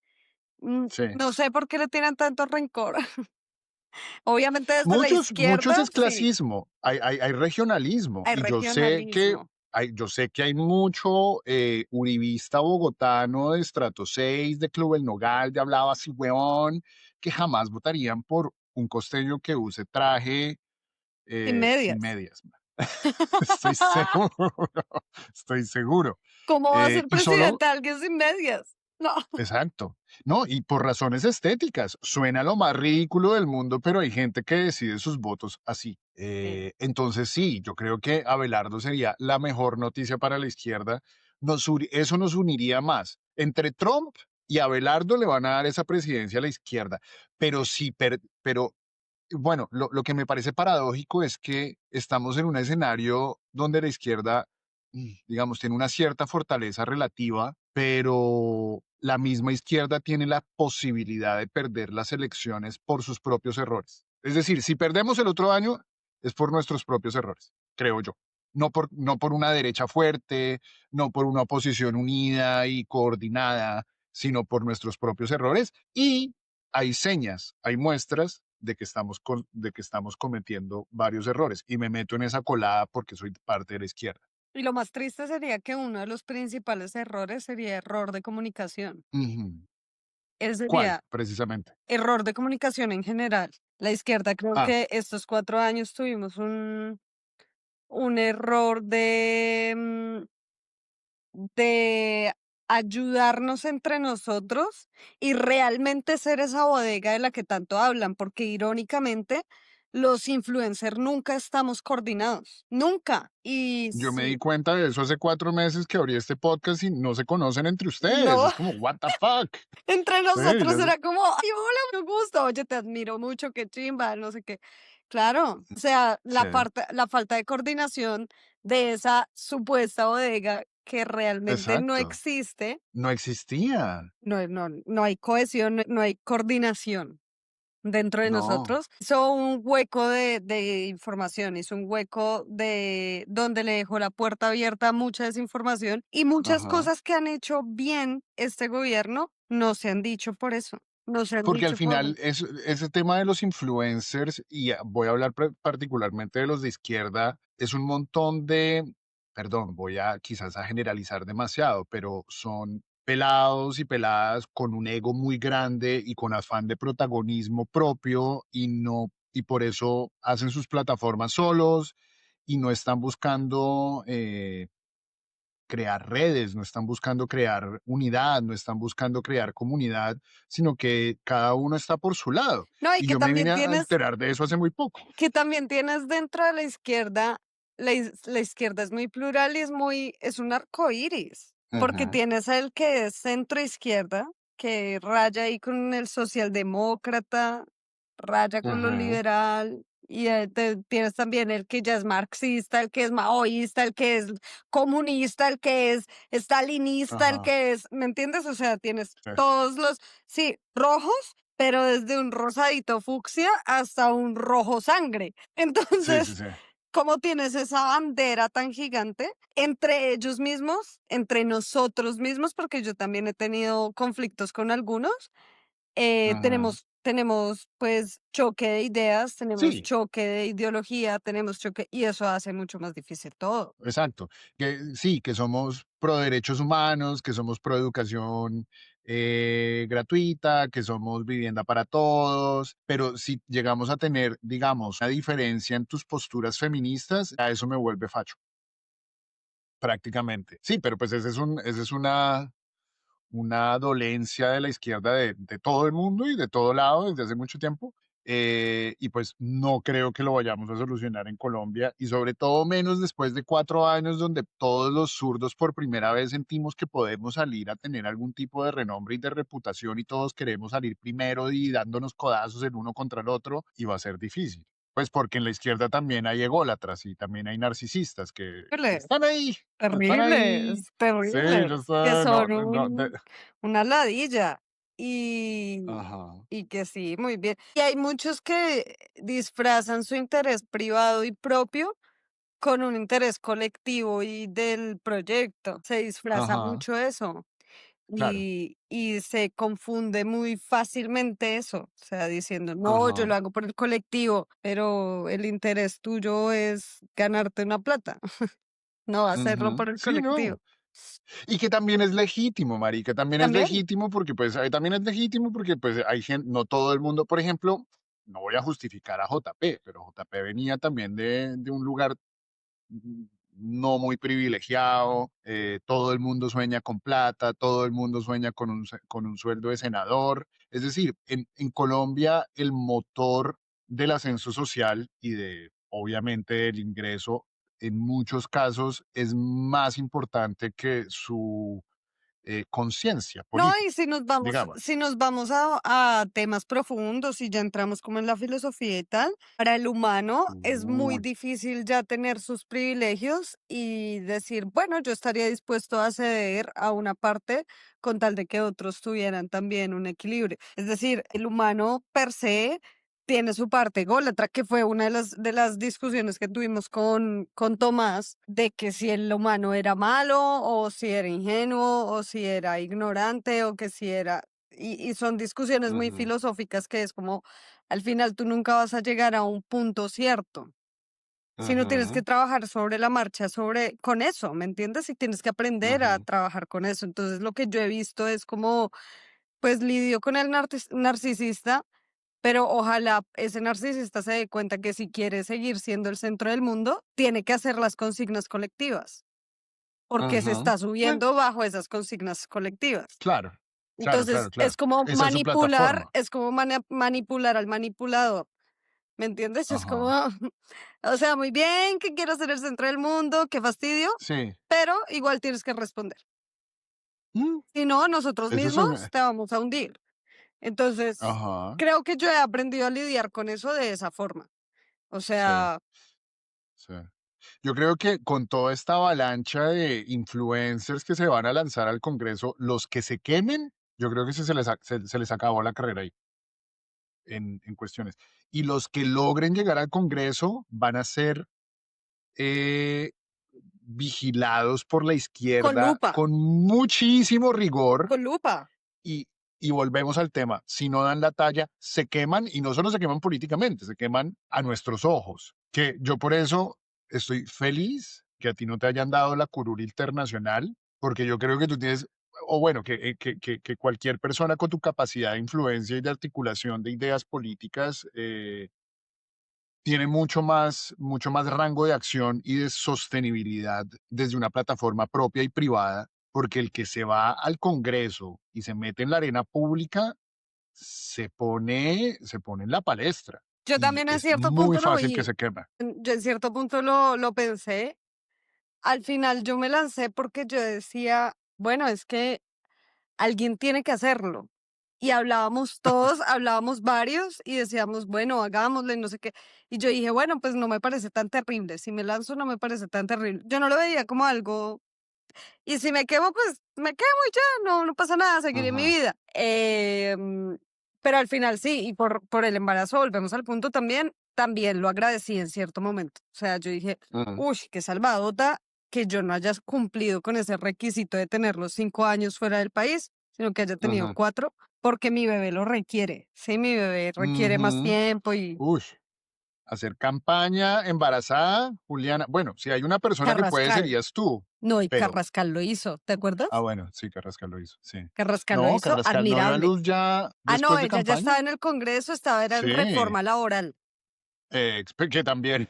[SPEAKER 2] sí.
[SPEAKER 1] No sé por qué le tienen tanto rencor. Obviamente desde la
[SPEAKER 2] Muchos
[SPEAKER 1] izquierda,
[SPEAKER 2] es
[SPEAKER 1] sí,
[SPEAKER 2] clasismo, hay regionalismo,
[SPEAKER 1] hay
[SPEAKER 2] y
[SPEAKER 1] regionalismo.
[SPEAKER 2] yo sé que hay mucho uribista bogotano de estrato 6 de Club El Nogal, de Hablaba así, huevón, que jamás votarían por un costeño que use traje
[SPEAKER 1] Sin
[SPEAKER 2] sin
[SPEAKER 1] medias.
[SPEAKER 2] medias. Estoy seguro, estoy seguro.
[SPEAKER 1] ¿Cómo va a ser
[SPEAKER 2] Y solo,
[SPEAKER 1] presidente alguien sin medias? No.
[SPEAKER 2] exacto. No, y por razones estéticas, suena lo más ridículo del mundo, pero hay gente que decide sus votos así.
[SPEAKER 1] Sí.
[SPEAKER 2] Entonces, sí, yo creo que Abelardo sería la mejor noticia para la izquierda. Eso nos uniría más. Entre Trump y Abelardo le van a dar esa presidencia a la izquierda, pero sí, pero bueno, lo que me parece paradójico es que estamos en un escenario donde la izquierda, digamos, tiene una cierta fortaleza relativa, pero la misma izquierda tiene la posibilidad de perder las elecciones por sus propios errores. Es decir, si perdemos el otro año, es por nuestros propios errores, creo yo. No por una derecha fuerte, no por una oposición unida y coordinada, sino por nuestros propios errores. Y hay señas, hay muestras de que estamos cometiendo varios errores y me meto en esa colada porque soy parte de la izquierda.
[SPEAKER 1] Y lo más triste sería que uno de los principales errores sería error de comunicación.
[SPEAKER 2] Ujú.
[SPEAKER 1] Ese
[SPEAKER 2] ¿Cuál,
[SPEAKER 1] sería
[SPEAKER 2] precisamente?
[SPEAKER 1] error de comunicación en general. La izquierda creo
[SPEAKER 2] Ah,
[SPEAKER 1] que estos 4 años tuvimos un error de ayudarnos entre nosotros y realmente ser esa bodega de la que tanto hablan, porque irónicamente los influencers nunca estamos coordinados, nunca. Y
[SPEAKER 2] yo me di
[SPEAKER 1] sí,
[SPEAKER 2] cuenta de eso hace 4 meses que abrí este podcast y no se conocen entre ustedes.
[SPEAKER 1] no,
[SPEAKER 2] Es como, what the fuck.
[SPEAKER 1] entre
[SPEAKER 2] Sí,
[SPEAKER 1] nosotros era como, ay, hola, me gusta, oye, te admiro mucho, qué chimba, no sé qué. Claro, o sea,
[SPEAKER 2] sí,
[SPEAKER 1] la falta de coordinación de esa supuesta bodega que realmente no
[SPEAKER 2] exacto.
[SPEAKER 1] existe.
[SPEAKER 2] No existía.
[SPEAKER 1] No hay cohesión, no hay coordinación. dentro de
[SPEAKER 2] No,
[SPEAKER 1] nosotros, hizo un hueco de información, hizo un hueco de donde le dejó la puerta abierta a mucha desinformación y muchas
[SPEAKER 2] ajá.
[SPEAKER 1] cosas que han hecho bien este gobierno no se han dicho por eso, no se han
[SPEAKER 2] Porque al
[SPEAKER 1] dicho por...
[SPEAKER 2] final ese tema de los influencers, y voy a hablar particularmente de los de izquierda, es un montón de, perdón, voy a quizás a generalizar demasiado, pero son pelados y peladas con un ego muy grande y con afán de protagonismo propio y no, y por eso hacen sus plataformas solos y no están buscando crear redes, no están buscando crear unidad, no están buscando crear comunidad, sino que cada uno está por su lado.
[SPEAKER 1] No, y
[SPEAKER 2] Y yo me vine a
[SPEAKER 1] tienes
[SPEAKER 2] enterar de eso hace muy poco.
[SPEAKER 1] que también tienes dentro de la izquierda, la izquierda es muy plural y es un arco iris, porque
[SPEAKER 2] Ujú,
[SPEAKER 1] tienes el que es centro izquierda, que raya ahí con el socialdemócrata, raya con lo
[SPEAKER 2] ujú,
[SPEAKER 1] liberal, y tienes también el que ya es marxista, el que es maoísta, el que es comunista, el que es estalinista, el
[SPEAKER 2] ajá,
[SPEAKER 1] que es, ¿me entiendes? O sea, tienes
[SPEAKER 2] sí,
[SPEAKER 1] todos los, sí, rojos, pero desde un rosadito fucsia hasta un rojo sangre.
[SPEAKER 2] sí, sí,
[SPEAKER 1] Entonces,
[SPEAKER 2] sí,
[SPEAKER 1] ¿cómo tienes esa bandera tan gigante entre ellos mismos, entre nosotros mismos? Porque yo también he tenido conflictos con algunos.
[SPEAKER 2] ujú.
[SPEAKER 1] Tenemos pues choque de ideas, tenemos
[SPEAKER 2] Sí,
[SPEAKER 1] choque de ideología, tenemos choque, y eso hace mucho más difícil todo.
[SPEAKER 2] exacto. Que sí, que somos pro derechos humanos, que somos pro educación gratuita, que somos vivienda para todos, pero si llegamos a tener, digamos, una diferencia en tus posturas feministas, a eso me vuelve facho. Prácticamente. Sí, pero pues esa es una dolencia de la izquierda de todo el mundo y de todo lado desde hace mucho tiempo. Y pues no creo que lo vayamos a solucionar en Colombia y sobre todo menos después de 4 años donde todos los zurdos por primera vez sentimos que podemos salir a tener algún tipo de renombre y de reputación y todos queremos salir primero y dándonos codazos el uno contra el otro y va a ser difícil. Pues porque en la izquierda también hay ególatras y también hay narcisistas que
[SPEAKER 1] Horrible,
[SPEAKER 2] están ahí.
[SPEAKER 1] terribles,
[SPEAKER 2] Sí, yo
[SPEAKER 1] terribles, que
[SPEAKER 2] sé, no,
[SPEAKER 1] son
[SPEAKER 2] no,
[SPEAKER 1] una ladilla. Y,
[SPEAKER 2] ajá,
[SPEAKER 1] y que sí, muy bien. Y hay muchos que disfrazan su interés privado y propio con un interés colectivo y del proyecto. Se disfraza
[SPEAKER 2] ajá,
[SPEAKER 1] mucho eso.
[SPEAKER 2] claro,
[SPEAKER 1] Y se confunde muy fácilmente eso, o sea, diciendo, no, yo lo
[SPEAKER 2] ajá,
[SPEAKER 1] hago por el colectivo, pero el interés tuyo es ganarte una plata, no hacerlo
[SPEAKER 2] ujú.
[SPEAKER 1] por el
[SPEAKER 2] Sí,
[SPEAKER 1] colectivo.
[SPEAKER 2] no. Y que también es legítimo, marica, también es
[SPEAKER 1] También.
[SPEAKER 2] legítimo porque, pues, también es legítimo porque, pues, hay gente, no todo el mundo, por ejemplo, no voy a justificar a JP, pero JP venía también de un lugar no muy privilegiado, todo el mundo sueña con plata, todo el mundo sueña con un sueldo de senador. Es decir, en Colombia el motor del ascenso social y de, obviamente, del ingreso, en muchos casos es más importante que su conciencia
[SPEAKER 1] No, y
[SPEAKER 2] política, digamos.
[SPEAKER 1] si nos vamos a temas profundos y ya entramos como en la filosofía y tal, para el humano es muy
[SPEAKER 2] Uy,
[SPEAKER 1] difícil ya tener sus privilegios y decir, bueno, yo estaría dispuesto a ceder a una parte con tal de que otros tuvieran también un equilibrio. Es decir, el humano per se tiene su parte ególatra, que fue una de las discusiones que tuvimos con Tomás, de que si el humano era malo o si era ingenuo o si era ignorante o que si era... Y son discusiones muy
[SPEAKER 2] ujú,
[SPEAKER 1] filosóficas que es como, al final tú nunca vas a llegar a un punto cierto, sino tienes que
[SPEAKER 2] ujú,
[SPEAKER 1] trabajar sobre la marcha, sobre, con eso, ¿me entiendes? Y tienes que aprender a
[SPEAKER 2] ujú,
[SPEAKER 1] trabajar con eso. Entonces lo que yo he visto es como, pues lidio con el narcisista, pero ojalá ese narcisista se dé cuenta que si quiere seguir siendo el centro del mundo, tiene que hacer las consignas colectivas, porque se
[SPEAKER 2] ujú.
[SPEAKER 1] está subiendo bajo esas consignas colectivas.
[SPEAKER 2] Claro, claro, claro,
[SPEAKER 1] Entonces,
[SPEAKER 2] claro. Esa es su plataforma.
[SPEAKER 1] es como manipular al manipulador, ¿me entiendes? Es como,
[SPEAKER 2] Ajá.
[SPEAKER 1] o sea, muy bien que quiero ser el centro del mundo, qué fastidio,
[SPEAKER 2] Sí.
[SPEAKER 1] pero igual tienes que responder.
[SPEAKER 2] Mm,
[SPEAKER 1] Si no, nosotros
[SPEAKER 2] eso
[SPEAKER 1] mismos
[SPEAKER 2] se
[SPEAKER 1] te vamos a hundir. Entonces,
[SPEAKER 2] ajá,
[SPEAKER 1] creo que yo he aprendido a lidiar con eso de esa forma. O
[SPEAKER 2] sí,
[SPEAKER 1] sea,
[SPEAKER 2] sí. Yo creo que con toda esta avalancha de influencers que se van a lanzar al Congreso, los que se quemen, yo creo que se les acabó la carrera ahí. en cuestiones. Y los que logren llegar al Congreso van a ser eh, vigilados por la
[SPEAKER 1] Con
[SPEAKER 2] izquierda
[SPEAKER 1] lupa,
[SPEAKER 2] con muchísimo rigor
[SPEAKER 1] con lupa.
[SPEAKER 2] y, y volvemos al tema, si no dan la talla, se queman y no solo se queman políticamente, se queman a nuestros ojos. Que yo por eso estoy feliz que a ti no te hayan dado la curul internacional, porque yo creo que tú tienes, o bueno, que cualquier persona con tu capacidad de influencia y de articulación de ideas políticas tiene mucho más rango de acción y de sostenibilidad desde una plataforma propia y privada, porque el que se va al Congreso y se mete en la arena pública se pone en la palestra
[SPEAKER 1] Yo
[SPEAKER 2] y
[SPEAKER 1] también en
[SPEAKER 2] es
[SPEAKER 1] cierto
[SPEAKER 2] muy
[SPEAKER 1] punto lo
[SPEAKER 2] fácil que
[SPEAKER 1] vi,
[SPEAKER 2] se quema.
[SPEAKER 1] yo en cierto punto lo pensé. Al final yo me lancé porque yo decía, bueno, es que alguien tiene que hacerlo. Y hablábamos todos, hablábamos varios y decíamos, bueno, hagámoslo y no sé qué. Y yo dije, bueno, pues no me parece tan terrible. Si me lanzo, no me parece tan terrible. Yo no lo veía como algo. Y si me quemo, pues me quemo y ya, no pasa nada, seguiré mi
[SPEAKER 2] Ujú,
[SPEAKER 1] vida. Pero al final sí, y por el embarazo, volvemos al punto también lo agradecí en cierto momento. O sea, yo dije,
[SPEAKER 2] ujú,
[SPEAKER 1] uy, qué salvadota que yo no haya cumplido con ese requisito de tener los 5 años fuera del país, sino que haya tenido
[SPEAKER 2] ujú,
[SPEAKER 1] 4, porque mi bebé lo requiere. Sí, mi bebé requiere más
[SPEAKER 2] ujú.
[SPEAKER 1] tiempo y
[SPEAKER 2] Ush, hacer campaña embarazada, Juliana. Bueno, si hay una persona que puede,
[SPEAKER 1] Carrascal.
[SPEAKER 2] serías tú,
[SPEAKER 1] No, y
[SPEAKER 2] pero
[SPEAKER 1] Carrascal lo hizo, ¿te acuerdas?
[SPEAKER 2] bueno, sí, Carrascal lo hizo, sí.
[SPEAKER 1] Carrascal lo
[SPEAKER 2] No,
[SPEAKER 1] hizo,
[SPEAKER 2] Carrascal no dio a
[SPEAKER 1] admirable.
[SPEAKER 2] luz ya
[SPEAKER 1] Ah, no,
[SPEAKER 2] después de
[SPEAKER 1] ella ya
[SPEAKER 2] campaña.
[SPEAKER 1] estaba en el Congreso, estaba era en
[SPEAKER 2] Sí,
[SPEAKER 1] reforma laboral.
[SPEAKER 2] que también,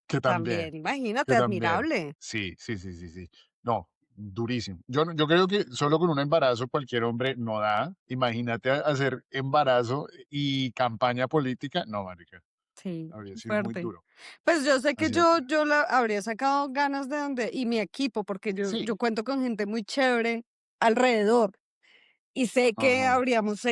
[SPEAKER 2] que también,
[SPEAKER 1] También, imagínate,
[SPEAKER 2] que también.
[SPEAKER 1] admirable.
[SPEAKER 2] Sí, sí, sí, sí, sí. No, durísimo. Yo creo que solo con un embarazo cualquier hombre no da. Imagínate hacer embarazo y campaña política. No, marica,
[SPEAKER 1] Sí,
[SPEAKER 2] habría sido muy
[SPEAKER 1] fuerte.
[SPEAKER 2] duro.
[SPEAKER 1] Pues yo sé que
[SPEAKER 2] Así es.
[SPEAKER 1] yo la habría sacado ganas de donde, y mi equipo, porque yo
[SPEAKER 2] Sí.
[SPEAKER 1] cuento con gente muy chévere alrededor. Y sé que
[SPEAKER 2] Ajá.
[SPEAKER 1] habríamos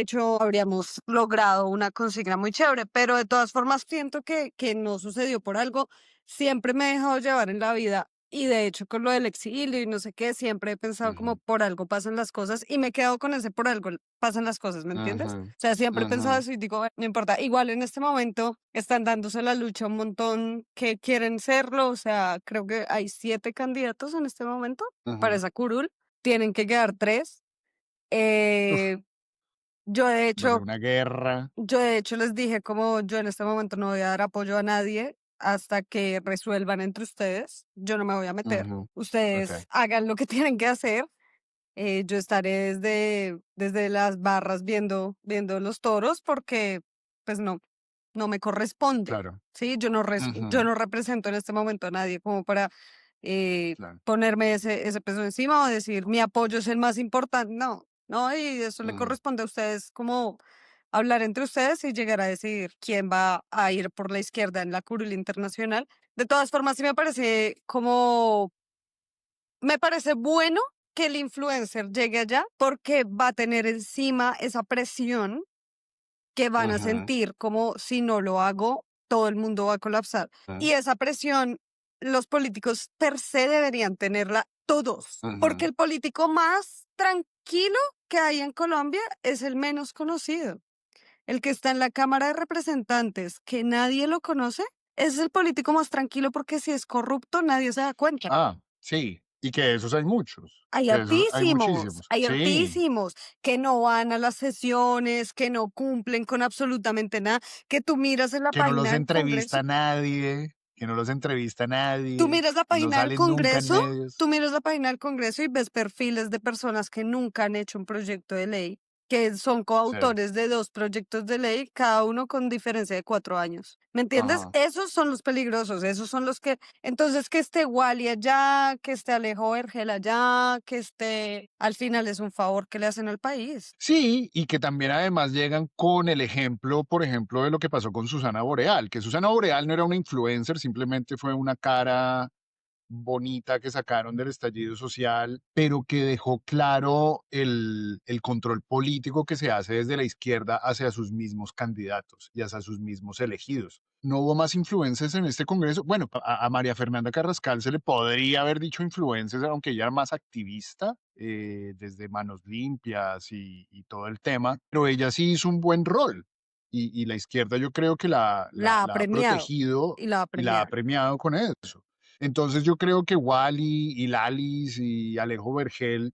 [SPEAKER 1] logrado una consigna muy chévere, pero de todas formas siento que no sucedió por algo. Siempre me he dejado llevar en la vida y de hecho con lo del exilio y no sé qué, siempre he pensado como
[SPEAKER 2] Ujú,
[SPEAKER 1] por algo pasan las cosas y me he quedado con ese por algo pasan las cosas, ¿me entiendes?
[SPEAKER 2] ujú,
[SPEAKER 1] O sea, siempre he pensado
[SPEAKER 2] ujú,
[SPEAKER 1] eso y digo, "Bueno, no importa". Igual en este momento están dándose la lucha un montón que quieren serlo, o sea, creo que hay 7 candidatos en este momento para
[SPEAKER 2] ujú.
[SPEAKER 1] esa curul, tienen que quedar 3.
[SPEAKER 2] Uf,
[SPEAKER 1] Eh, yo de
[SPEAKER 2] va a ser
[SPEAKER 1] hecho
[SPEAKER 2] una guerra.
[SPEAKER 1] yo de hecho les dije como yo en este momento no voy a dar apoyo a nadie hasta que resuelvan entre ustedes, yo no me voy a meter.
[SPEAKER 2] Ujú,
[SPEAKER 1] Ustedes
[SPEAKER 2] okey,
[SPEAKER 1] hagan lo que tienen que hacer, yo estaré desde las barras viendo los toros porque, pues no me corresponde,
[SPEAKER 2] claro.
[SPEAKER 1] ¿sí? Yo
[SPEAKER 2] Ujú,
[SPEAKER 1] no represento en este momento a nadie como para,
[SPEAKER 2] claro.
[SPEAKER 1] ponerme ese peso encima o decir: "Mi apoyo es el más importante". No, no, y eso le
[SPEAKER 2] Ujú,
[SPEAKER 1] corresponde a ustedes como hablar entre ustedes y llegar a decidir quién va a ir por la izquierda en la curul internacional. De todas formas, sí me parece bueno que el influencer llegue allá porque va a tener encima esa presión que van a
[SPEAKER 2] ujú,
[SPEAKER 1] sentir como si no lo hago, todo el mundo va a colapsar.
[SPEAKER 2] ujú,
[SPEAKER 1] Y esa presión los políticos per se deberían tenerla todos, porque
[SPEAKER 2] ujú.
[SPEAKER 1] el político más tranquilo que hay en Colombia es el menos conocido. El que está en la Cámara de Representantes, que nadie lo conoce, es el político más tranquilo porque si es corrupto nadie se da cuenta.
[SPEAKER 2] Ah, sí, y que esos hay muchos, que esos hay muchísimos.
[SPEAKER 1] Hay
[SPEAKER 2] Sí,
[SPEAKER 1] hartísimos que no van a las sesiones, que no cumplen con absolutamente nada, que tú miras en la
[SPEAKER 2] que no
[SPEAKER 1] página
[SPEAKER 2] los
[SPEAKER 1] del Congreso,
[SPEAKER 2] entrevista nadie, que no los entrevista
[SPEAKER 1] tú
[SPEAKER 2] nadie,
[SPEAKER 1] miras la
[SPEAKER 2] y no
[SPEAKER 1] página del
[SPEAKER 2] salen nunca en
[SPEAKER 1] Congreso,
[SPEAKER 2] medios.
[SPEAKER 1] tú miras la página del Congreso y ves perfiles de personas que nunca han hecho un proyecto de ley, que son
[SPEAKER 2] Sí,
[SPEAKER 1] coautores de 2 proyectos de ley, cada uno con diferencia de 4 años. ¿Me entiendes?
[SPEAKER 2] ajá.
[SPEAKER 1] Esos son los peligrosos, esos son los que entonces que esté Wally allá, que esté Alejo Vergel allá, que esté al final es un favor que le hacen al país.
[SPEAKER 2] Sí, y que también además llegan con el ejemplo, por ejemplo, de lo que pasó con Susana Boreal, que Susana Boreal no era una influencer, simplemente fue una cara bonita que sacaron del estallido social, pero que dejó claro el control político que se hace desde la izquierda hacia sus mismos candidatos y hacia sus mismos elegidos. No hubo más influencers en este Congreso. Bueno, a María Fernanda Carrascal se le podría haber dicho influencers, aunque ella era más activista, desde Manos Limpias y todo el tema, pero ella sí hizo un buen rol. y la izquierda yo creo que la, la,
[SPEAKER 1] La ha
[SPEAKER 2] la ha
[SPEAKER 1] premiado
[SPEAKER 2] protegido
[SPEAKER 1] y la va a
[SPEAKER 2] y la ha
[SPEAKER 1] premiar.
[SPEAKER 2] premiado con eso. Entonces yo creo que Wally y Lalis y Alejo Vergel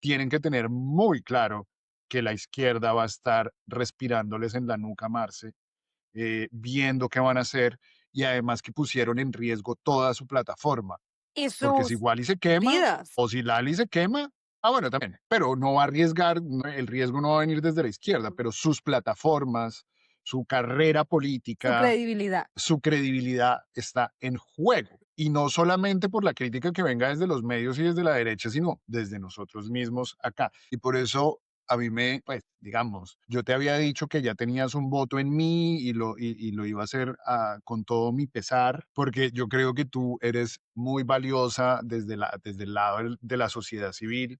[SPEAKER 2] tienen que tener muy claro que la izquierda va a estar respirándoles en la nuca a Marce, viendo qué van a hacer y además que pusieron en riesgo toda su plataforma.
[SPEAKER 1] Y
[SPEAKER 2] Porque si
[SPEAKER 1] sus
[SPEAKER 2] Wally se quema
[SPEAKER 1] vidas.
[SPEAKER 2] o si Lali se quema, bueno, también, pero no va a arriesgar, el riesgo no va a venir desde la izquierda, pero sus plataformas, su carrera
[SPEAKER 1] Su
[SPEAKER 2] política,
[SPEAKER 1] credibilidad.
[SPEAKER 2] su credibilidad está en juego. Y no solamente por la crítica que venga desde los medios y desde la derecha, sino desde nosotros mismos acá. Y por eso a mí me, pues, digamos, yo te había dicho que ya tenías un voto en mí y lo iba a hacer con todo mi pesar, porque yo creo que tú eres muy valiosa desde el lado de la sociedad civil,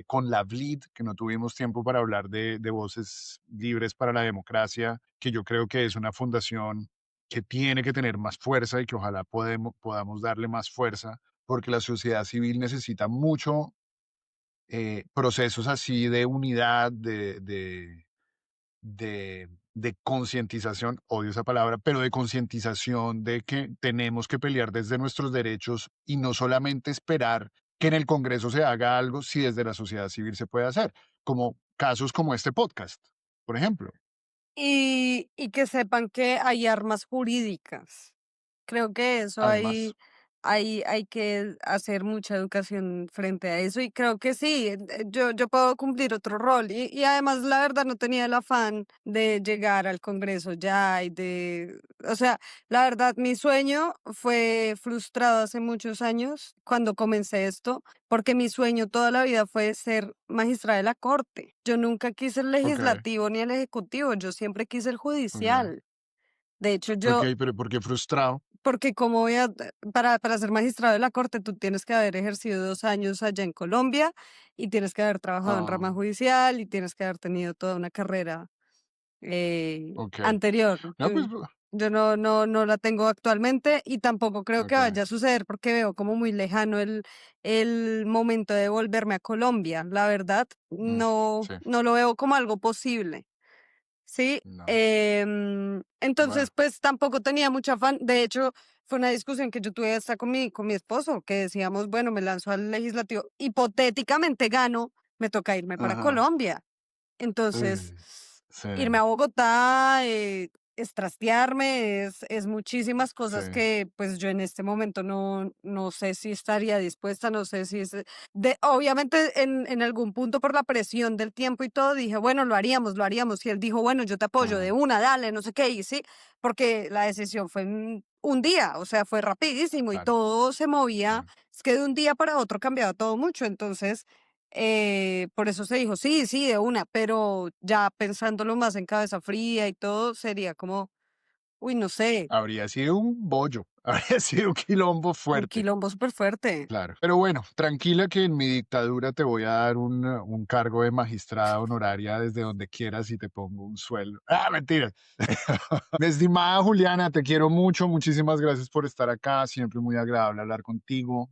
[SPEAKER 2] con la VLID, que no tuvimos tiempo para hablar de Voces Libres para la Democracia, que yo creo que es una fundación que tiene que tener más fuerza y que ojalá podamos darle más fuerza, porque la sociedad civil necesita mucho procesos así de unidad, de concientización, odio esa palabra, pero de concientización de que tenemos que pelear desde nuestros derechos y no solamente esperar que en el Congreso se haga algo si desde la sociedad civil se puede hacer, como casos como este podcast, por ejemplo.
[SPEAKER 1] Y que sepan que hay armas jurídicas. Creo que eso
[SPEAKER 2] Además,
[SPEAKER 1] hay que hacer mucha educación frente a eso y creo que sí, yo puedo cumplir otro rol y además la verdad no tenía el afán de llegar al Congreso ya y de, o sea, la verdad mi sueño fue frustrado hace muchos años cuando comencé esto, porque mi sueño toda la vida fue ser magistrada de la Corte. Yo nunca quise el
[SPEAKER 2] ok,
[SPEAKER 1] legislativo ni el ejecutivo, yo siempre quise el
[SPEAKER 2] ok,
[SPEAKER 1] judicial. De hecho,
[SPEAKER 2] ok,
[SPEAKER 1] yo
[SPEAKER 2] pero ¿por qué frustrado?
[SPEAKER 1] porque como voy a para ser magistrado de la corte, tú tienes que haber ejercido 2 años allá en Colombia, y tienes que haber trabajado en rama
[SPEAKER 2] Ah,
[SPEAKER 1] judicial, y tienes que haber tenido toda una carrera,
[SPEAKER 2] ok.
[SPEAKER 1] anterior.
[SPEAKER 2] No, pues,
[SPEAKER 1] Yo no la tengo actualmente, y tampoco creo que
[SPEAKER 2] ok.
[SPEAKER 1] vaya a suceder, porque veo como muy lejano el momento de volverme a Colombia. La verdad,
[SPEAKER 2] Mm, sí,
[SPEAKER 1] no lo veo como algo posible. Sí,
[SPEAKER 2] no.
[SPEAKER 1] entonces,
[SPEAKER 2] Bueno,
[SPEAKER 1] pues, tampoco tenía mucho afán. De hecho, fue una discusión que yo tuve hasta con mi esposo, que decíamos: "Bueno, me lanzo al legislativo, hipotéticamente gano, me toca irme para
[SPEAKER 2] ajá.
[SPEAKER 1] Colombia". Entonces,
[SPEAKER 2] Sí,
[SPEAKER 1] irme a Bogotá, es trastearme, es muchísimas
[SPEAKER 2] sí.
[SPEAKER 1] cosas que, pues, yo en este momento no sé si estaría dispuesta, no sé si es de obviamente, en algún punto, por la presión del tiempo y todo, dije: "Bueno, lo haríamos", y él dijo: "Bueno, yo te apoyo, de
[SPEAKER 2] Ajá,
[SPEAKER 1] una, dale, no sé qué", y sí, porque la decisión fue en un día, o sea, fue rapidísimo y
[SPEAKER 2] claro,
[SPEAKER 1] todo se
[SPEAKER 2] sí.
[SPEAKER 1] movía, es que de un día para otro cambiaba todo mucho, entonces por eso se dijo, sí, sí, de una, pero ya pensándolo más en cabeza fría y todo, sería como, uy, no sé,
[SPEAKER 2] Habría sido un bollo, habría sido un quilombo
[SPEAKER 1] un
[SPEAKER 2] fuerte,
[SPEAKER 1] quilombo súper fuerte.
[SPEAKER 2] claro. Pero bueno, tranquila que en mi dictadura te voy a dar un cargo de magistrada honoraria desde donde quieras y te pongo un sueldo. Ah, mentiras. Mi estimada Juliana, te quiero mucho, muchísimas gracias por estar acá, siempre muy agradable hablar contigo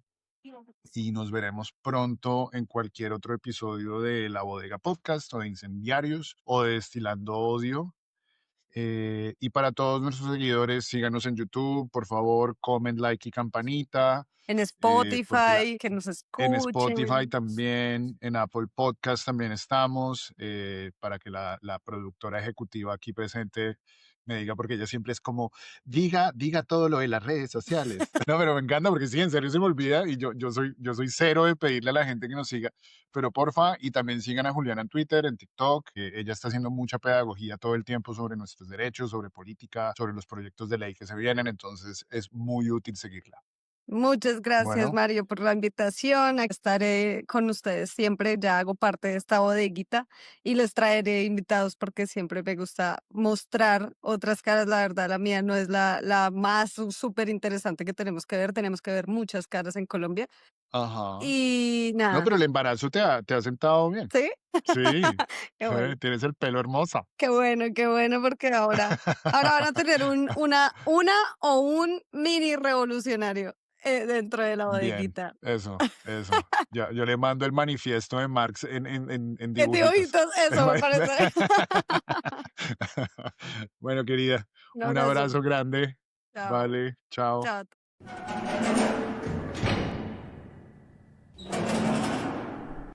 [SPEAKER 2] y nos veremos pronto en cualquier otro episodio de La Bodega Podcast o de Incendiarios o de Destilando Odio. Y para todos nuestros seguidores, síganos en YouTube, por favor, comment, like y campanita,
[SPEAKER 1] En
[SPEAKER 2] porque
[SPEAKER 1] Spotify, que nos
[SPEAKER 2] en Spotify
[SPEAKER 1] escuchen.
[SPEAKER 2] también, en Apple Podcast también estamos, para que la productora ejecutiva aquí presente me diga, porque ella siempre es como, diga todo lo de las redes sociales. No, pero me encanta porque sí, en serio se me olvida y yo soy cero de pedirle a la gente que nos siga, pero porfa, y también sigan a Juliana en Twitter, en TikTok, que ella está haciendo mucha pedagogía todo el tiempo sobre nuestros derechos, sobre política, sobre los proyectos de ley que se vienen, entonces es muy útil seguirla.
[SPEAKER 1] Muchas gracias,
[SPEAKER 2] Bueno,
[SPEAKER 1] Mario, por la invitación. Aquí estaré con ustedes siempre. Ya hago parte de esta bodeguita y les traeré invitados porque siempre me gusta mostrar otras caras. La verdad, la mía no es la más súper interesante que tenemos que ver. Tenemos que ver muchas caras en Colombia.
[SPEAKER 2] ajá.
[SPEAKER 1] Y
[SPEAKER 2] No,
[SPEAKER 1] nada,
[SPEAKER 2] pero el embarazo te ha sentado bien.
[SPEAKER 1] ¿sí?
[SPEAKER 2] Sí,
[SPEAKER 1] Qué bueno,
[SPEAKER 2] tienes el pelo hermosa.
[SPEAKER 1] qué bueno, porque ahora van a tener una o un mini revolucionario dentro de la
[SPEAKER 2] Bien,
[SPEAKER 1] bodeguita.
[SPEAKER 2] eso. Yo le mando el manifiesto de Marx en
[SPEAKER 1] ¿Qué
[SPEAKER 2] dibujitos.
[SPEAKER 1] dibujitos? Eso me parece.
[SPEAKER 2] Bueno, querida,
[SPEAKER 1] Un
[SPEAKER 2] un
[SPEAKER 1] abrazo.
[SPEAKER 2] abrazo grande.
[SPEAKER 1] Chao.
[SPEAKER 2] Vale, chao.
[SPEAKER 1] Chao.